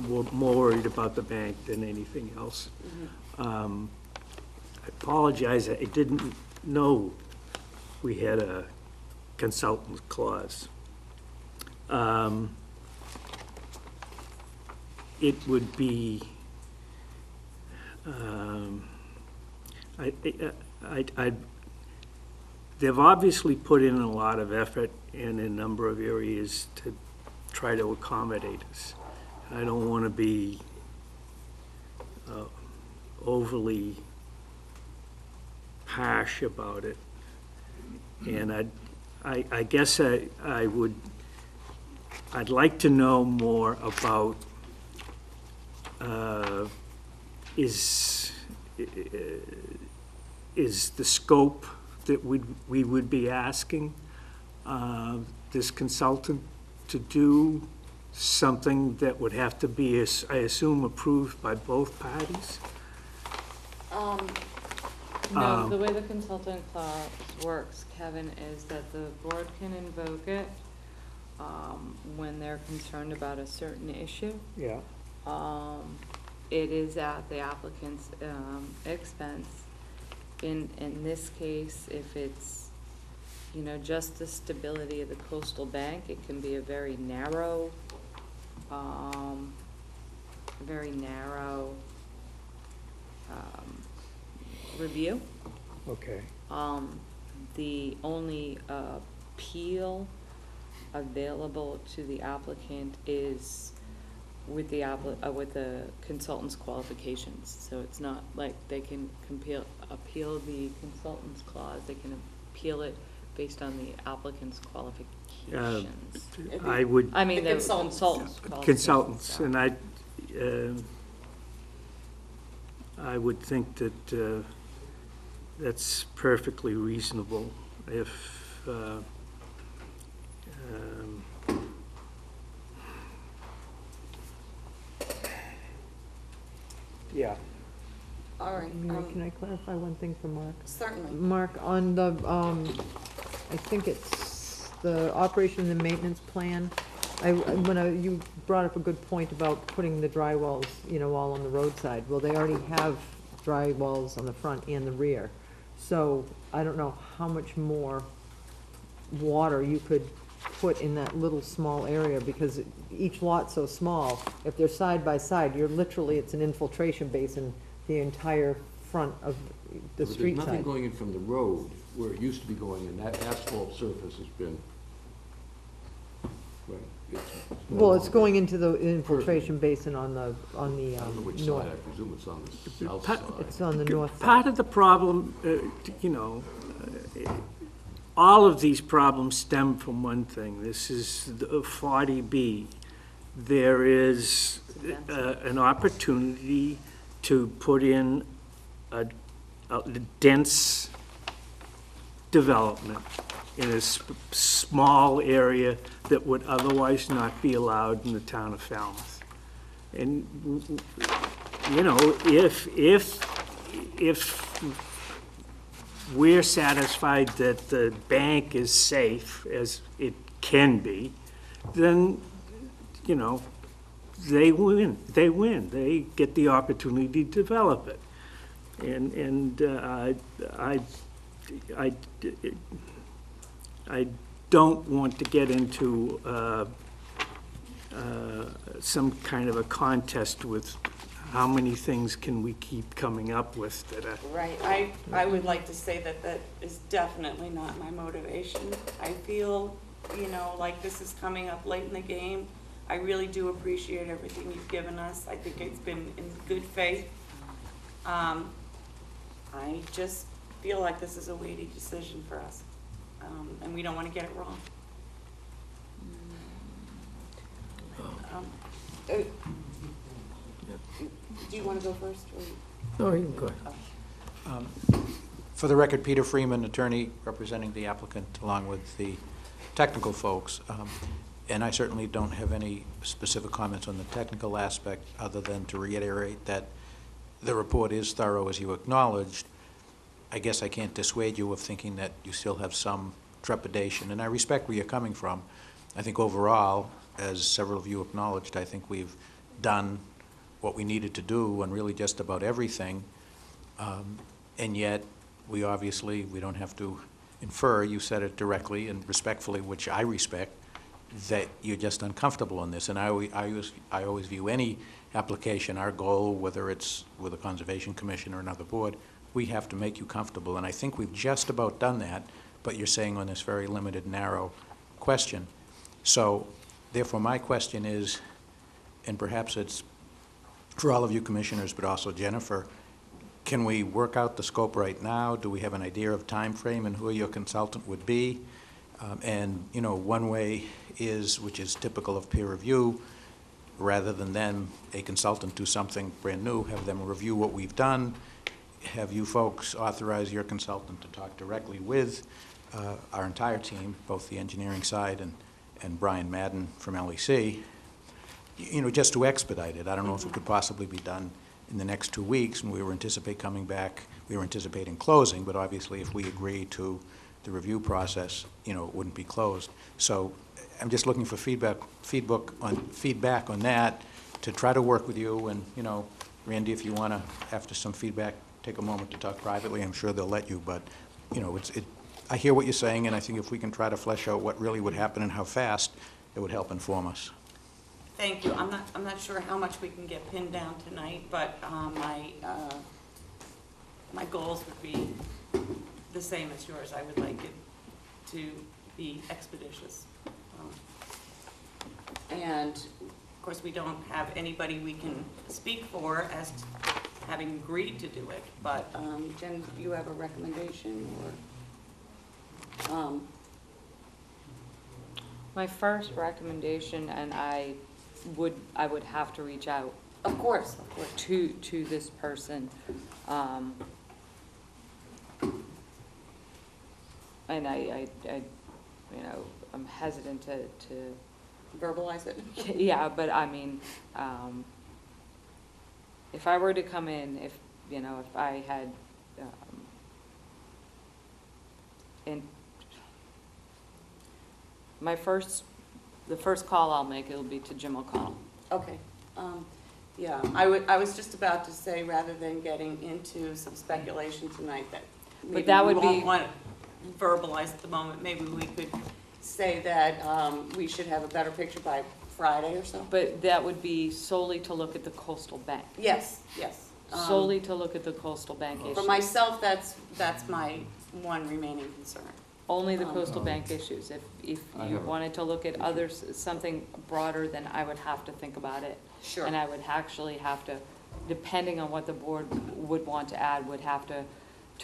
More worried about the bank than anything else. I apologize, I didn't know we had a consultant's clause. It would be, they've obviously put in a lot of effort in a number of areas to try to accommodate us. I don't want to be overly harsh about it. And I guess I'd like to know more about is the scope that we would be asking this consultant to do something that would have to be, I assume, approved by both parties? No, the way the consultant clause works, Kevin, is that the board can invoke it when they're concerned about a certain issue. Yeah. It is at the applicant's expense. In this case, if it's, just the stability of the coastal bank, it can be a very narrow, review. Okay. The only appeal available to the applicant is with the consultant's qualifications. So it's not like they can appeal the consultant's clause. They can appeal it based on the applicant's qualifications. The Consultants, and I would think that that's perfectly reasonable if yeah. All right. Mary, can I clarify one thing for Mark? Certainly. Mark, on the, I think it's the operation and maintenance plan, You brought up a good point about putting the dry wells, all on the roadside. Well, they already have dry wells on the front and the rear. So I don't know how much more water you could put in that little small area, because each lot's so small. If they're side by side, it's an infiltration basin, the entire front of the street There's nothing side. going in from the road where it used to be going in. That asphalt surface has been, well, Well, it's going into the infiltration basin on the I don't know which north. side, I presume it's on the south side. It's on the north side. Part of the problem, all of these problems stem from one thing. This is the 40B. There is an opportunity to put in a dense development in a small area that would otherwise not be allowed in the town of Falmouth. And, if we're satisfied that the bank is safe, as it can be, then, they win. They get the opportunity to develop it. And I don't want to get into some kind of a contest with how many things can we keep coming up with that are. Right, I would like to say that that is definitely not my motivation. I feel, like this is coming up late in the game. I really do appreciate everything you've given us. I think it's been in good faith. I just feel like this is a weighty decision for us, and we don't want to get it wrong. Do you want to go first? No, you can go ahead. For the record, Peter Freeman, attorney representing the applicant, along with the technical folks. And I certainly don't have any specific comments on the technical aspect, other than to reiterate that the report is thorough, as you acknowledged. I guess I can't dissuade you of thinking that you still have some trepidation, and I respect where you're coming from. I think overall, as several of you acknowledged, I think we've done what we needed to do on really just about everything, and yet we don't have to infer, you said it directly and respectfully, which I respect, that you're just uncomfortable on this. And I always view any application, our goal, whether it's with a Conservation Commission or another board, we have to make you comfortable. And I think we've just about done that, but you're saying on this very limited, narrow question. So therefore, my question is, and perhaps it's for all of you commissioners, but also Jennifer, can we work out the scope right now? Do we have an idea of time frame and who your consultant would be? And one way is, which is typical of peer review, rather than then a consultant do something brand new, have them review what we've done, have you folks authorize your consultant to talk directly with our entire team, both the engineering side and Brian Madden from LEC, just to expedite it. I don't know if it could possibly be done in the next 2 weeks, and we were anticipating coming back. We were anticipating closing, but obviously if we agree to the review process, it wouldn't be closed. So I'm just looking for feedback on that, to try to work with you. And Randy, if you want to, after some feedback, take a moment to talk privately, I'm sure they'll let you. But I hear what you're saying, and I think if we can try to flesh out what really would happen and how fast, it would help inform us. Thank you. I'm not sure how much we can get pinned down tonight, but my goals would be the same as yours. I would like it to be expeditious. And of course, we don't have anybody we can speak for as having agreed to do it, but Jen, do you have a recommendation or? My first recommendation, and I would have to reach out. Of course. To this person. And I'm hesitant to verbalize it. Yeah, but I mean, if I were to come in, if I had, and my first the first call I'll make, it'll be to Jim O'Connell. Okay, yeah, I was just about to say, rather than getting into some speculation tonight, that maybe that we would won't be- want to verbalize at the moment, maybe we could say that we should have a better picture by Friday or so? But that would be solely to look at the coastal bank. Yes, yes. Solely to look at the coastal bank For issues. myself, that's my one remaining concern. Only the coastal bank issues. If I you have a- wanted to look at others, something broader, then I would have to think about it. Sure. And I would actually have to, depending on what the board would want to add, would have to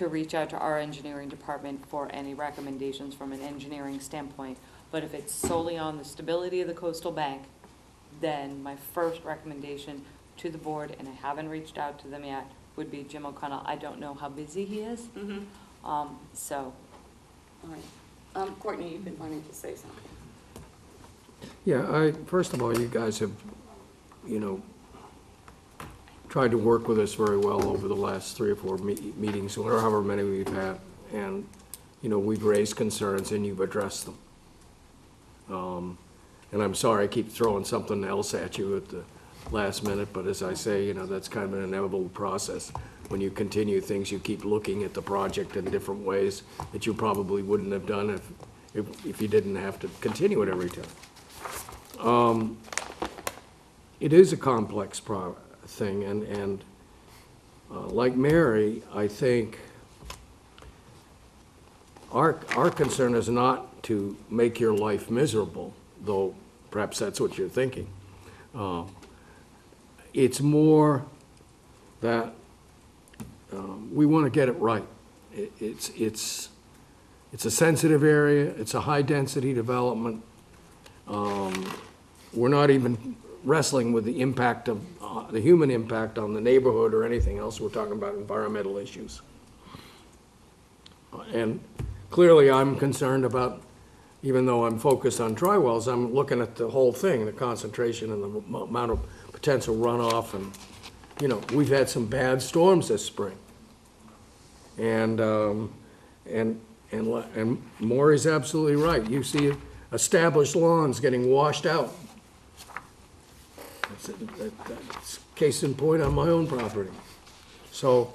reach out to our engineering department for any recommendations from an engineering standpoint. But if it's solely on the stability of the coastal bank, then my first recommendation to the board, and I haven't reached out to them yet, would be Jim O'Connell. I don't know how busy he is. So. All right. Courtney, you've been wanting to say something. Yeah, first of all, you guys have, tried to work with us very well over the last 3 or 4 meetings, or however many we've had. And, we've raised concerns and you've addressed them. And I'm sorry I keep throwing something else at you at the last minute, but as I say, that's kind of an inevitable process. When you continue things, you keep looking at the project in different ways that you probably wouldn't have done if you didn't have to continue it every time. It is a complex thing, and like Mary, I think our concern is not to make your life miserable, though perhaps that's what you're thinking. It's more that we want to get it right. It's a sensitive area. It's a high-density development. We're not even wrestling with the impact of the human impact on the neighborhood or anything else. We're talking about environmental issues. And clearly, I'm concerned about, even though I'm focused on dry wells, I'm looking at the whole thing, the concentration and the amount of potential runoff. And, we've had some bad storms this spring. And Maury's absolutely right. You see established lawns getting washed out. That's case in point on my own property. So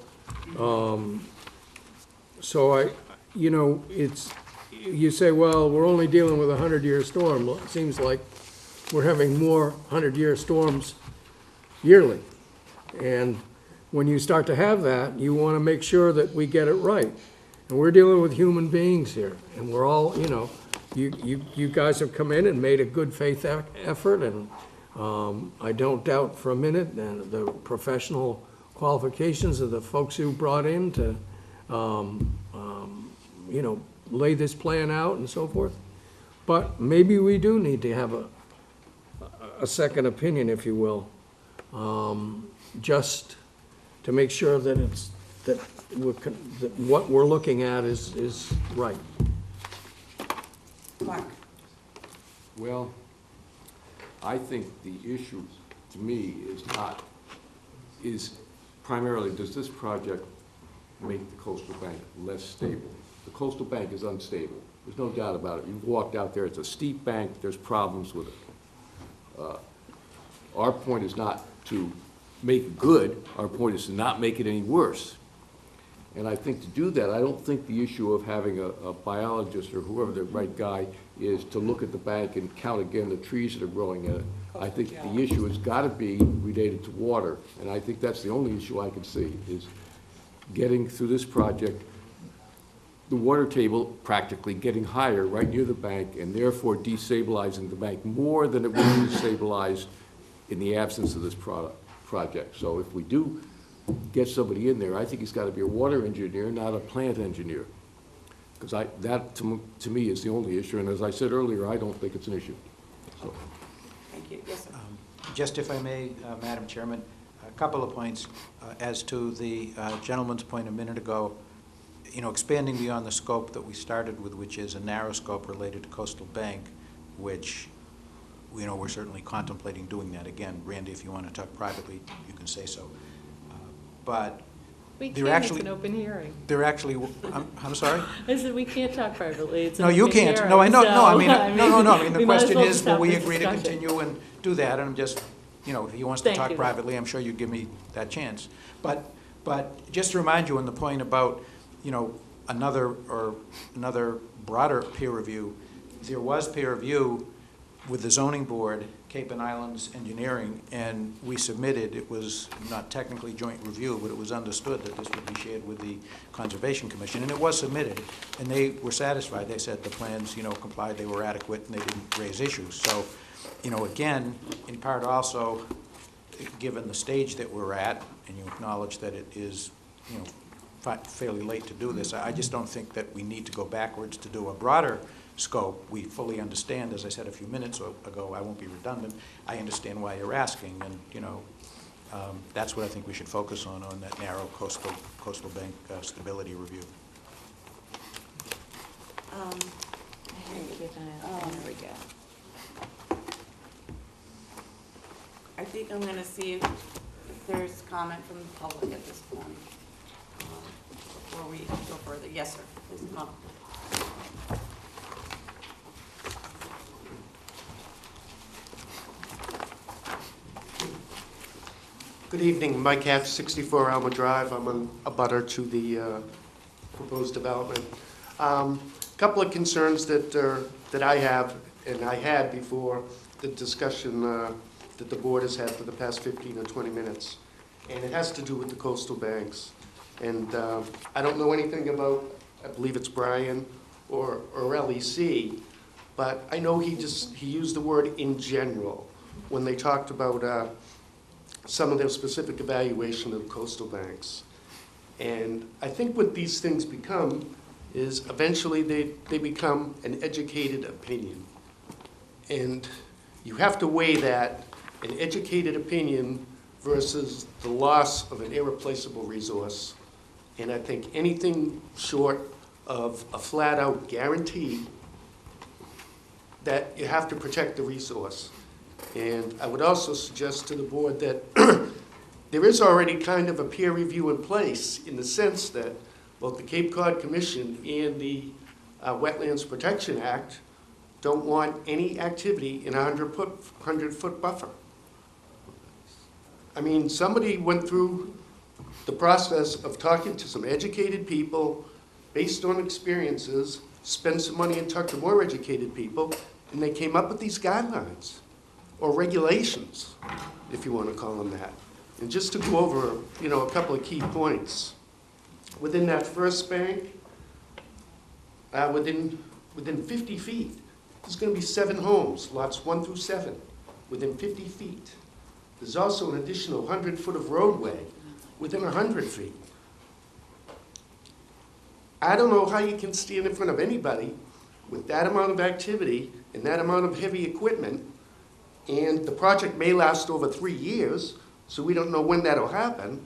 you say, well, we're only dealing with a 100-year storm. Well, it seems like we're having more 100-year storms yearly. And when you start to have that, you want to make sure that we get it right. And we're dealing with human beings here. And we're all, you guys have come in and made a good faith effort. And I don't doubt for a minute the professional qualifications of the folks who brought in to, lay this plan out and so forth. But maybe we do need to have a second opinion, if you will, just to make sure that that what we're looking at is right. Mark? Well, I think the issue to me is primarily, does this project make the coastal bank less stable? The coastal bank is unstable. There's no doubt about it. You've walked out there, it's a steep bank, there's problems with it. Our point is not to make it good, our point is to not make it any worse. And I think to do that, I don't think the issue of having a biologist or whoever the right guy is to look at the bank and count again the trees that are growing in it. I think the issue has got to be related to water, and I think that's the only issue I can see, is getting through this project, the water table practically getting higher right near the bank, and therefore destabilizing the bank more than it would be destabilized in the absence of this project. So if we do get somebody in there, I think he's got to be a water engineer, not a plant engineer. Because that, to me, is the only issue, and as I said earlier, I don't think it's an issue. So. Thank you. Yes, sir. Just if I may, Madam Chairman, a couple of points as to the gentleman's point a minute ago. Expanding beyond the scope that we started with, which is a narrow scope related to coastal bank, which we're certainly contemplating doing that. Again, Randy, if you want to talk privately, you can say so. But We They're can't, it's actually- an open hearing. They're actually, I'm sorry? I said, we can't talk privately, it's an No, open you hearing. can't. No, I know, no, I mean, so, no, I mean, the we might as question well is, just will have we this agree to discussion. continue and do that? And I'm just, you know, if he wants to Thank talk you. privately, I'm sure you'd give me that chance. But just to remind you on the point about, you know, another broader peer review, there was peer review with the zoning board, Cape and Islands Engineering, and we submitted, it was not technically joint review, but it was understood that this would be shared with the Conservation Commission, and it was submitted, and they were satisfied. They said the plans, you know, complied, they were adequate, and they didn't raise issues. So, you know, again, in part also, given the stage that we're at, and you acknowledge that it is, you know, fairly late to do this, I just don't think that we need to go backwards to do a broader scope. We fully understand, as I said a few minutes ago, I won't be redundant, I understand why you're asking, and, you know, that's what I think we should focus on that narrow coastal bank stability review. There we go. I think I'm gonna see if there's comment from the public at this point, before we go further. Yes, sir, please come up. Good evening, Mike F., 64 Alma Drive. I'm a butter to the proposed development. Couple of concerns that I have, and I had before the discussion that the board has had for the past 15 or 20 minutes, and it has to do with the coastal banks. And I don't know anything about, I believe it's Brian or LEC, but I know he used the word "in general" when they talked about some of their specific evaluation of coastal banks. And I think what these things become is eventually they become an educated opinion. And you have to weigh that, an educated opinion versus the loss of an irreplaceable resource. And I think anything short of a flat-out guarantee that you have to protect the resource. And I would also suggest to the board that there is already kind of a peer review in place in the sense that both the Cape Cod Commission and the Wetlands Protection Act don't want any activity in a 100-foot buffer. I mean, somebody went through the process of talking to some educated people based on experiences, spent some money and talked to more educated people, and they came up with these guidelines. Or regulations, if you want to call them that. And just to go over, you know, a couple of key points. Within that first bank, within 50 feet, there's going to be 7 homes, lots 1 through 7, within 50 feet. There's also an additional 100-foot of roadway within 100 feet. I don't know how you can stand in front of anybody with that amount of activity and that amount of heavy equipment. And the project may last over 3 years, so we don't know when that'll happen.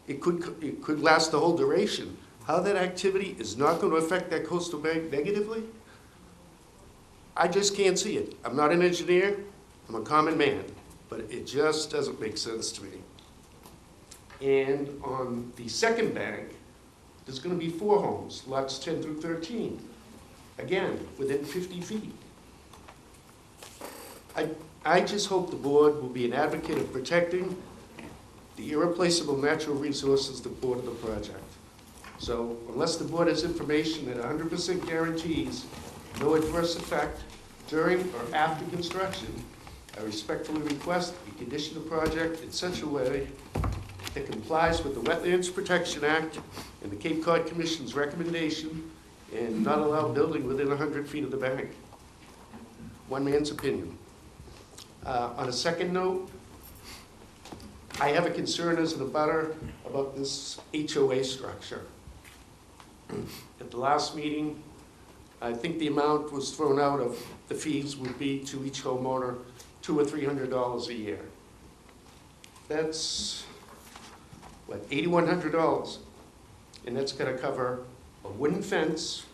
It could last the whole duration. How that activity is not going to affect that coastal bank negatively, I just can't see it. I'm not an engineer, I'm a common man, but it just doesn't make sense to me. And on the second bank, there's going to be 4 homes, lots 10 through 13. Again, within 50 feet. I just hope the board will be an advocate of protecting the irreplaceable natural resources that border the project. So unless the board has information that 100% guarantees no adverse effect during or after construction, I respectfully request you condition the project in such a way that complies with the Wetlands Protection Act and the Cape Cod Commission's recommendation and not allow building within 100 feet of the bank. One man's opinion. On a second note, I have a concern as an abutter about this HOA structure. At the last meeting, I think the amount was thrown out of the fees would be to each homeowner $200 or $300 a year. That's, what, $8,100. And that's going to cover a wooden fence.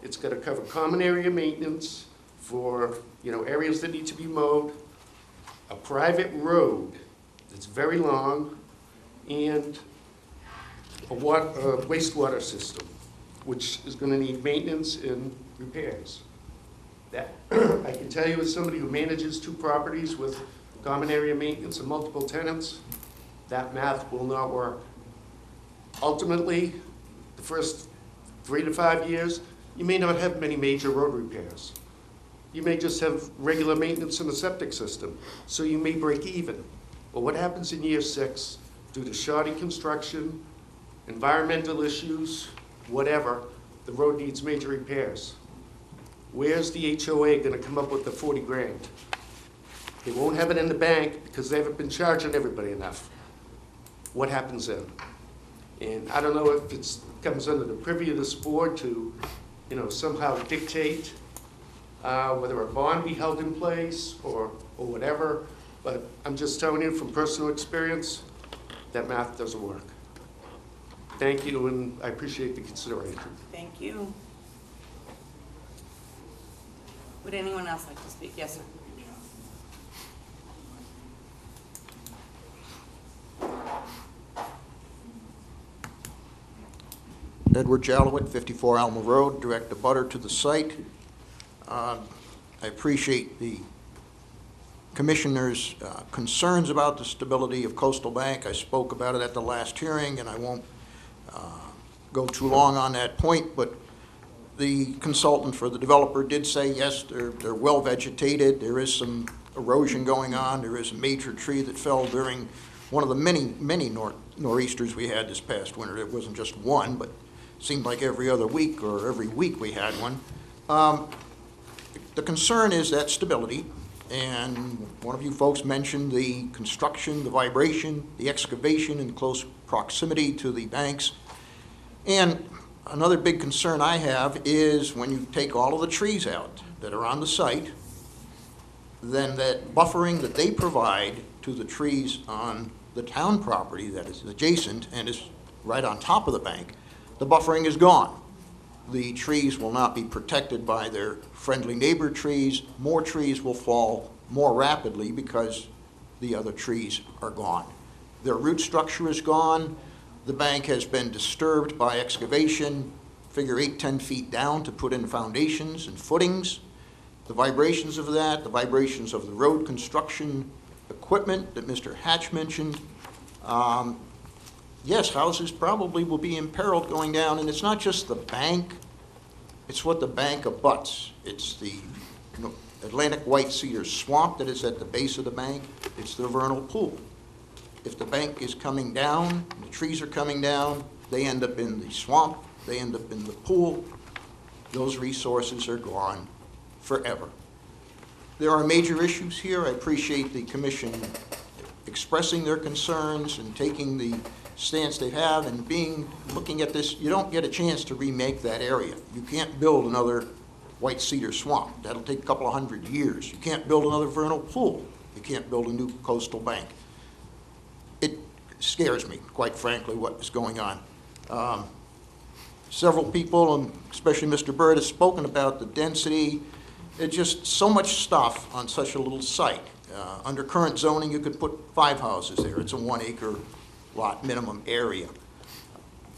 It's going to cover common area maintenance for, you know, areas that need to be mowed, a private road that's very long, and a wastewater system, which is gonna need maintenance and repairs. That, I can tell you as somebody who manages 2 properties with common area maintenance and multiple tenants, that math will not work. Ultimately, the first 3 to 5 years, you may not have many major road repairs. You may just have regular maintenance in the septic system, so you may break even. But what happens in year 6, due to shoddy construction, environmental issues, whatever, the road needs major repairs. Where's the HOA gonna come up with the 40 grand? They won't have it in the bank because they haven't been charging everybody enough. What happens then? And I don't know if it comes under the privy of this board to, somehow dictate whether a bond be held in place or whatever, but I'm just telling you from personal experience, that math doesn't work. Thank you, and I appreciate the consideration. Thank you. Would anyone else like to speak? Yes, sir. Edward Jallowit, 54 Alma Road, direct abutter to the site. I appreciate the Commissioner's concerns about the stability of Coastal Bank. I spoke about it at the last hearing, and I won't go too long on that point, but the consultant for the developer did say, yes, they're well vegetated. There is some erosion going on. There is a major tree that fell during one of the many nor'easters we had this past winter. It wasn't just one, but it seemed like every other week or every week we had one. The concern is that stability, and one of you folks mentioned the construction, the vibration, the excavation in close proximity to the banks. And another big concern I have is when you take all of the trees out that are on the site, then that buffering that they provide to the trees on the town property that is adjacent and is right on top of the bank, the buffering is gone. The trees will not be protected by their friendly neighbor trees. More trees will fall more rapidly because the other trees are gone. Their root structure is gone. The bank has been disturbed by excavation, figure 8-10 feet down to put in foundations and footings. The vibrations of that, the vibrations of the road construction equipment that Mr. Hatch mentioned. Yes, houses probably will be imperiled going down, and it's not just the bank, it's what the bank abuts. It's the Atlantic white cedar swamp that is at the base of the bank. It's the vernal pool. If the bank is coming down, the trees are coming down, they end up in the swamp, they end up in the pool. Those resources are gone forever. There are major issues here. I appreciate the commission expressing their concerns and taking the stance they have and looking at this. You don't get a chance to remake that area. You can't build another white cedar swamp. That'll take a couple of 100 years. You can't build another vernal pool. You can't build a new coastal bank. It scares me, quite frankly, what is going on. Several people, and especially Mr. Bird, has spoken about the density. It's just so much stuff on such a little site. Under current zoning, you could put 5 houses there. It's a 1 acre lot minimum area.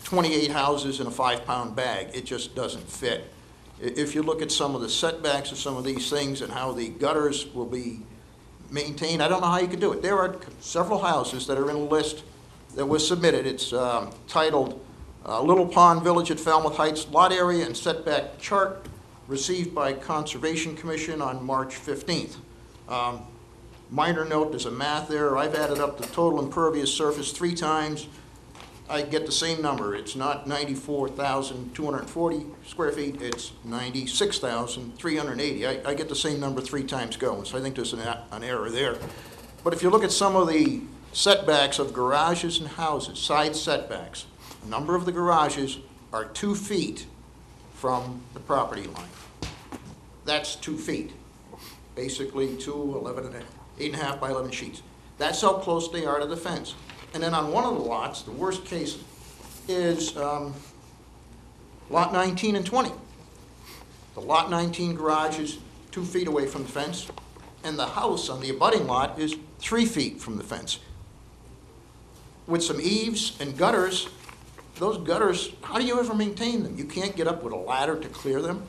28 houses in a 5-pound bag, it just doesn't fit. If you look at some of the setbacks of some of these things and how the gutters will be maintained, I don't know how you could do it. There are several houses that are in a list that was submitted. It's titled Little Pond Village at Falmouth Heights Lot Area and Setback Chart, received by Conservation Commission on March 15th. Minor note, there's a math error. I've added up the total impervious surface 3 times. I get the same number. It's not 94,240 square feet, it's 96,380. I get the same number 3 times going, so I think there's an error there. But if you look at some of the setbacks of garages and houses, side setbacks, a number of the garages are 2 feet from the property line. That's 2 feet. Basically 8.5 by 11 sheets. That's how close they are to the fence. And then on one of the lots, the worst case is lot 19 and 20. The lot 19 garage is 2 feet away from the fence, and the house on the abutting lot is 3 feet from the fence. With some eaves and gutters, those gutters, how do you ever maintain them? You can't get up with a ladder to clear them.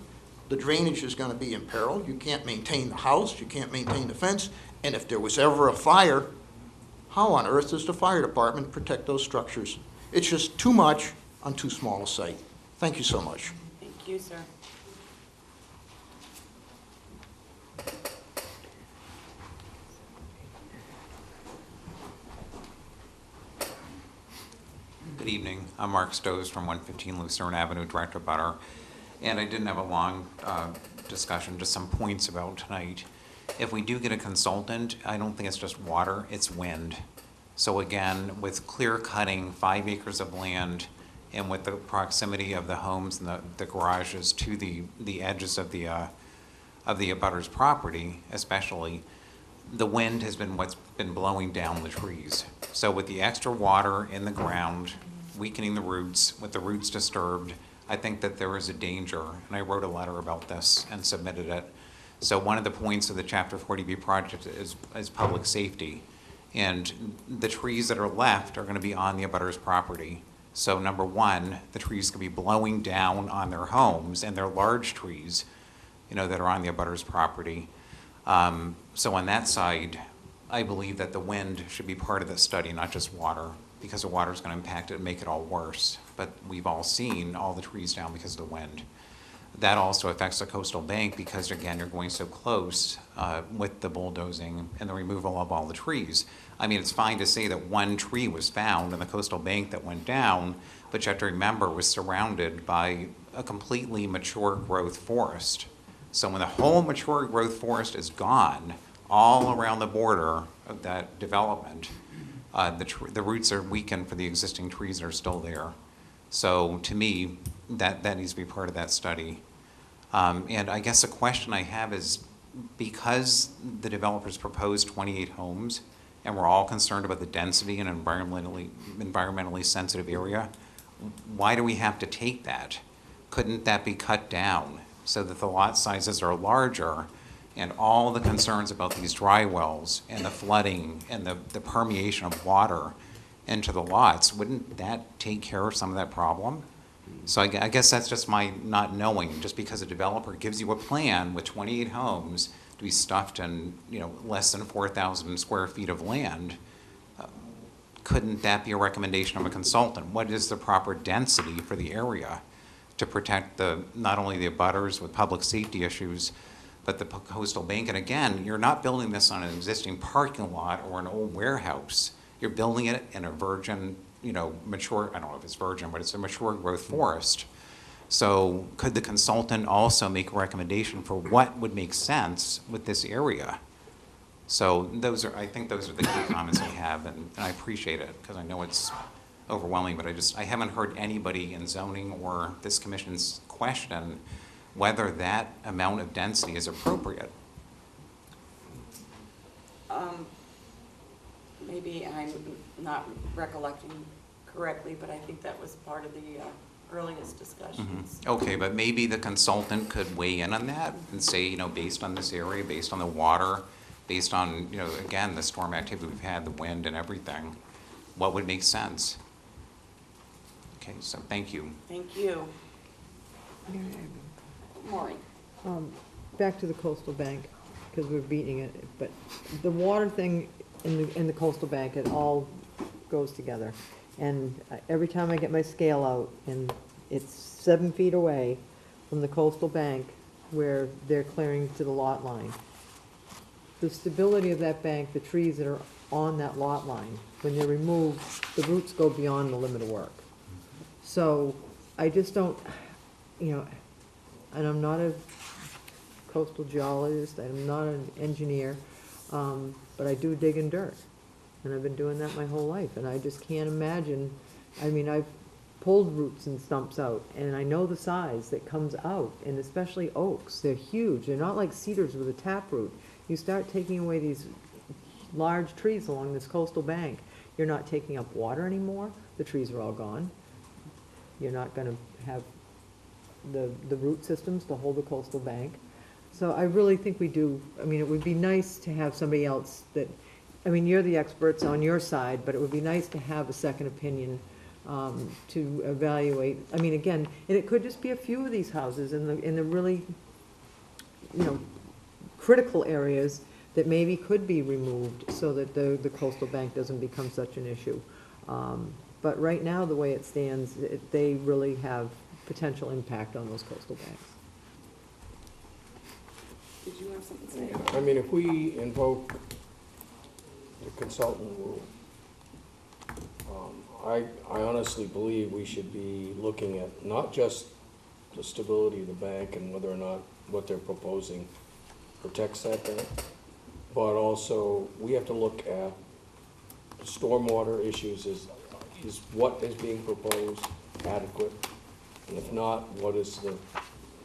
The drainage is gonna be imperiled. You can't maintain the house, you can't maintain the fence, and if there was ever a fire, how on earth does the fire department protect those structures? It's just too much on too small a site. Thank you so much. Thank you, sir. Good evening. I'm Mark Stowe from 115 Lucerne Avenue, Director Butter. And I didn't have a long discussion, just some points about tonight. If we do get a consultant, I don't think it's just water, it's wind. So again, with clear cutting 5 acres of land and with the proximity of the homes and the garages to the edges of the abutter's property, especially, the wind has been what's been blowing down the trees. So with the extra water in the ground, weakening the roots, with the roots disturbed, I think that there is a danger, and I wrote a letter about this and submitted it. So one of the points of the Chapter 40B project is public safety. And the trees that are left are going to be on the abutter's property. So number one, the trees could be blowing down on their homes, and they're large trees, that are on the abutter's property. So on that side, I believe that the wind should be part of the study, not just water, because the water is going to impact it and make it all worse. But we've all seen all the trees down because of the wind. That also affects the coastal bank because, again, you're going so close with the bulldozing and the removal of all the trees. I mean, it's fine to say that one tree was found in the coastal bank that went down, but you have to remember it was surrounded by a completely mature growth forest. So when the whole mature growth forest is gone, all around the border of that development, the roots are weakened for the existing trees that are still there. So to me, that needs to be part of that study. And I guess a question I have is, because the developers proposed 28 homes, and we're all concerned about the density in an environmentally sensitive area, why do we have to take that? Couldn't that be cut down so that the lot sizes are larger and all the concerns about these dry wells and the flooding and the permeation of water into the lots, wouldn't that take care of some of that problem? So I guess that's just my not knowing. Just because a developer gives you a plan with 28 homes to be stuffed in, less than 4,000 square feet of land, couldn't that be a recommendation of a consultant? What is the proper density for the area to protect not only the abutters with public safety issues, but the coastal bank? And again, you're not building this on an existing parking lot or an old warehouse. You're building it in a virgin, mature, I don't know if it's virgin, but it's a mature growth forest. So could the consultant also make a recommendation for what would make sense with this area? So I think those are the key comments I have, and I appreciate it because I know it's overwhelming, but I haven't heard anybody in zoning or this commission's question whether that amount of density is appropriate. Maybe I'm not recollecting correctly, but I think that was part of the earliest discussions. Okay, but maybe the consultant could weigh in on that and say, based on this area, based on the water, based on, again, the storm activity we've had, the wind and everything, what would make sense? Okay, so thank you. Thank you. Maureen. Back to the coastal bank, because we're beating it, but the water thing in the coastal bank, it all goes together. And every time I get my scale out, and it's 7 feet away from the coastal bank where they're clearing to the lot line. The stability of that bank, the trees that are on that lot line, when they're removed, the roots go beyond the limit of work. So I just don't, and I'm not a coastal geologist, I'm not an engineer, but I do dig in dirt. And I've been doing that my whole life, and I just can't imagine. I've pulled roots and stumps out, and I know the size that comes out, and especially oaks. They're huge. They're not like cedars with a taproot. You start taking away these large trees along this coastal bank, you're not taking up water anymore. The trees are all gone. You're not going to have the root systems to hold the coastal bank. So I really think we do. It would be nice to have somebody else that, you're the experts on your side, but it would be nice to have a second opinion to evaluate. I mean, again, and it could just be a few of these houses in the really, you know, critical areas that maybe could be removed so that the coastal bank doesn't become such an issue. But right now, the way it stands, they really have potential impact on those coastal banks. Did you have something to say? I mean, if we invoke the consultant rule, I honestly believe we should be looking at not just the stability of the bank and whether or not what they're proposing protects that bank, but also we have to look at the stormwater issues. Is what is being proposed adequate? And if not, what is the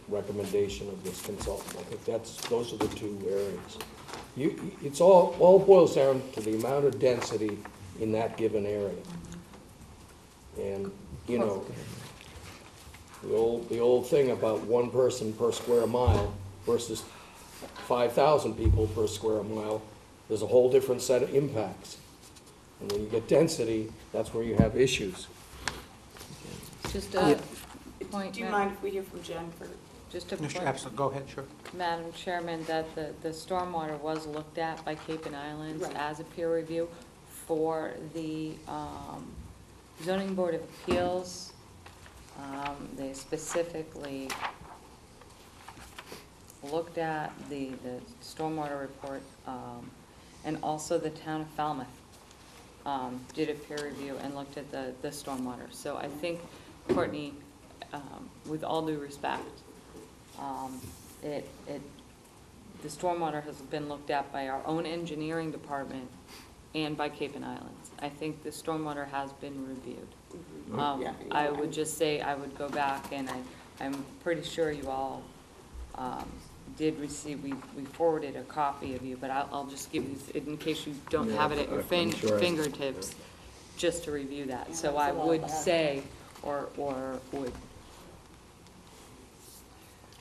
recommendation of this consultant? I think those are the two areas. It's all boils down to the amount of density in that given area. And, you know, the old thing about one person per square mile versus 5,000 people per square mile, there's a whole different set of impacts. And when you get density, that's where you have issues. Just a point. Do you mind if we hear from Jen for? Just a point. Absolutely, go ahead, sure. Madam Chairman, that the stormwater was looked at by Cape and Islands Right. as a peer review for the Zoning Board of Appeals. They specifically looked at the stormwater report, and also the town of Falmouth did a peer review and looked at the stormwater. So I think, Courtney, with all due respect, the stormwater has been looked at by our own engineering department and by Cape and Islands. I think the stormwater has been reviewed. I would just say, I would go back, and I'm pretty sure you all did receive, we forwarded a copy of you, but I'll just give you, in case you don't have it at your fingertips, just to review that. So I would say, or would.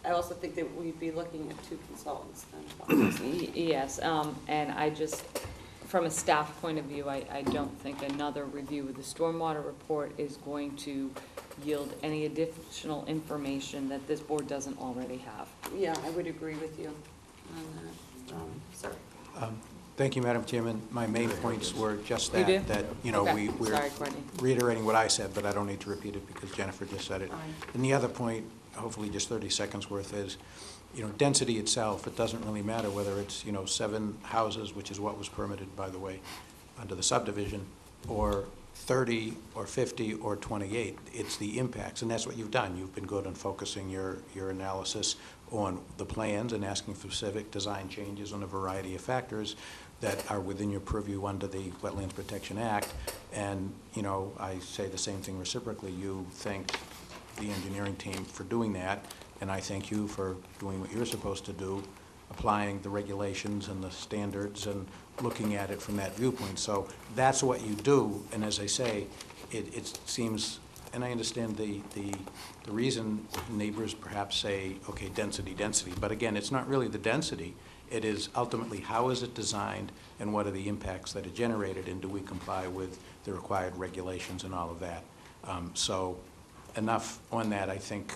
I also think that we'd be looking at two consultants then. Yes, and I just, from a staff point of view, I don't think another review of the stormwater report is going to yield any additional information that this board doesn't already have. Yeah, I would agree with you on that. Sir? Thank you, Madam Chairman. My main points were just You do? that, you know, Okay. we're Sorry, Courtney. reiterating what I said, but I don't need to repeat it because Jennifer just said it. Fine. And the other point, hopefully just 30 seconds worth, is, you know, density itself, it doesn't really matter whether it's, you know, 7 houses, which is what was permitted, by the way, under the subdivision, or 30 or 50 or 28. It's the impacts, and that's what you've done. You've been good on focusing your analysis on the plans and asking for specific design changes on a variety of factors that are within your purview under the Wetlands Protection Act. And, you know, I say the same thing reciprocally. You thank the engineering team for doing that, and I thank you for doing what you're supposed to do, applying the regulations and the standards and looking at it from that viewpoint. So that's what you do, and as I say, it seems, and I understand the reason neighbors perhaps say, okay, density, but again, it's not really the density. It is ultimately how is it designed and what are the impacts that are generated, and do we comply with the required regulations and all of that. So enough on that. I think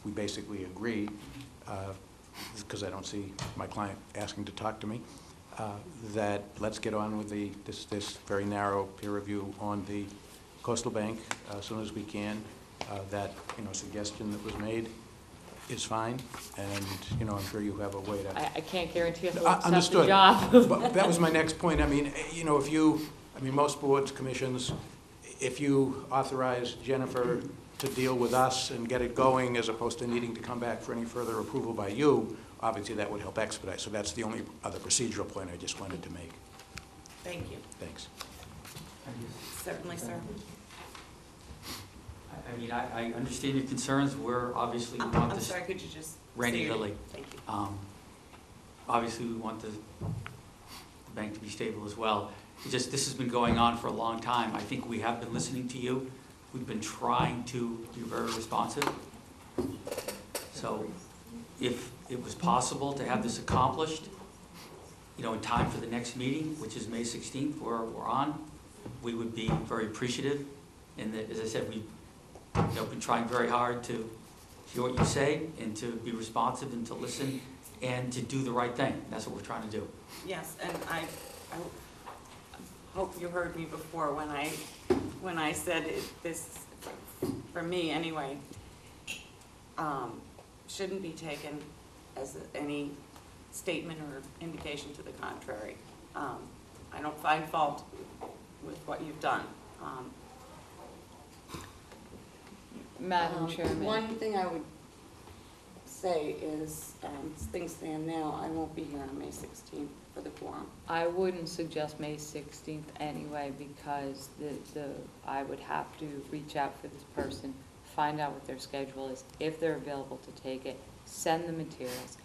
we basically agree, because I don't see my client asking to talk to me, that let's get on with this very narrow peer review on the coastal bank as soon as we can. That, you know, suggestion that was made is fine, and, you know, I'm sure you have a way to. I can't guarantee if we'll accept the Understood. job. But that was my next point. I mean, you know, most boards, commissions, if you authorize Jennifer to deal with us and get it going as opposed to needing to come back for any further approval by you, obviously that would help expedite. So that's the only other procedural point I just wanted to make. Thank you. Thanks. Certainly, sir. I mean, I understand your concerns. We're obviously, we want I'm this. sorry, could you just? Randy Lilly. Thank you. Obviously, we want the bank to be stable as well. It's just, this has been going on for a long time. I think we have been listening to you. We've been trying to be very responsive. So if it was possible to have this accomplished, you know, in time for the next meeting, which is May 16th, we're on, we would be very appreciative. And that, as I said, we've been trying very hard to hear what you say and to be responsive and to listen and to do the right thing. That's what we're trying to do. Yes, and I hope you heard me before when I said this, for me anyway, shouldn't be taken as any statement or indication to the contrary. I don't find fault with what you've done. Madam Chairman. One thing I would say is, as things stand now, I won't be here on May 16th for the quorum. I wouldn't suggest May 16th anyway, because I would have to reach out for this person, find out what their schedule is, if they're available to take it, send the materials,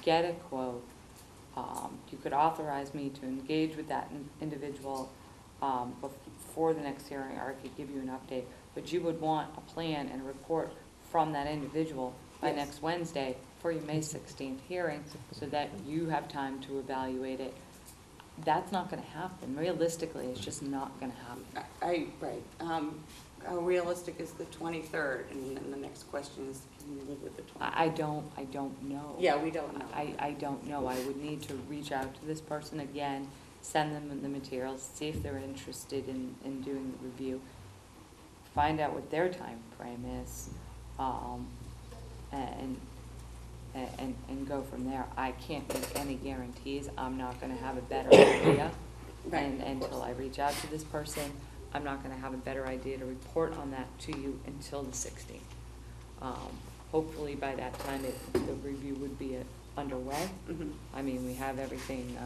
get a quote. You could authorize me to engage with that individual before the next hearing, or I could give you an update. But you would want a plan and a report from that individual by next Wednesday for your May 16th hearing, so that you have time to evaluate it. That's not gonna happen. Realistically, it's just not gonna happen. Right. How realistic is the 23rd? And then the next question is, can you live with the 23rd? I don't know. Yeah, we don't know. I don't know. I would need to reach out to this person again, send them the materials, see if they're interested in doing the review, find out what their time frame is, and go from there. I can't make any guarantees. I'm not gonna have a better idea until I reach out to this person. I'm not gonna have a better idea to report on that to you until the 16th. Hopefully by that time, the review would be underway. Mm-hmm. I mean, we have everything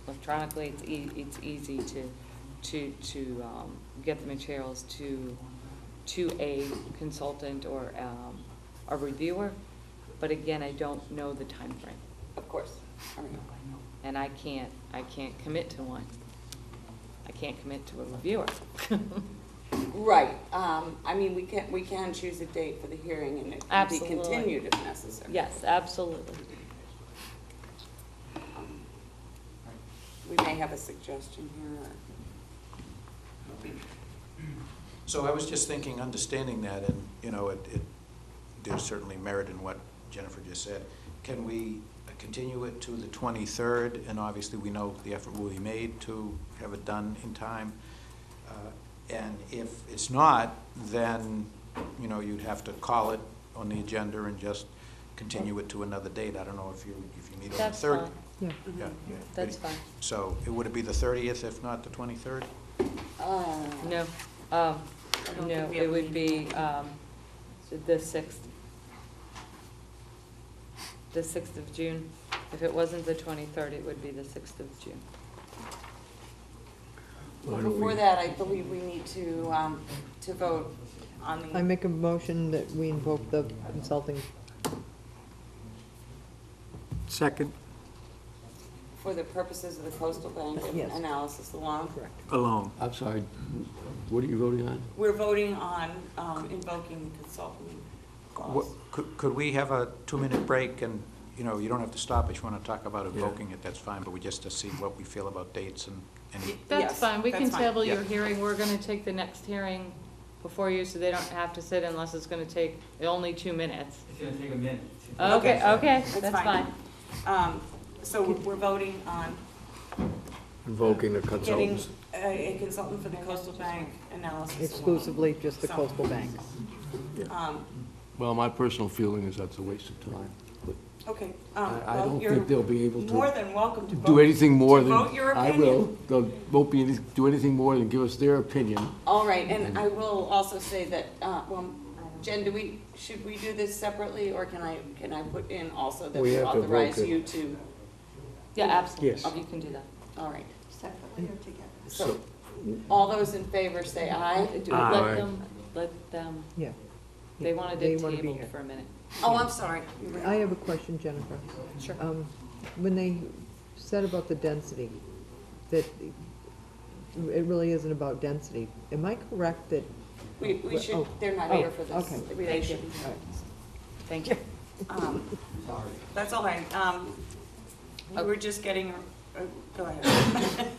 electronically. It's easy to get the materials to a consultant or a reviewer. But again, I don't know the time frame. Of course. All right. And I can't commit to one. I can't commit to a reviewer. Right. I mean, we can choose a date for the hearing, and it can be continued if necessary. Yes, absolutely. We may have a suggestion here. So I was just thinking, understanding that, and, there's certainly merit in what Jennifer just said. Can we continue it to the 23rd? And obviously, we know the effort will be made to have it done in time. And if it's not, then, you'd have to call it on the agenda and just continue it to another date. I don't know if you meet on the 3rd. Fine. Yeah. Yeah. That's fine. So would it be the 30th, if not the 23rd? No, no, it would be the 6th. The 6th of June. If it wasn't the 23rd, it would be the 6th of June. Well, before that, I believe we need to vote on the. I make a motion that we invoke the consulting. Second, For the purposes of the coastal bank Yes. analysis alone. Correct. alone. I'm sorry, what are you voting on? We're voting on invoking the consultant clause. Could we have a 2-minute break, and, you don't have to stop if you want to talk about invoking it, that's fine, but we just to see what we feel about dates and any. That's Yes, fine. We can that's fine. table your Yeah. hearing. We're gonna take the next hearing before you, so they don't have to sit unless it's gonna take only 2 minutes. It's gonna take a minute. Okay, That's that's fine. fine. So we're voting on Invoking the getting consultants. a consultant for the coastal bank analysis alone. Exclusively just the So, coastal bank. Well, my personal feeling is that's a waste of time. But Okay. I well, don't you're think they'll be able more to than welcome to do anything more to than. vote your I opinion. will. They won't do anything more than give us their opinion. All right, and I will also say that, Jen, should we do this separately, or can I put in also that We we have to vote authorize it. you to? Yeah, absolutely. Yes. You can do that. All right. Separately or together? So, all those in favor say aye. Aye. Let them, Yeah. they wanted They it wanna be tabled here. for a minute. Oh, I'm sorry. I have a question, Jennifer. Sure. When they said about the density, that it really isn't about density, am I correct that? We should, Oh. they're not Oh, here for this. okay. They should. Thank you. That's all right. We were just getting, go ahead.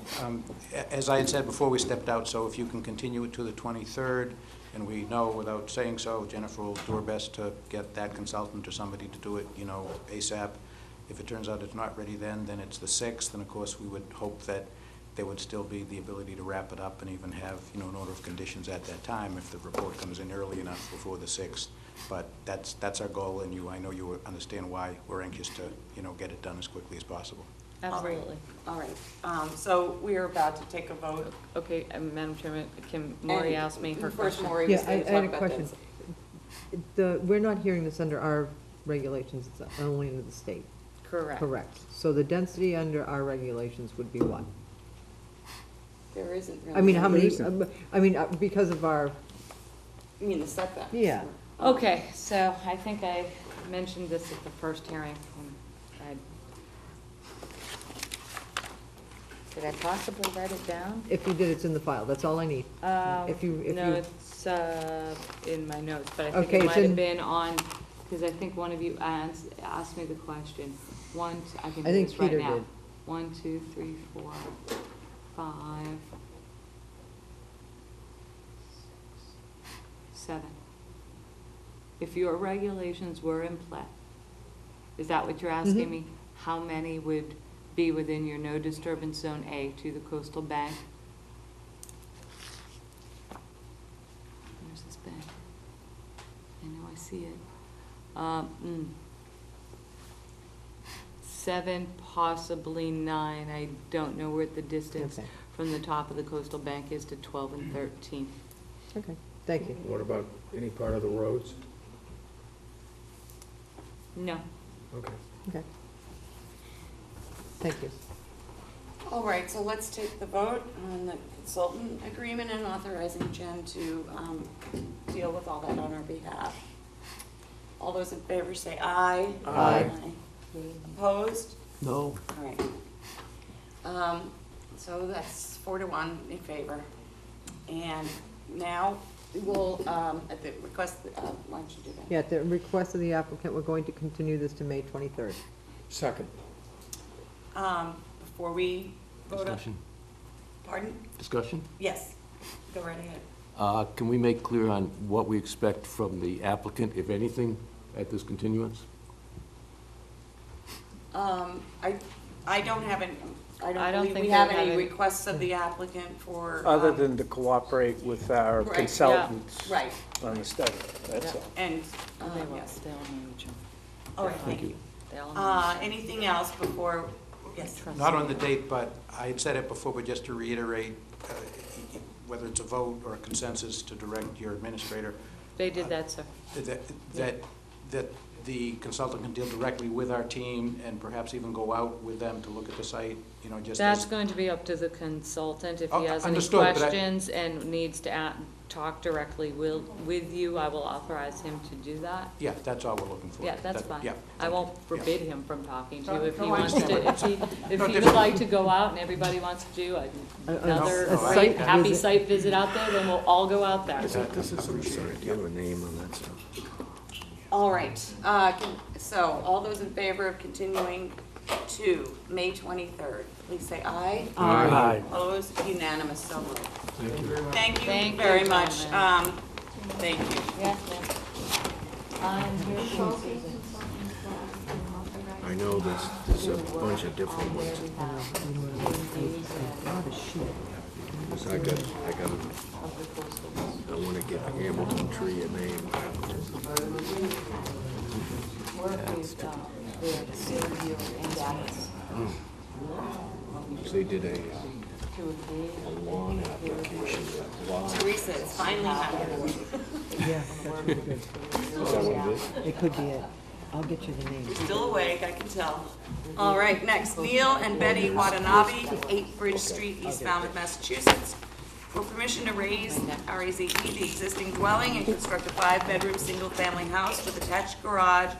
As I had said before we stepped out, so if you can continue it to the 23rd, And we know, without saying so, Jennifer will do her best to get that consultant or somebody to do it, you know, ASAP. If it turns out it's not ready then it's the 6th, and of course, we would hope that there would still be the ability to wrap it up and even have, you know, an order of conditions at that time if the report comes in early enough before the 6th. But that's our goal, and I know you understand why we're anxious to, you know, get it done as quickly as possible. Absolutely. All right, so we are about to take a vote. Okay, Madam Chairman, can Maury ask me her First, question? Maury was Yeah, going I to had talk a about question. this. We're not hearing this under our regulations, it's only under the state. Correct. Correct. So the density under our regulations would be what? There isn't really. I mean, how many, because of our, You mean the setback? yeah. Okay, so I think I mentioned this at the first hearing. Did I possibly write it down? If you did, it's in the file, that's all I need. If you, No, it's in my notes, but I think Okay, it it's might have in- been on, because I think one of you asked me the question. I can do I think this right Peter now. did. 1, 2, 3, 4, 5, 7. If your regulations were in play, is that what you're asking Mhm. me? How many would be within your no disturbance zone A to the coastal bank? Where's this bank? I know I see it. 7, possibly 9. I don't know where the distance Okay. from the top of the coastal bank is to 12 and 13. Okay, thank you. What about any part of the roads? No. Okay. Okay. Thank you. All right, so let's take the vote on the consultant agreement and authorizing Jen to deal with all that on our behalf. All those in favor say aye. Aye. Opposed? No. All right. So that's 4 to 1 in favor. And now we'll, at the request, why don't you do that? Yeah, at the request of the applicant, we're going to continue this to May 23rd. Second. Before we vote up. Discussion? Pardon? Discussion? Yes, go right ahead. Can we make clear on what we expect from the applicant, if anything, at this continuance? I don't have any, I I don't don't believe think we they have have any any- requests of the applicant for. Other than to cooperate with our Right, yeah, consultants right. on the study, that's all. And, They will, yes. they'll know each other. All right, thank you. They'll know. Anything else before, yes? Not on the date, but I had said it before, but just to reiterate, whether it's a vote or a consensus to direct your administrator, They did that, sir. that the consultant can deal directly with our team and perhaps even go out with them to look at the site, you know, just That's as, going to be up to the consultant. If Oh, he has any understood, but I- questions and needs to talk directly with you, I will authorize him to do that. yeah, that's all we're looking for. Yeah, that's That- fine. yeah. I won't forbid him from talking to you if he No, I wants to, understand. if No, he would different. like to go out and everybody wants to do another a great, site happy visit. site visit out there, then we'll all go out there. This is, sorry, do you have a name on that stuff? All right, so all those in favor of continuing to May 23rd, please say aye. Aye. Opposed, unanimous, so moved. Thank you. Thank Thank you you, very much. gentlemen. Thank you. Yes, ma'am. I'm here for Susan. I know there's a bunch of different ones. Because I want to give Hamilton Tree a name. Work with Fairview and Dallas. They did a lawn application. Wow. Is Teresa, it's finally happening. Yeah, that's really good. that what it is? It could be it. I'll get you the name. You're still awake, I can tell. All right, next, Neil and Betty Watanabe, 8 Bridge Street, East Falmouth, Massachusetts, for permission to raise RAZE, the existing dwelling, and construct a 5-bedroom, single-family house with attached garage,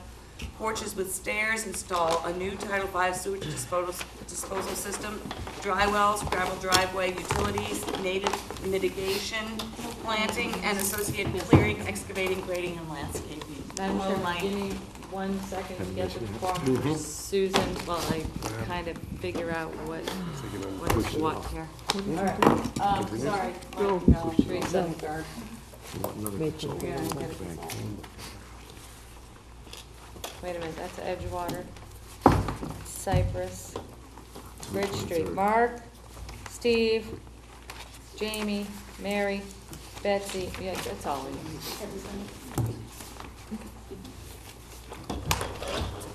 porches with stairs, install a new Title V sewage disposal system, dry wells, gravel driveway, utilities, native mitigation, planting, and associated clearing, excavating, grading, and landscaping. Madam Oh, Chair, my- give me 1 second to get the form for Susan while I kind of figure out what is what here. All right, sorry, no, Teresa. Yeah, I gotta decide. Wait a minute, that's Edgewater, Cypress, Bridge Street. Mark, Steve, Jamie, Mary, Betsy, yeah, that's all we need.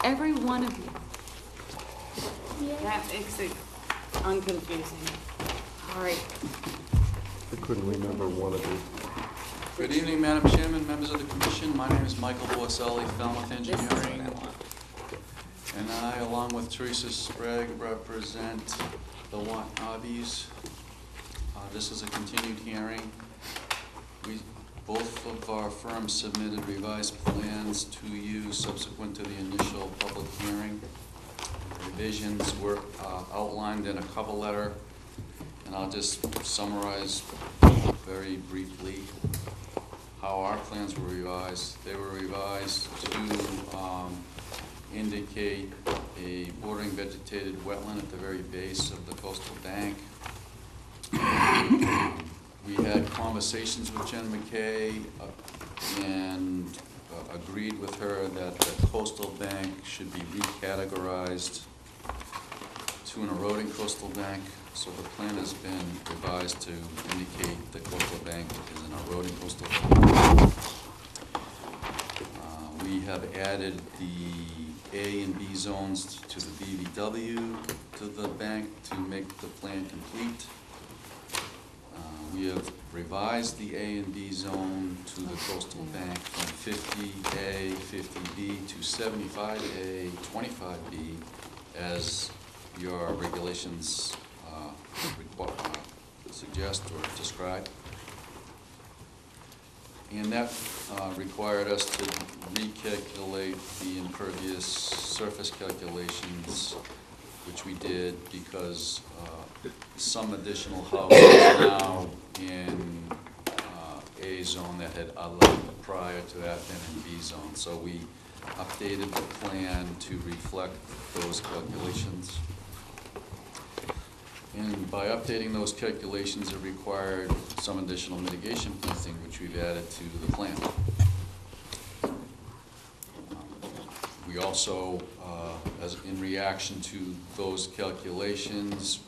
Every one of you. That makes it unconfusing. All right. I couldn't remember one of you. Good evening, Madam Chairman, members of the commission. My name is Michael Borselli, Falmouth Engineering. And I, along with Teresa Sprague, represent the Wanabees. This is a continued hearing. Both of our firms submitted revised plans to you subsequent to the initial public hearing. Revisions were outlined in a cover letter, and I'll just summarize very briefly how our plans were revised. They were revised to indicate a bordering vegetated wetland at the very base of the coastal bank. We had conversations with Jen McKay and agreed with her that the coastal bank should be recategorized to an eroding coastal bank. So the plan has been revised to indicate the coastal bank is an eroding coastal bank. We have added the A and B zones to the BVW to the bank to make the plan complete. We have revised the A and B zone to the coastal bank from 50A, 50B to 75A, 25B, as your regulations suggest or describe. And that required us to recalculate the impervious surface calculations, which we did because some additional houses now in A zone that had prior to that been in B zone. So we updated the plan to reflect those calculations. And by updating those calculations, it required some additional mitigation planting, which we've added to the plan. We also, as in reaction to those calculations,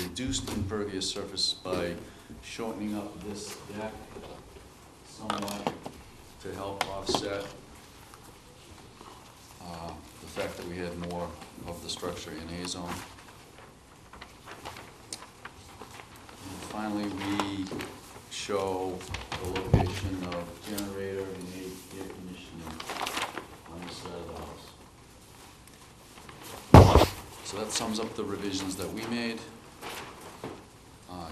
reduced impervious surface by shortening up this deck somewhat to help offset the fact that we had more of the structure in A zone. And finally, we show the location of generator and air conditioning on this side of the house. So that sums up the revisions that we made.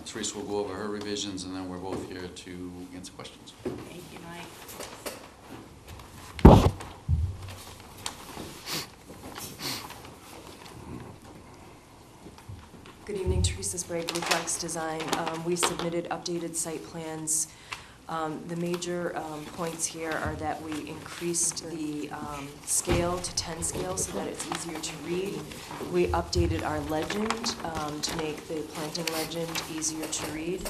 Teresa will go over her revisions, and then we're both here to answer questions. Thank you, Mike. Good evening, Teresa Sprague, Reflex Design. We submitted updated site plans. The major points here are that we increased the scale to 10 scale so that it's easier to read. We updated our legend to make the planting legend easier to read.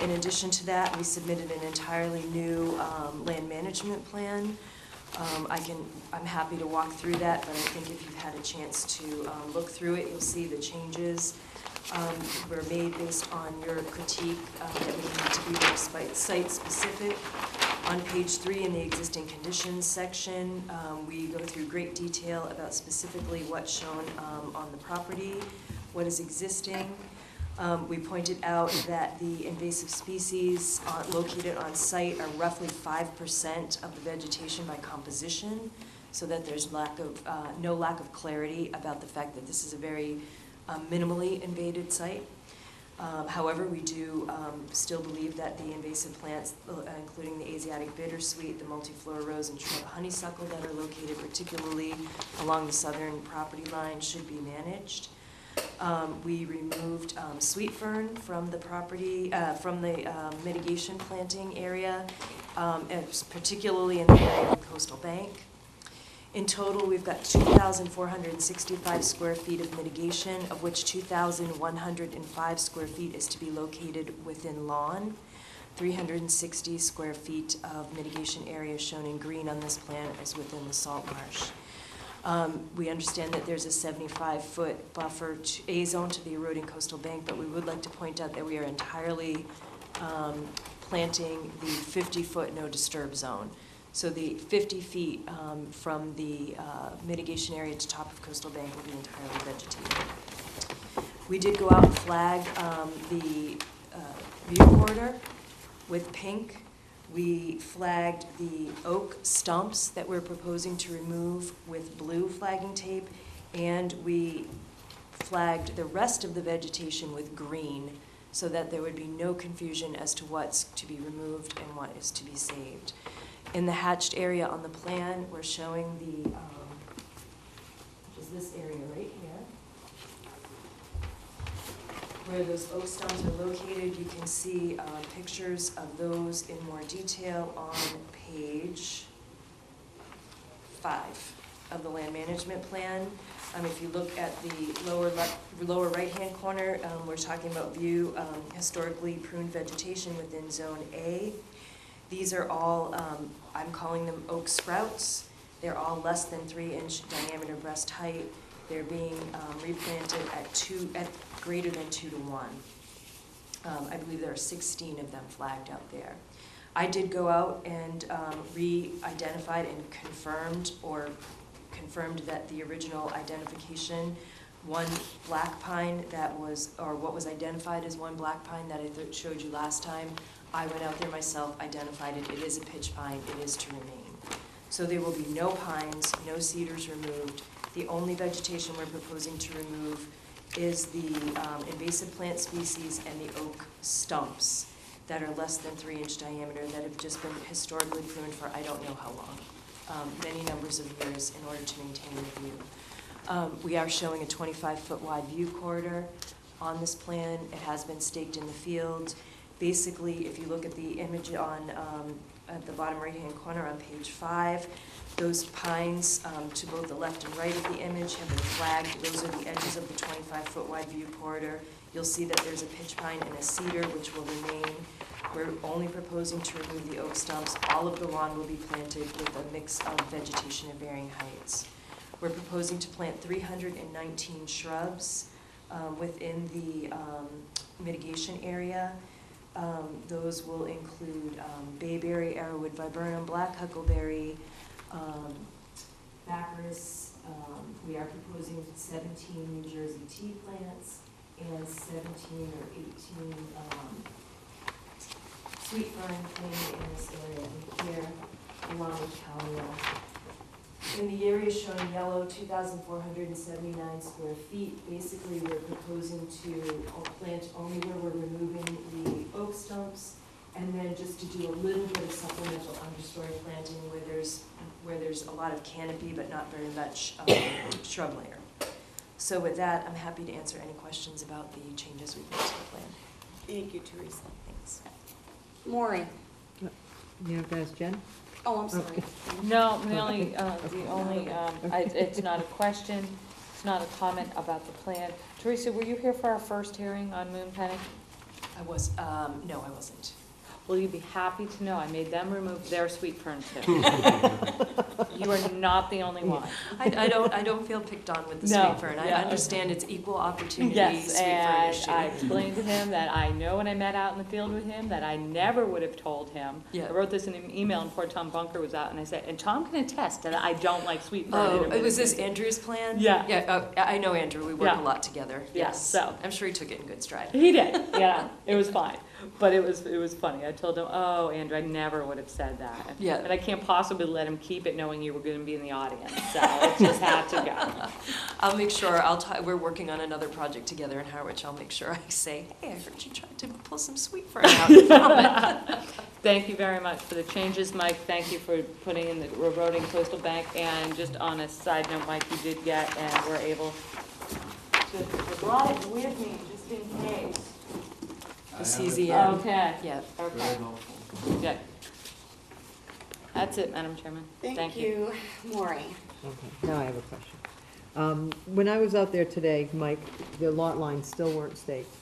In addition to that, we submitted an entirely new land management plan. I'm happy to walk through that, but I think if you've had a chance to look through it, you'll see the changes were made based on your critique that we need to be more site-specific. On page 3 in the existing conditions section, we go through great detail about specifically what's shown on the property, what is existing. We pointed out that the invasive species located on site are roughly 5% of the vegetation by composition, so that there's no lack of clarity about the fact that this is a very minimally invaded site. However, we do still believe that the invasive plants, including the Asiatic bittersweet, the multiflora rose, and shrub honeysuckle that are located particularly along the southern property line should be managed. We removed sweet fern from the property, from the mitigation planting area, particularly in the area of the coastal bank. In total, we've got 2,465 square feet of mitigation, of which 2,105 square feet is to be located within lawn. 360 square feet of mitigation area shown in green on this plan is within the salt marsh. We understand that there's a 75-foot buffer A-zone to the eroding coastal bank, but we would like to point out that we are entirely planting the 50-foot no-disturb zone. So the 50 feet from the mitigation area to top of coastal bank will be entirely vegetated. We did go out and flag the view corridor with pink. We flagged the oak stumps that we're proposing to remove with blue flagging tape, and we flagged the rest of the vegetation with green so that there would be no confusion as to what's to be removed and what is to be saved. In the hatched area on the plan, we're showing the, which is this area right here, where those oak stumps are located. You can see pictures of those in more detail on page 5 of the land management plan. If you look at the lower right-hand corner, we're talking about view historically pruned vegetation within Zone A. These are all, I'm calling them oak sprouts. They're all less than 3-inch diameter breast height. They're being replanted at greater than 2 to 1. I believe there are 16 of them flagged out there. I did go out and re-identified and confirmed that the original identification, one black pine that was, or what was identified as one black pine that I showed you last time, I went out there myself, identified it. It is a pitch pine. It is to remain. So there will be no pines, no cedars removed. The only vegetation we're proposing to remove is the invasive plant species and the oak stumps that are less than 3-inch diameter that have just been historically pruned for I don't know how long, many numbers of years in order to maintain the view. We are showing a 25-foot wide view corridor on this plan. It has been staked in the field. Basically, if you look at the image on at the bottom right-hand corner on page 5, those pines to both the left and right of the image have been flagged. Those are the edges of the 25-foot wide view corridor. You'll see that there's a pitch pine and a cedar which will remain. We're only proposing to remove the oak stumps. All of the lawn will be planted with a mix of vegetation of varying heights. We're proposing to plant 319 shrubs within the mitigation area. Those will include bayberry, arrowwood viburnum, black huckleberry, baccharis. We are proposing 17 New Jersey tea plants and 17 or 18 sweet fern planted in this area here, along with calendula. In the area shown in yellow, 2,479 square feet. Basically, we're proposing to plant only where we're removing the oak stumps, and then just to do a little bit of supplemental understory planting where there's a lot of canopy, but not very much shrub layer. So with that, I'm happy to answer any questions about the changes we've made to the plan. Thank you, Teresa. Thanks. Maureen. You have to ask Jen? Oh, I'm sorry. Okay. No, it's not a question, it's not a comment about the plan. Teresa, were you here for our first hearing on Moon Penny? I was, no, I wasn't. Will you be happy to know I made them remove their sweet fern too? You are not the only one. I don't feel picked on with the No, sweet fern. I yeah. understand it's equal opportunity Yes, sweet fern and issue. I explained to him that I know when I met out in the field with him that I never would have told him. Yeah. I wrote this in an email and poor Tom Bunker was out and I said, and Tom can attest that I don't like sweet fern. Oh, was this Andrew's plan? Yeah. Yeah, I know Andrew. We work Yeah. a lot together. Yeah, Yes. so. I'm sure he took it in good stride. He did, yeah, it was fine. But it was funny. I told him, oh, Andrew, I never would have said that. Yeah. And I can't possibly let him keep it knowing you were going to be in the audience. So it just had to go. I'll make sure, we're working on another project together in Harwich. I'll make sure I say, hey, I heard you tried to pull some sweet fern out from it. Thank you very much for the changes, Mike. Thank you for putting in the eroding coastal bank. And just on a side note, Mike, you did get and were able to brought it with me just in case. The CZM. Okay. Yeah. Okay. Good. That's it, Madam Chairman. Thank you, Maureen. Okay, now I have a question. When I was out there today, Mike, the lot lines still weren't staked.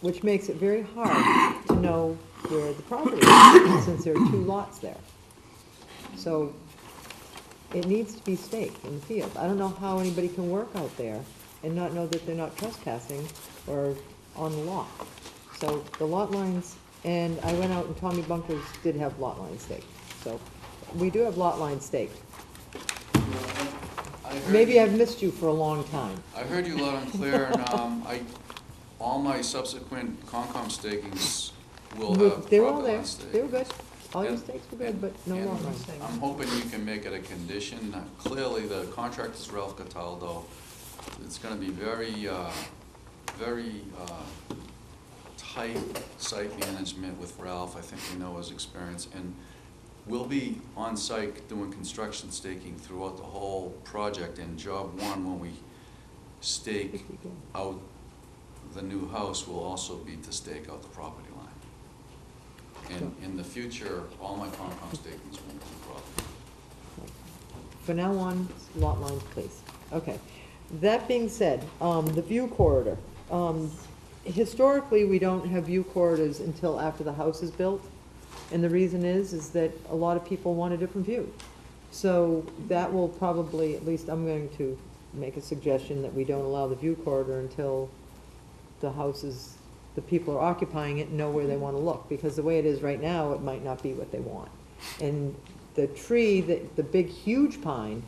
which makes it very hard to know where the property is, since there are two lots there. So it needs to be staked in the field. I don't know how anybody can work out there and not know that they're not trespassing or on the lot. So the lot lines, and I went out and Tommy Bunkers did have lot lines staked. So we do have lot lines staked. Maybe I've missed you for a long time. I heard you loud and clear, and all my subsequent Concom stakings will have They were all proper there. line stake. They were good. All your And- stakes were good, but no and lot lines. I'm hoping you can make it a condition. Clearly, the contract is Ralph Cataldo. It's gonna be very tight site management with Ralph. I think we know his experience. And we'll be on site doing construction staking throughout the whole project. And job one, when we stake out the new house, will also be to stake out the property line. And in the future, all my Concom stakings will be property. For now on, lot lines, please. Okay. That being said, the view corridor. Historically, we don't have view corridors until after the house is built. And the reason is that a lot of people want a different view. So that will probably, at least I'm going to make a suggestion that we don't allow the view corridor until the houses, the people are occupying it and know where they want to look. Because the way it is right now, it might not be what they want. And the tree, the big huge pine,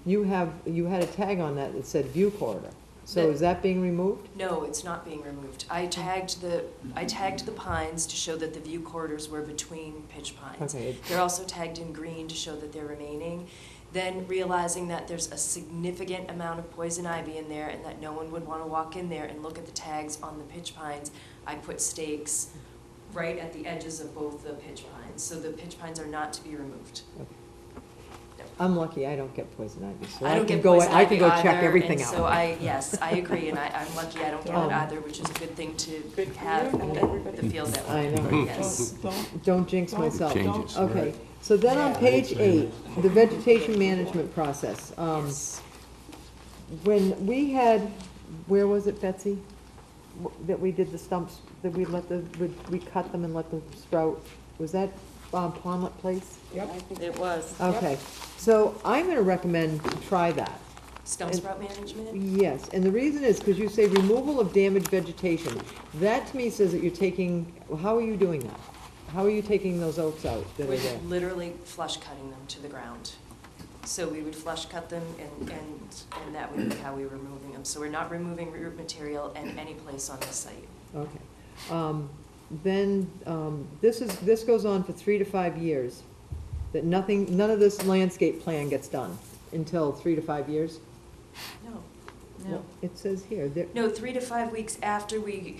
you had a tag on that said view corridor. So is that being removed? No, it's not being removed. I tagged the pines to show that the view corridors were between pitch pines. Okay. They're also tagged in green to show that they're remaining. Then realizing that there's a significant amount of poison ivy in there and that no one would want to walk in there and look at the tags on the pitch pines, I put stakes right at the edges of both the pitch pines. So the pitch pines are not to be removed. Okay. I'm lucky I don't get poison ivy, so I don't get go. poison I can ivy go either, check everything and out. so yes, I agree, and I'm lucky I don't get it either, which is a good thing to have the field that way. I know. Yes. Don't jinx myself. Changes, Okay, right. so then on page 8, the vegetation management process. When we had, where was it, Betsy? That we did the stumps, that we we cut them and let them sprout. Was that Pondlet Place? Yep. It was. Okay, so I'm gonna recommend to try that. Stump sprout management? Yes, and the reason is because you say removal of damaged vegetation. That to me says that you're taking, how are you doing that? How are you taking those oaks out that are We're there? literally flush cutting them to the ground. So we would flush cut them and that would be how we were removing them. So we're not removing root material in any place on the site. Okay. Then, this goes on for 3 to 5 years, that none of this landscape plan gets done until 3 to 5 years? No. Well, it says here, No, 3 to 5 weeks after we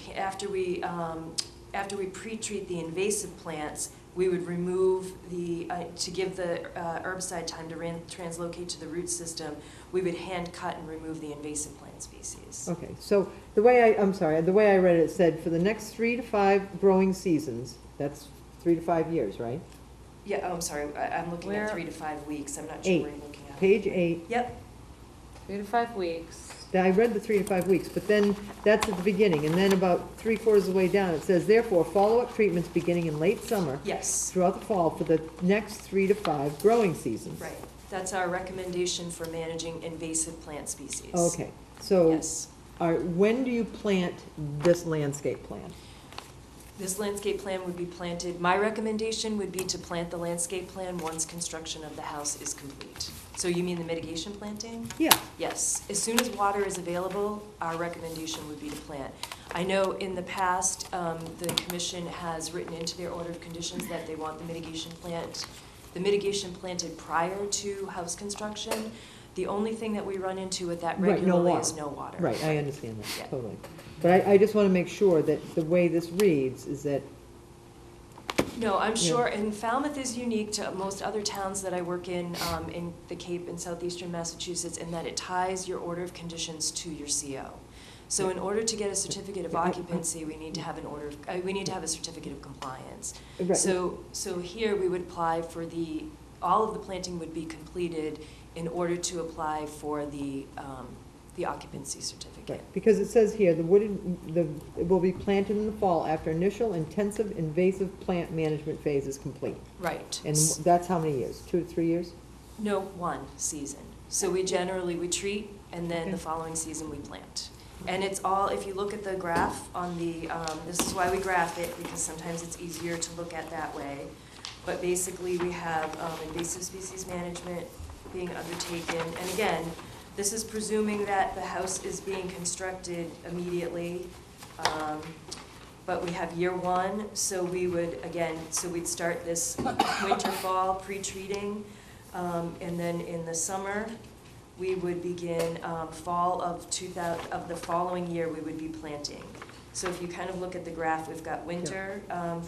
pre-treat the invasive plants, we would remove to give the herbicide time to translocate to the root system, we would hand cut and remove the invasive plant species. Okay, so the way I read it, it said for the next 3 to 5 growing seasons, that's 3 to 5 years, right? Yeah, oh, I'm sorry, I'm looking at 3 to 5 weeks, I'm not sure 8, where you're looking at. page 8. Yep. 3 to 5 weeks. I read the 3 to 5 weeks, but then that's at the beginning, and then about 3/4 of the way down, it says, therefore, follow-up treatments beginning in late summer. Yes. Throughout the fall for the next 3 to 5 growing seasons. Right, that's our recommendation for managing invasive plant species. Okay, so, Yes. when do you plant this landscape plan? This landscape plan would be planted, my recommendation would be to plant the landscape plan once construction of the house is complete. So you mean the mitigation planting? Yeah. Yes, as soon as water is available, our recommendation would be to plant. I know in the past, the commission has written into their order of conditions that they want the mitigation planted prior to house construction. The only thing that we run into with that regularly is no water. Right, I understand that, Yeah. totally. But I just want to make sure that the way this reads is that. No, I'm sure, and Falmouth is unique to most other towns that I work in the Cape and southeastern Massachusetts, in that it ties your order of conditions to your CO. So in order to get a certificate of occupancy, we need to have a certificate of compliance. Right. So here we would apply for all of the planting would be completed in order to apply for the the occupancy certificate. Because it says here, it will be planted in the fall after initial intensive invasive plant management phase is complete. Right. And that's how many years? 2 to 3 years? No, one season. So we generally, we treat, and then Okay. the following season we plant. And it's all, if you look at the graph on the, this is why we graph it, because sometimes it's easier to look at that way. But basically, we have invasive species management being undertaken. And again, this is presuming that the house is being constructed immediately. But we have year one, so we would, again, so we'd start this winter, fall, pre-treating. And then in the summer, we would begin fall of the following year, we would be planting. So if you kind of look at the graph, we've got winter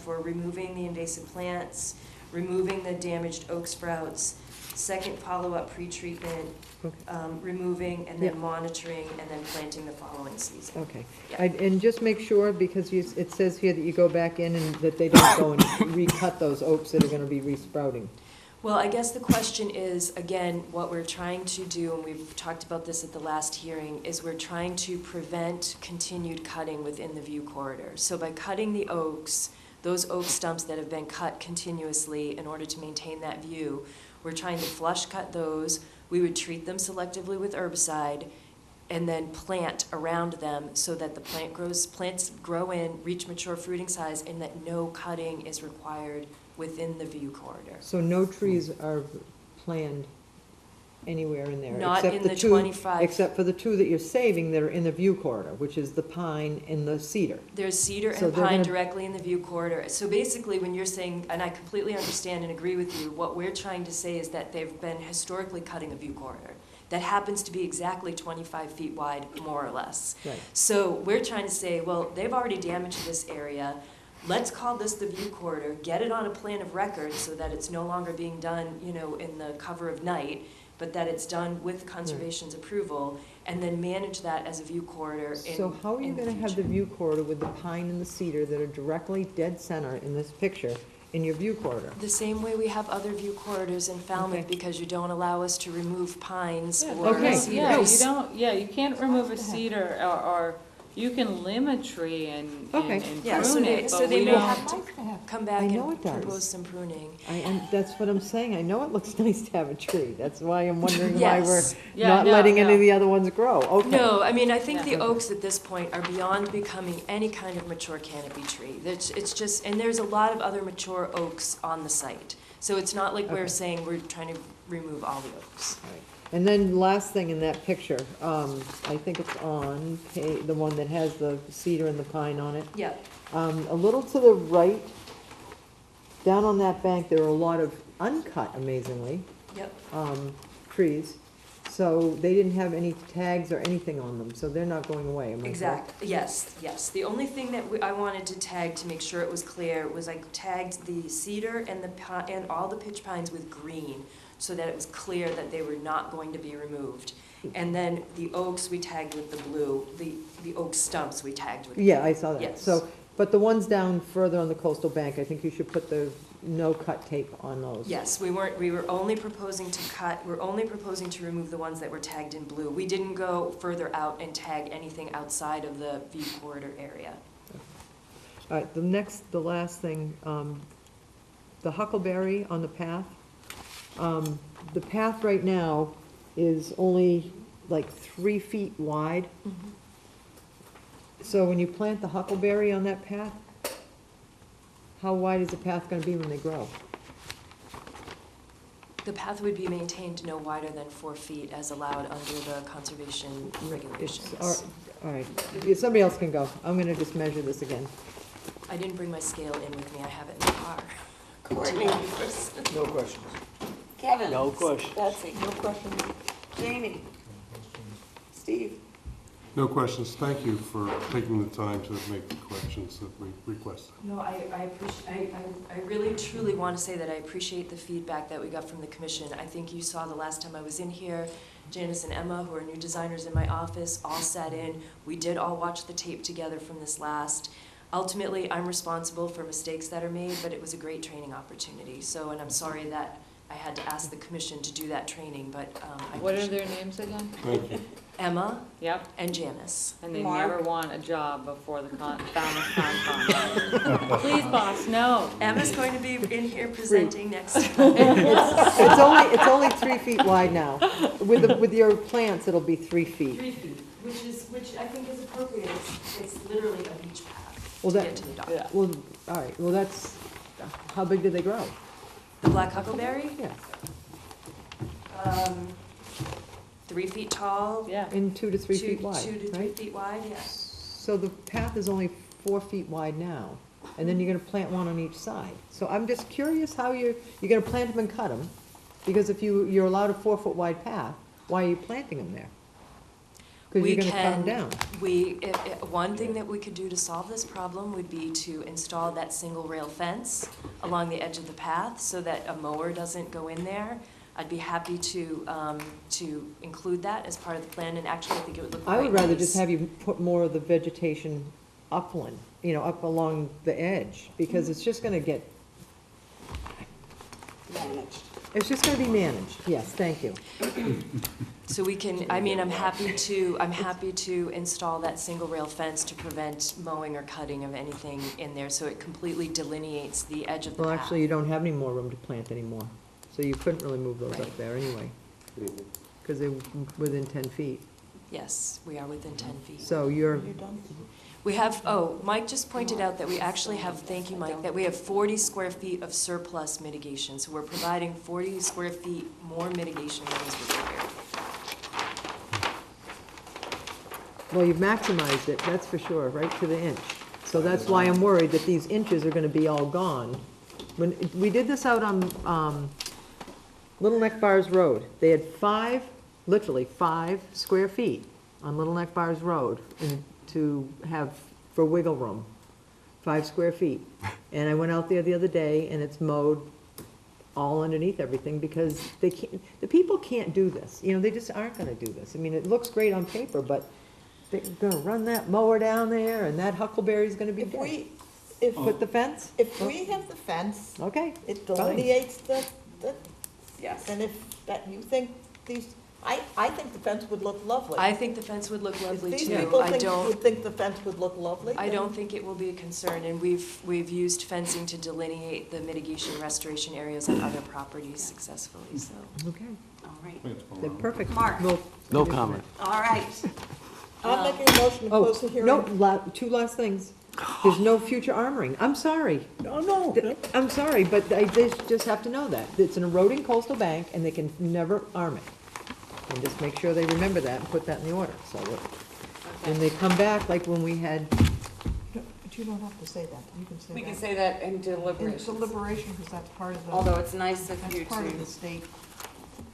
for removing the invasive plants, removing the damaged oak sprouts, second follow-up pre-treatment, removing and then monitoring, and then planting the following season. Okay. Yeah. And just make sure, because it says here that you go back in and that they don't go and recut those oaks that are gonna be resprouting. Well, I guess the question is, again, what we're trying to do, and we've talked about this at the last hearing, is we're trying to prevent continued cutting within the view corridor. So by cutting the oaks, those oak stumps that have been cut continuously in order to maintain that view, we're trying to flush cut those. We would treat them selectively with herbicide and then plant around them so that the plants grow in, reach mature fruiting size, and that no cutting is required within the view corridor. So no trees are planned anywhere in there? Not except in the two- 25. Except for the two that you're saving that are in the view corridor, which is the pine and the cedar. There's cedar So and they're pine gonna- directly in the view corridor. So basically, when you're saying, and I completely understand and agree with you, what we're trying to say is that they've been historically cutting a view corridor that happens to be exactly 25 feet wide, more or less. Right. So we're trying to say, well, they've already damaged this area. Let's call this the view corridor, get it on a plan of record so that it's no longer being done, you know, in the cover of night, but that it's done with conservation's approval, and then manage that as a view corridor in So how are you in the gonna have the future. view corridor with the pine and the cedar that are directly dead center in this picture in your view corridor? The same way we have other view corridors in Falmouth, because you don't allow us to remove pines or Okay. cedars. You can't remove a ceder, or you can limb a tree and Okay. Yeah, so prune they, it, so but they we may don't. have to come back I know and it does. propose some pruning. And that's what I'm saying, I know it looks nice to have a tree, that's why I'm wondering why we're Yes. Yeah, not no, letting any no. of the other ones grow, okay. No, I mean, I think the Yeah. oaks at this point are beyond becoming any kind of mature canopy tree. It's just, and there's a lot of other mature oaks on the site. So it's not like we're Okay. saying we're trying to remove all the oaks. And then last thing in that picture, I think it's on the one that has the cedar and the pine on it. Yeah. A little to the right, down on that bank, there are a lot of uncut, amazingly, Yep. trees. So they didn't have any tags or anything on them, so they're not going away, am I correct? Exactly, yes, yes. The only thing that I wanted to tag to make sure it was clear was I tagged the cedar and and all the pitch pines with green, so that it was clear that they were not going to be removed. And then the oaks we tagged with the blue, the oak stumps we tagged with. Yeah, I saw that. Yes. So, but the ones down further on the coastal bank, I think you should put the no-cut tape on those. Yes, we were only proposing to remove the ones that were tagged in blue. We didn't go further out and tag anything outside of the view corridor area. All right, the last thing, the huckleberry on the path. The path right now is only like 3 feet wide. So when you plant the huckleberry on that path, how wide is the path gonna be when they grow? The path would be maintained no wider than 4 feet as allowed under the conservation regulations. All right, somebody else can go. I'm gonna just measure this again. I didn't bring my scale in with me, I have it in the car. Courtney. No questions. Kevin. No questions. Betsy. No questions. Jamie. Steve. No questions. Thank you for taking the time to make the corrections that we requested. No, I appreciate, I really truly want to say that I appreciate the feedback that we got from the commission. I think you saw the last time I was in here, Janice and Emma, who are new designers in my office, all sat in. We did all watch the tape together from this last. Ultimately, I'm responsible for mistakes that are made, but it was a great training opportunity. So, and I'm sorry that I had to ask the commission to do that training, but I What are appreciate their names again? Thank you. Emma, Yep, and Janice. and they Mark? never want a job before the Falmouth Concom. Please, boss, no. Emma's going to be in here presenting next time. It's only 3 feet wide now. With your plants, it'll be 3 feet. 3 feet, which I think is appropriate. It's literally a beach path Well, to that- get to the dock. Yeah. Well, all right, well, that's, how big do they grow? The black huckleberry, Yes, 3 feet tall. Yeah. in 2 to 3 feet wide, 2 to 3 right? feet wide, yes. So the path is only 4 feet wide now, and then you're gonna plant one on each side. So I'm just curious how you're gonna plant them and cut them, because if you're allowed a 4-foot wide path, why are you planting them there? Because We you're gonna cut them can- down. One thing that we could do to solve this problem would be to install that single rail fence along the edge of the path so that a mower doesn't go in there. I'd be happy to include that as part of the plan, and actually I think it would look quite I would rather nice. just have you put more of the vegetation upland, up along the edge, because it's just gonna get, Managed. it's just gonna be managed, yes, thank you. So we can, I mean, I'm happy to install that single rail fence to prevent mowing or cutting of anything in there, so it completely delineates the edge of the Well, path. actually, you don't have any more room to plant anymore, so you couldn't really move those up Right. there anyway, because they're within 10 feet. Yes, we are within 10 feet. So you're, You done? We have, Mike just pointed out that we actually have, thank you, Mike, that we have 40 square feet of surplus mitigation. So we're providing 40 square feet more mitigation than is required. well, you've maximized it, that's for sure, right to the inch. So that's why I'm worried that these inches are gonna be all gone. When, we did this out on, Little Neck Bars Road, they had literally 5 square feet on Little Neck Bars Road to have, for wiggle room, 5 square feet. And I went out there the other day and it's mowed all underneath everything because the people can't do this. They just aren't gonna do this. I mean, it looks great on paper, but they're gonna run that mower down there and that huckleberry's gonna be dead. Put the fence? If we have the fence, Okay. it fine. delineates the, Yes. and if that, you think I think the fence would look lovely. I think the fence would look If lovely these too. people I don't, would think the fence would look lovely. I then- don't think it will be a concern, and we've used fencing to delineate the mitigation restoration areas on other properties successfully, so. Okay, All right. they're perfect. Mark. No comment. All right. I'm making a motion to close the hearing. No, 2 last things. There's no future armoring. I'm sorry. No. I'm sorry, but they just have to know that. It's an eroding coastal bank, and they can never arm it. And just make sure they remember that and put that in the order, so that when they come back, like when we had, But you don't have to say that. You can say that. We can say that in In deliberation, deliberation, because that's part of the. although it's nice of you That's part of the to, state,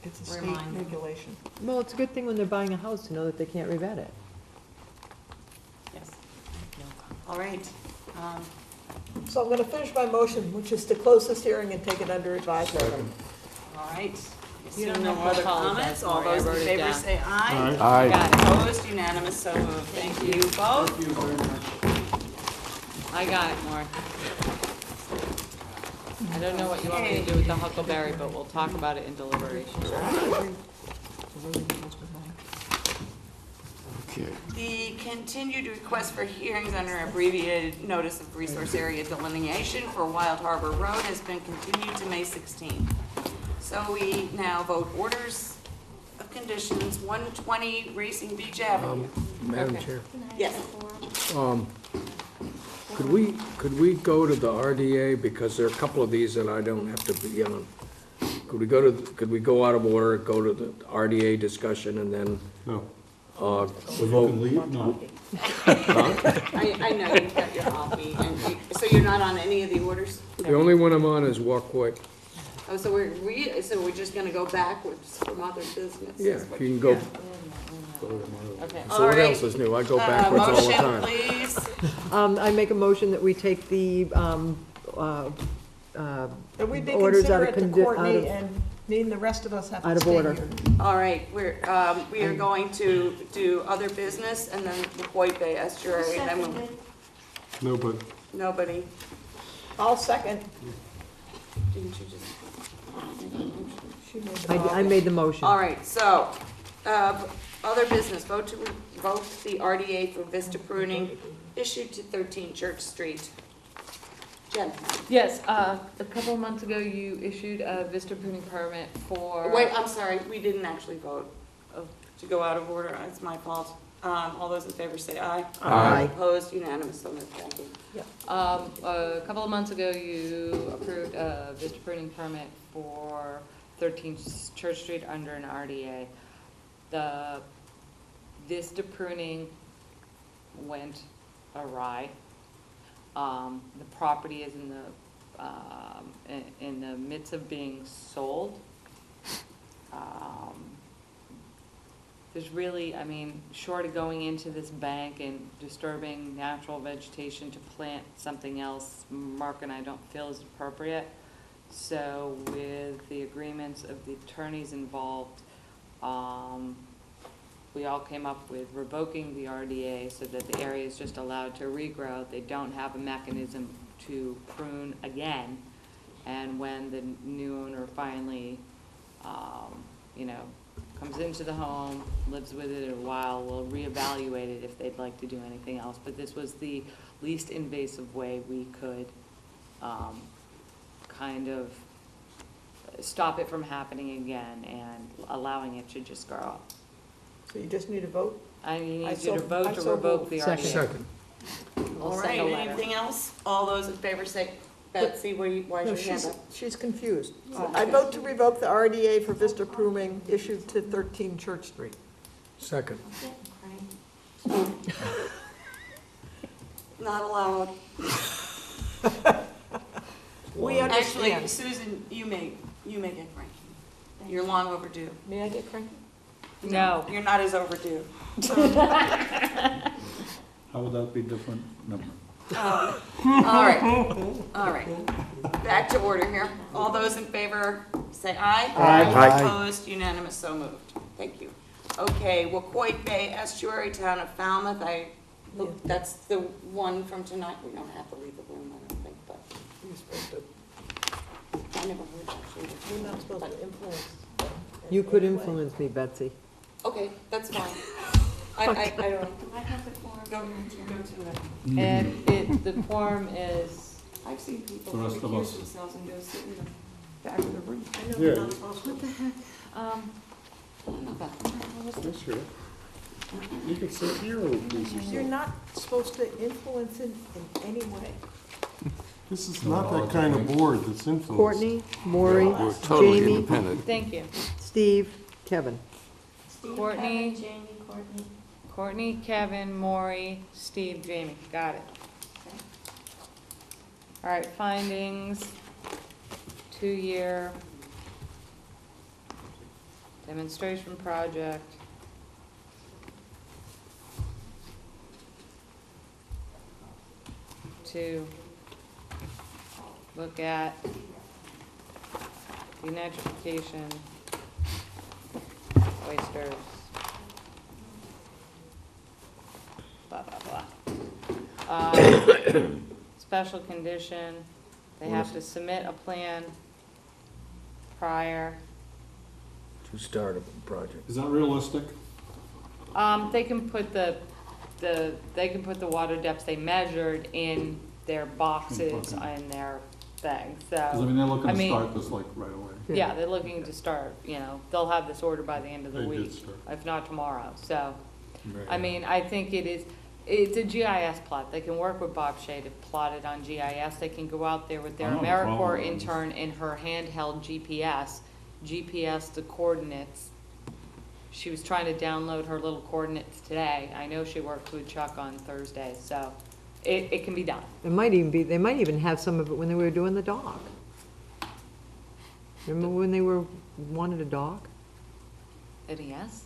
it's a state remind them. regulation. well, it's a good thing when they're buying a house to know that they can't revet it. yes. All right. So I'm gonna finish my motion, which is to close this hearing and take it under advisement. All right. You Seeing don't no have to other apologize, comments, all Lori, I those in wrote it favor down. say aye. Aye. Got it. Opposed, unanimous, so moved. Thank you both. Thank you very much. I got it, Mark. I don't know what you want me to do with the huckleberry, but we'll talk about it in deliberation. Okay. The continued request for hearings under abbreviated notice of resource area delineation for Wild Harbor Road has been continued to May 16th. So we now vote orders of conditions, 120 Racing Beach Avenue. Madam Okay. Chair, Yes. could we go to the RDA, because there are a couple of these that I don't have to be on. Could we go out of order, go to the RDA discussion, and then, No. we You vote? can leave? No. I know you've got your copy, so you're not on any of the orders? The only one I'm on is Walkway. Oh, so we're just gonna go backwards from other business? Yeah, is what you can go. Okay. So what else is new? I go backwards all the time. Motion, please. I make a motion that we take the, And we orders out consider of it to condi- Courtney, out of- and me and the rest of us have out to of stay order. here. All right, we are going to do other business and then the White Bay Estuary, and then we'll, No, but nobody. I'll second. Didn't you just make a motion? She made the I made the motion. All right, so Other business, vote to revoke the RDA for Vista pruning issued to 13 Church Street. Jen? Yes, a couple of months ago, you issued a Vista pruning permit for. Wait, I'm sorry, we didn't actually vote. To go out of order, it's my fault. All those in favor say aye. Aye. Opposed, unanimous, so moved, thank you. A couple of months ago, you approved a Vista pruning permit for 13 Church Street under an RDA. The Vista pruning went awry. The property is in the midst of being sold. There's really, I mean, short of going into this bank and disturbing natural vegetation to plant something else, Mark and I don't feel is appropriate. So with the agreements of the attorneys involved, we all came up with revoking the RDA so that the area is just allowed to regrow. They don't have a mechanism to prune again. And when the new owner finally, comes into the home, lives with it a while, we'll reevaluate it if they'd like to do anything else. But this was the least invasive way we could kind of stop it from happening again and allowing it to just grow up. So you just need a vote? I need you to vote to revoke the RDA. Second. We'll All send right, a letter. anything else? All those in favor say, Betsy, why is your hand up? She's confused. Oh, I okay. vote to revoke the RDA for Vista pruning issued to 13 Church Street. Second. Not allowed. We Actually, understand. Susan, you may get cranky. You're long overdue. May I get cranky? No. You're not as overdue. How would that be different? No. All right. Back to order here. All those in favor, say aye. Aye. Opposed, unanimous, so moved. Thank you. Okay, Wacoit Bay Estuary, Town of Falmouth, that's the one from tonight. We don't have to leave the room, I don't think, but You're supposed to, I never heard that. you're not supposed to influence. You could influence me, Betsy. Okay, that's fine. I don't. I have the form. Go to it. And the quorum is, I've seen people The rest of recuse us. themselves and go sit in the back of the room. I know Yeah. we're not supposed to. What the heck? I don't know about that. That's true. You can sit here or please You're yourself. not supposed to influence it in any way. This is not that kind of board that's influenced. Courtney, Maury, We're totally Jamie, independent. thank you. Steve, Kevin. Courtney, Courtney, Kevin, Maury, Steve, Jamie, got it. All right, findings, 2-year demonstration project. To look at denitrification, oysters, blah, blah, blah. Special condition, they have to submit a plan prior. To start a project. Is that realistic? They can put the water depths they measured in their boxes Okay. and their things, so. Because I mean, they're looking I to mean, start this like right away. Yeah, they're looking to start, they'll have this order by the end of the They did week, start. if not tomorrow, so. Right. I mean, I think it's a GIS plot. They can work with Bob Shea to plot it on GIS. They can go out there with their I don't have a problem AmeriCorps with it. intern in her handheld GPS the coordinates. She was trying to download her little coordinates today. I know she worked with Chuck on Thursday, so it can be done. It might even be, they might even have some of it when they were doing the dock. Remember when they wanted a dock? NES?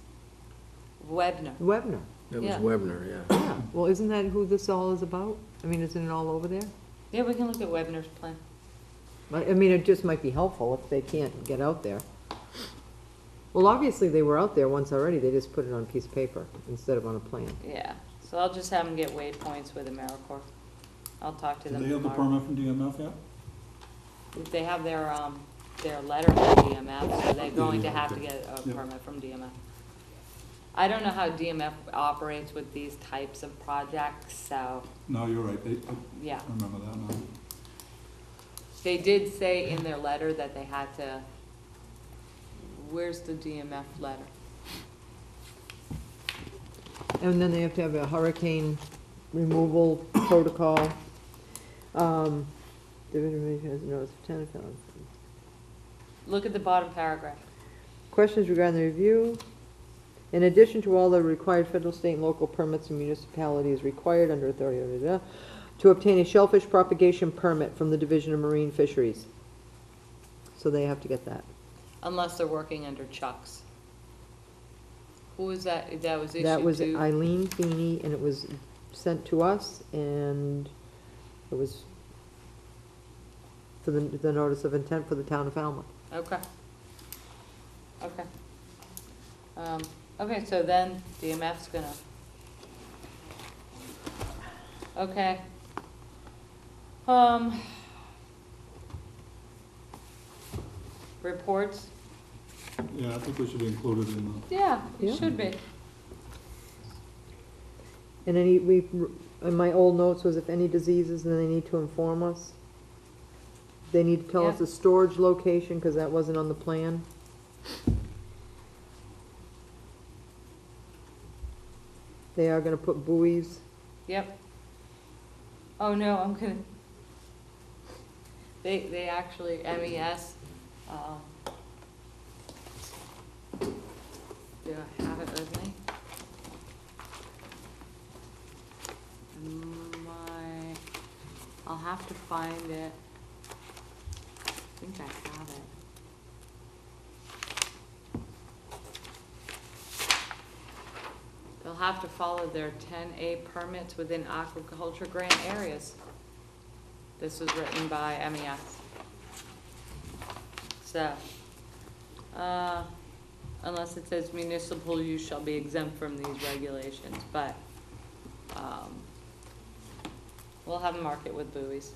Webner. Webner. That was Yeah. Webner, yeah. Yeah, well, isn't that who this all is about? I mean, isn't it all over there? Yeah, we can look at Webner's plan. I mean, it just might be helpful if they can't get out there. Well, obviously, they were out there once already, they just put it on a piece of paper instead of on a plan. Yeah, so I'll just have them get waypoints with AmeriCorps. I'll talk to Do them they have the tomorrow. permit from DMF yet? They have their letter from DMF, so they're going to have to get a Yeah. permit from DMF. I don't know how DMF operates with these types of projects, so, No, you're right, yeah. I remember that now. They did say in their letter that they had to, where's the DMF letter? And then they have to have a hurricane removal protocol. The information has notice of tenant felons. Look at the bottom paragraph. Questions regarding the review. In addition to all the required federal, state, and local permits, the municipality is required under authority to obtain a shellfish propagation permit from the Division of Marine Fisheries. So they have to get that. Unless they're working under Chuck's. Who was that, that was issued to? That was Eileen Feeney, and it was sent to us, and it was for the notice of intent for the town of Alma. Okay. Okay. Okay, so then DMF's gonna. Okay. Reports? Yeah, I think we should include it in the. Yeah, it Yeah. should be. And then in my old notes was if any diseases, then they need to inform us. They need to tell us Yeah. the storage location, because that wasn't on the plan. They are gonna put buoys. Yep. Oh, no, I'm gonna, they actually, MES, do I have it with me? I'll have to find it. I think I have it. They'll have to follow their 10A permits within aquaculture grant areas. This was written by MES. So, unless it says municipal use shall be exempt from these regulations, but, we'll have them mark it with buoys.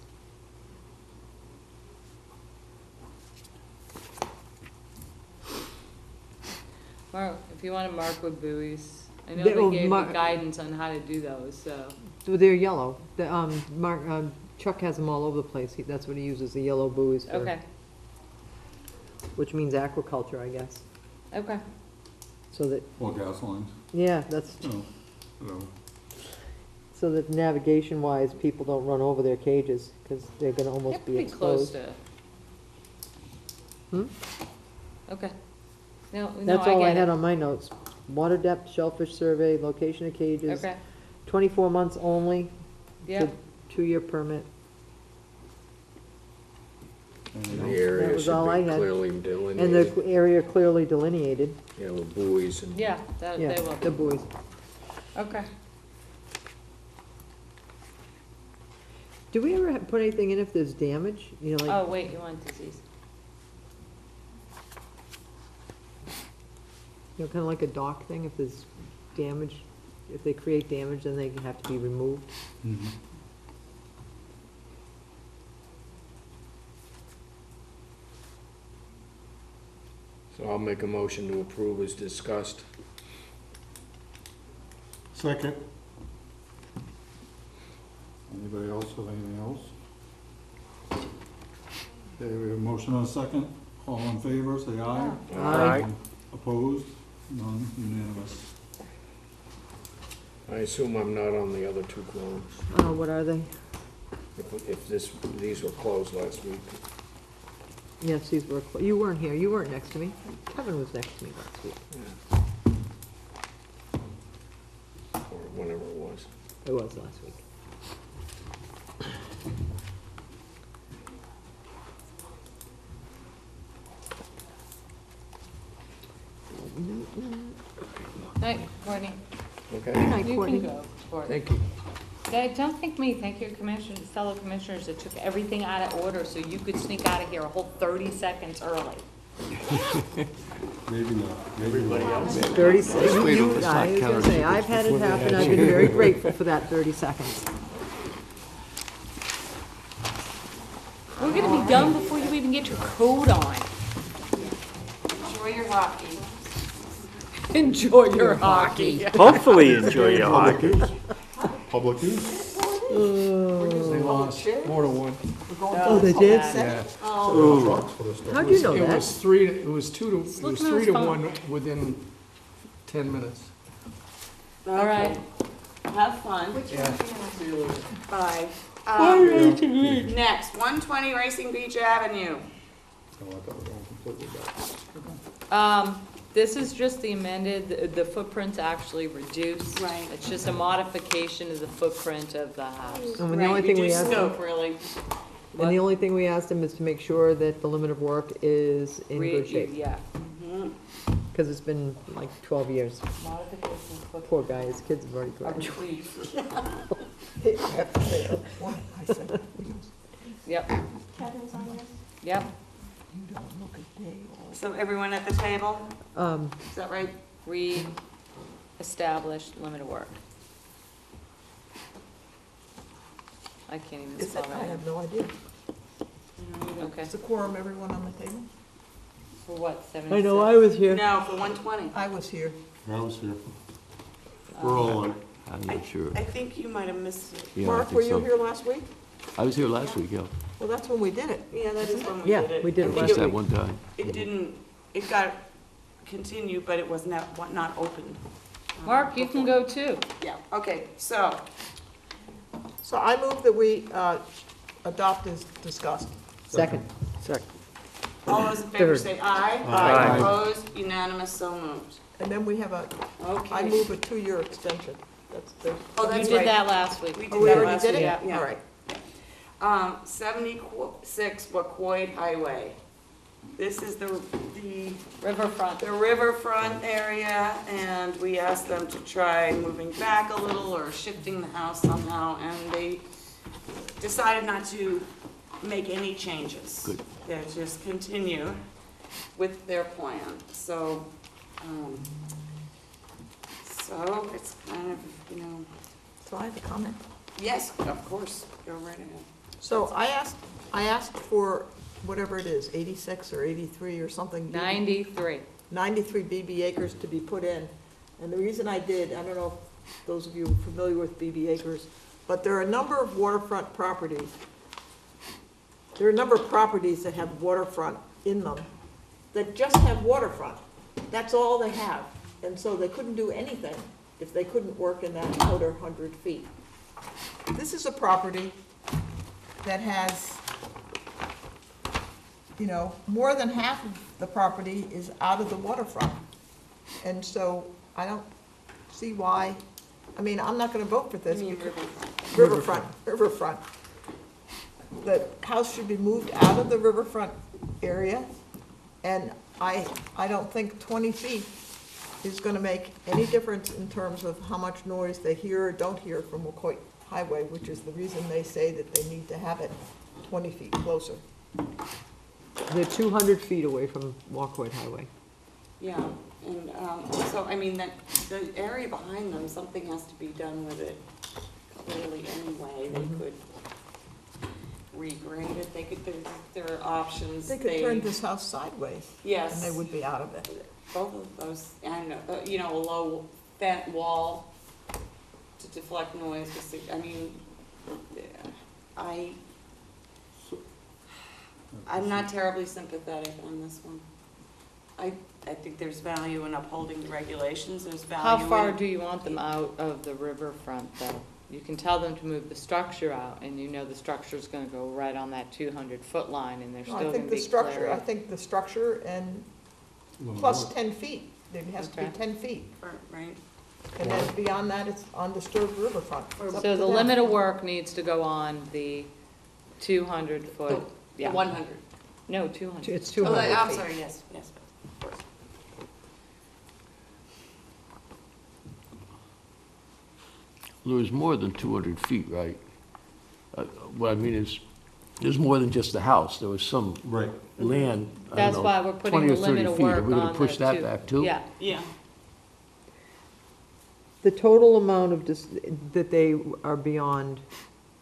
Mark, if you want to mark with buoys, I know They will they gave mar- you guidance on how to do those, so. They're yellow. Chuck has them all over the place. That's what he uses, the yellow buoys for. Okay, Which means aquaculture, I guess. okay. So that, Or gas lines, yeah, that's, whatever. so that navigation-wise, people don't run over their cages, because they're gonna You almost have to be be close exposed. to, Hmm? okay. No, That's I all I get had it. on my notes. Water depth, shellfish survey, location of cages. Okay, 24 months only. yeah, 2-year permit. The area That was should all I be had. clearly And delineated, the area clearly delineated. you know, with buoys and. yeah, that, Yeah, they will. the buoys. Okay. Do we ever put anything in if there's damage? You know, like, Oh, wait, you want disease? you know, kind of like a dock thing, if there's damage, if they create damage, then they have to be removed. Mhm. So I'll make a motion to approve as discussed. Second. Anybody else with anything else? Okay, we have a motion and a second. All in favor, say aye. Aye. Opposed? None, unanimous. I assume I'm not on the other two quorums. What are they? If these were closed last week, Yes, these were, you weren't here, you weren't next to me. Kevin was next to me last week. or whenever it was. It was last week. Night, Courtney. Okay? Good night, You Courtney. can go, Courtney. Thank you. Don't thank me, thank your commissioners, fellow commissioners that took everything out of order so you could sneak out of here a whole 30 seconds early. Maybe not. Everybody else. 30 seconds. Wait, You, let's not I was count gonna our say, secrets I've had it before they happen, hatch. I've been very grateful for that 30 seconds. We're gonna be done before you even get your coat on. Enjoy your hockey. Enjoy your hockey. Hopefully enjoy your Public hockey. use. Public use. They lost 4-1. Oh, they did? Yeah. Trucks for this stuff. How'd you know It that? was 3, it was 2 to, it was looking at 3 his to phone. 1 within 10 minutes. Okay. All right. Have fun. Yeah. Bye. Next, 120 Racing Beach Avenue. Oh, I thought we were going completely back. This is just the amended, the footprint's actually reduced. Right. It's just a modification of the footprint of the house. And the only thing we asked them, Scope, really. and the only thing we asked them is to make sure that the limit of work is in good shape. Yeah. Because it's been like 12 years. Modification of footprint. Poor guy, his kids have already graduated. Yep. Yep. So everyone at the table, is that right? Re-established limit of work. I can't even Is spell it? I that. have no idea. Okay. Is the quorum everyone on the table? For what, 76? I know, I was here. No, for 120. I was here. I was here. We're all on it. I'm not sure. I think you might have missed it. Yeah, I Mark, think were you so. here last week? I was here last week, yeah. Well, that's when we did it. Yeah, that is when we Yeah, did it. we did it I think last Just that one time. It didn't, it got continued, but it was not opened. Mark, you can go too. Yeah, okay, so, So I move that we adopt as discussed. Second. all those in favor Third. say aye. Aye. Opposed, unanimous, so moved. And then we have I Okay. move a 2-year extension. Oh, You that's did right. that last week. We Oh, we already last did it? week, yeah. All right. 76 Wacoit Highway. This is the Riverfront. the riverfront area, and we asked them to try moving back a little or shifting the house somehow, and they decided not to make any changes. Good. They just continue with their plan, so, so it's kind of, So I have a comment. yes, of course, go right ahead. So I asked for whatever it is, 86 or 83 or something. 93. 93 BB acres to be put in. And the reason I did, I don't know if those of you are familiar with BB acres, but there are a number of waterfront properties. There are a number of properties that have waterfront in them, that just have waterfront. That's all they have. And so they couldn't do anything if they couldn't work in that outer 100 feet. This is a property that has, more than half of the property is out of the waterfront. And so I don't see why, I'm not gonna vote for this. You mean Riverfront. Riverfront. The house should be moved out of the riverfront area, and I don't think 20 feet is gonna make any difference in terms of how much noise they hear or don't hear from Wacoit Highway, which is the reason they say that they need to have it 20 feet closer. They're 200 feet away from Walkwood Highway. Yeah, and so, that, the area behind them, something has to be done with it clearly anyway. They could regrade it, they could, there are options. They could turn this house sideways. Yes. And they would be out of it. Both of those, and, a low fence wall to deflect noise, I'm not terribly sympathetic on this one. I think there's value in upholding the regulations, there's value How in. far do you want them out of the riverfront, though? You can tell them to move the structure out, and the structure's gonna go right on that 200-foot line, and they're No, still I gonna think be the structure, clear. I think the structure and plus 10 feet. There has to be Okay. 10 feet. Right. And then beyond that, it's undisturbed riverfront. It's up So to the them. limit of work needs to go on the 200-foot, The 100. no, 200. It's Oh, 200 I'm feet. sorry, yes, of course. There's more than 200 feet, right? What I mean is, there's more than just the house. There was some Right. land, I don't That's know, why we're putting 20 the or 30 limit of feet. Are work we on gonna the push that two. back too? Yeah. Yeah. The total amount of, that they are beyond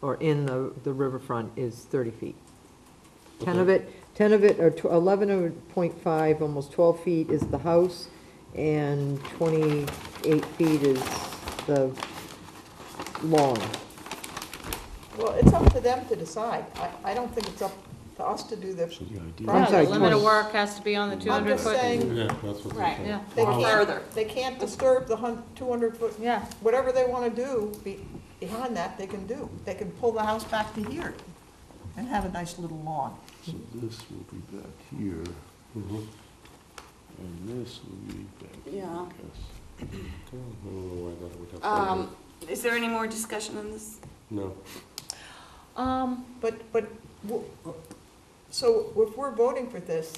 or in the riverfront is 30 feet. 10 of it, or 11.5, almost 12 feet is the house, and 28 feet is the lawn. Well, it's up to them to decide. I don't think it's up to us to do the Yeah, project. the limit of work has to be on the 200 I'm just foot. saying, Yeah, that's what Right. they're saying. Yeah. Or further. they can't disturb the 200 foot, Yeah. whatever they want to do behind that, they can do. They can pull the house back to here and have a nice little lawn. So this will be back here, and this will be back here. Yeah. I don't know why that would have to Is there any more discussion on this? No. So if we're voting for this,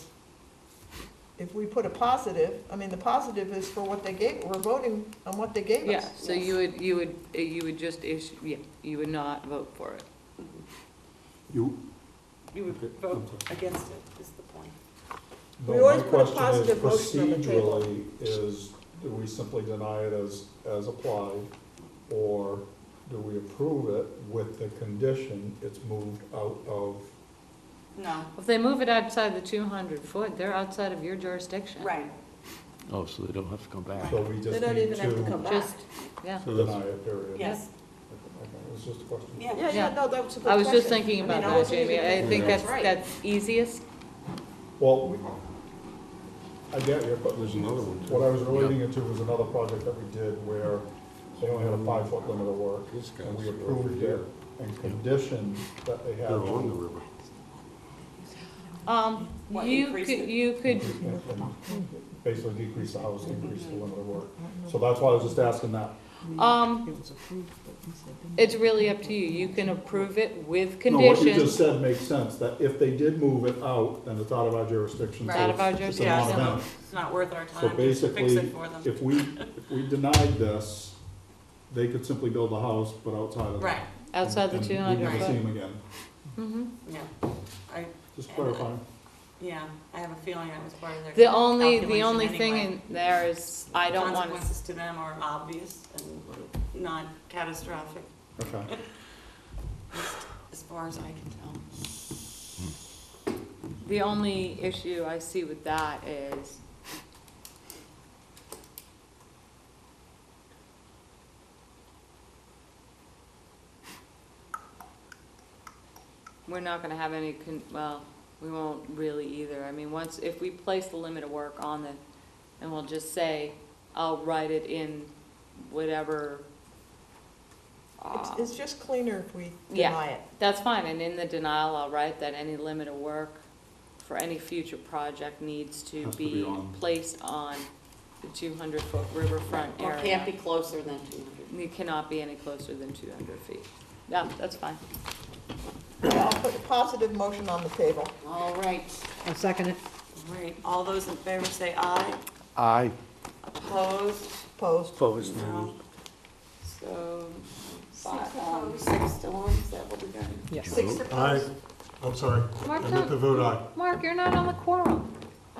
if we put a positive, I mean, the positive is for what they gave, we're voting on what they gave us. Yeah, so you would just issue, yeah, you would not vote for it. You, You would vote against it, is the point. no, We always my put a question is positive motion on the table. procedurally is, do we simply deny it as applied? Or do we approve it with the condition it's moved out of? No. If they move it outside the 200 foot, they're outside of your jurisdiction. Right. Oh, so they don't have to come back. So we They just don't need even have to come to back. Just, yeah. deny it, period? Yes. Okay, it was just a question. Yeah. Yeah, no, that was a good I was just question. thinking I mean, about I that, wasn't Jamie. even I thinking think that's that's, right. that's easiest. Well, I get you, but There's another one, too. what I was relating it to was another project that we did where they only had a 5-foot limit of work. This And we guy's over approved here. it and conditioned that they had They're on the to. river. What, You increase could, it? you could, and basically decrease the house, increase the limit of work. So that's why I was just asking that. it's really up to you. You can approve it with No, what you just conditions. said makes sense, that if they did move it out, then it's out of our jurisdiction. so Out of our it's a Yeah, non-event. so it's not worth our So time to fix basically, it for them. if we denied this, they could simply build a house, but outside of. Right. Outside the and 200 we'd never see foot. them again. Mm-hmm. Yeah. Just clarifying. Yeah, I have a feeling that was part of their. The only calculation thing anyway. in there is, I don't want to. Consequences to them are obvious and not catastrophic, Okay. as far as I can tell. The only issue I see with that is we're not gonna have any, well, we won't really either. I mean, if we place the limit of work on it, and we'll just say, I'll write it in whatever. It's just cleaner if we Yeah. deny it. That's fine, and in the denial, I'll write that any limit of work for any future project needs to Has to be be on. placed on the 200-foot riverfront Or area. can't be closer than 200. It cannot be any closer than 200 feet. Yeah, that's fine. I'll put a positive motion on the table. All right, I'll second it. all right. All those in favor say aye. Aye. Opposed? Opposed. Opposed. No. So, 6 to 1, is that what we got? Yes. 6 Aye. opposed? I'm sorry. Mark, I meant to vote aye. Mark, you're not on the quorum.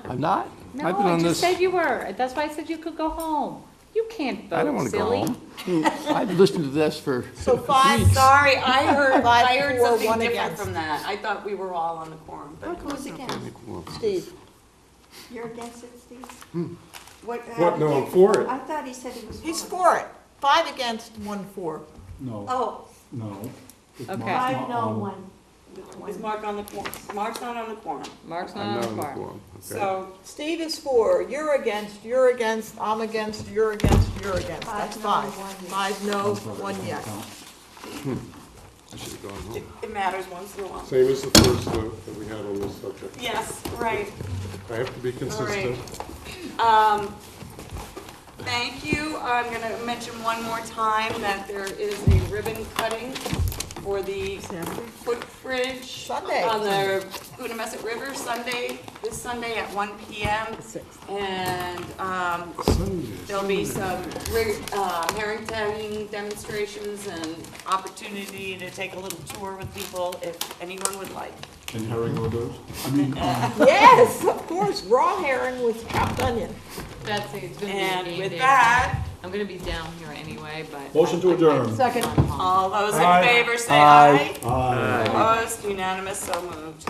I'm not? No, I've been I on just this. said you were. That's why I said you could go home. You can't I don't vote, want to go silly. home. I've listened to this for So 5, Sorry, I heard 5, 4, something 1 different against. from that. I thought we were all on the quorum, but who's against? Steve. You're against it, Steve? What, no, I'm for it. I thought he said he was for it. He's for it. 5 against, 1 for. No, Oh, no. It's Okay. not 5 no, on. 1. Is Mark on the quorum? Mark's not on the quorum. Mark's I'm not not on the quorum. quorum. Okay. So, Steve is for, you're against, I'm against, you're against, you're against. That's 5. 5 no, 1 yes. I should have gone home. it matters once in a while. Same as the first vote that we had on this subject. Yes, right. I have to be consistent. Thank you. I'm going to mention one more time that there is a ribbon cutting for the footbridge Sunday. on the Coonamessett River this Sunday at 1 p.m. And there'll be some herring tagging demonstrations and opportunity to take a little tour with people if anyone would like. And herring orders? I mean, Yes, of course, raw herring with chopped onion. Betsy, it's going to be a And game with day. that, I'm going to be down here anyway, but. Motion to adjourn. Second. all those in Aye. favor say Aye. aye. Aye. Opposed, unanimous, so moved.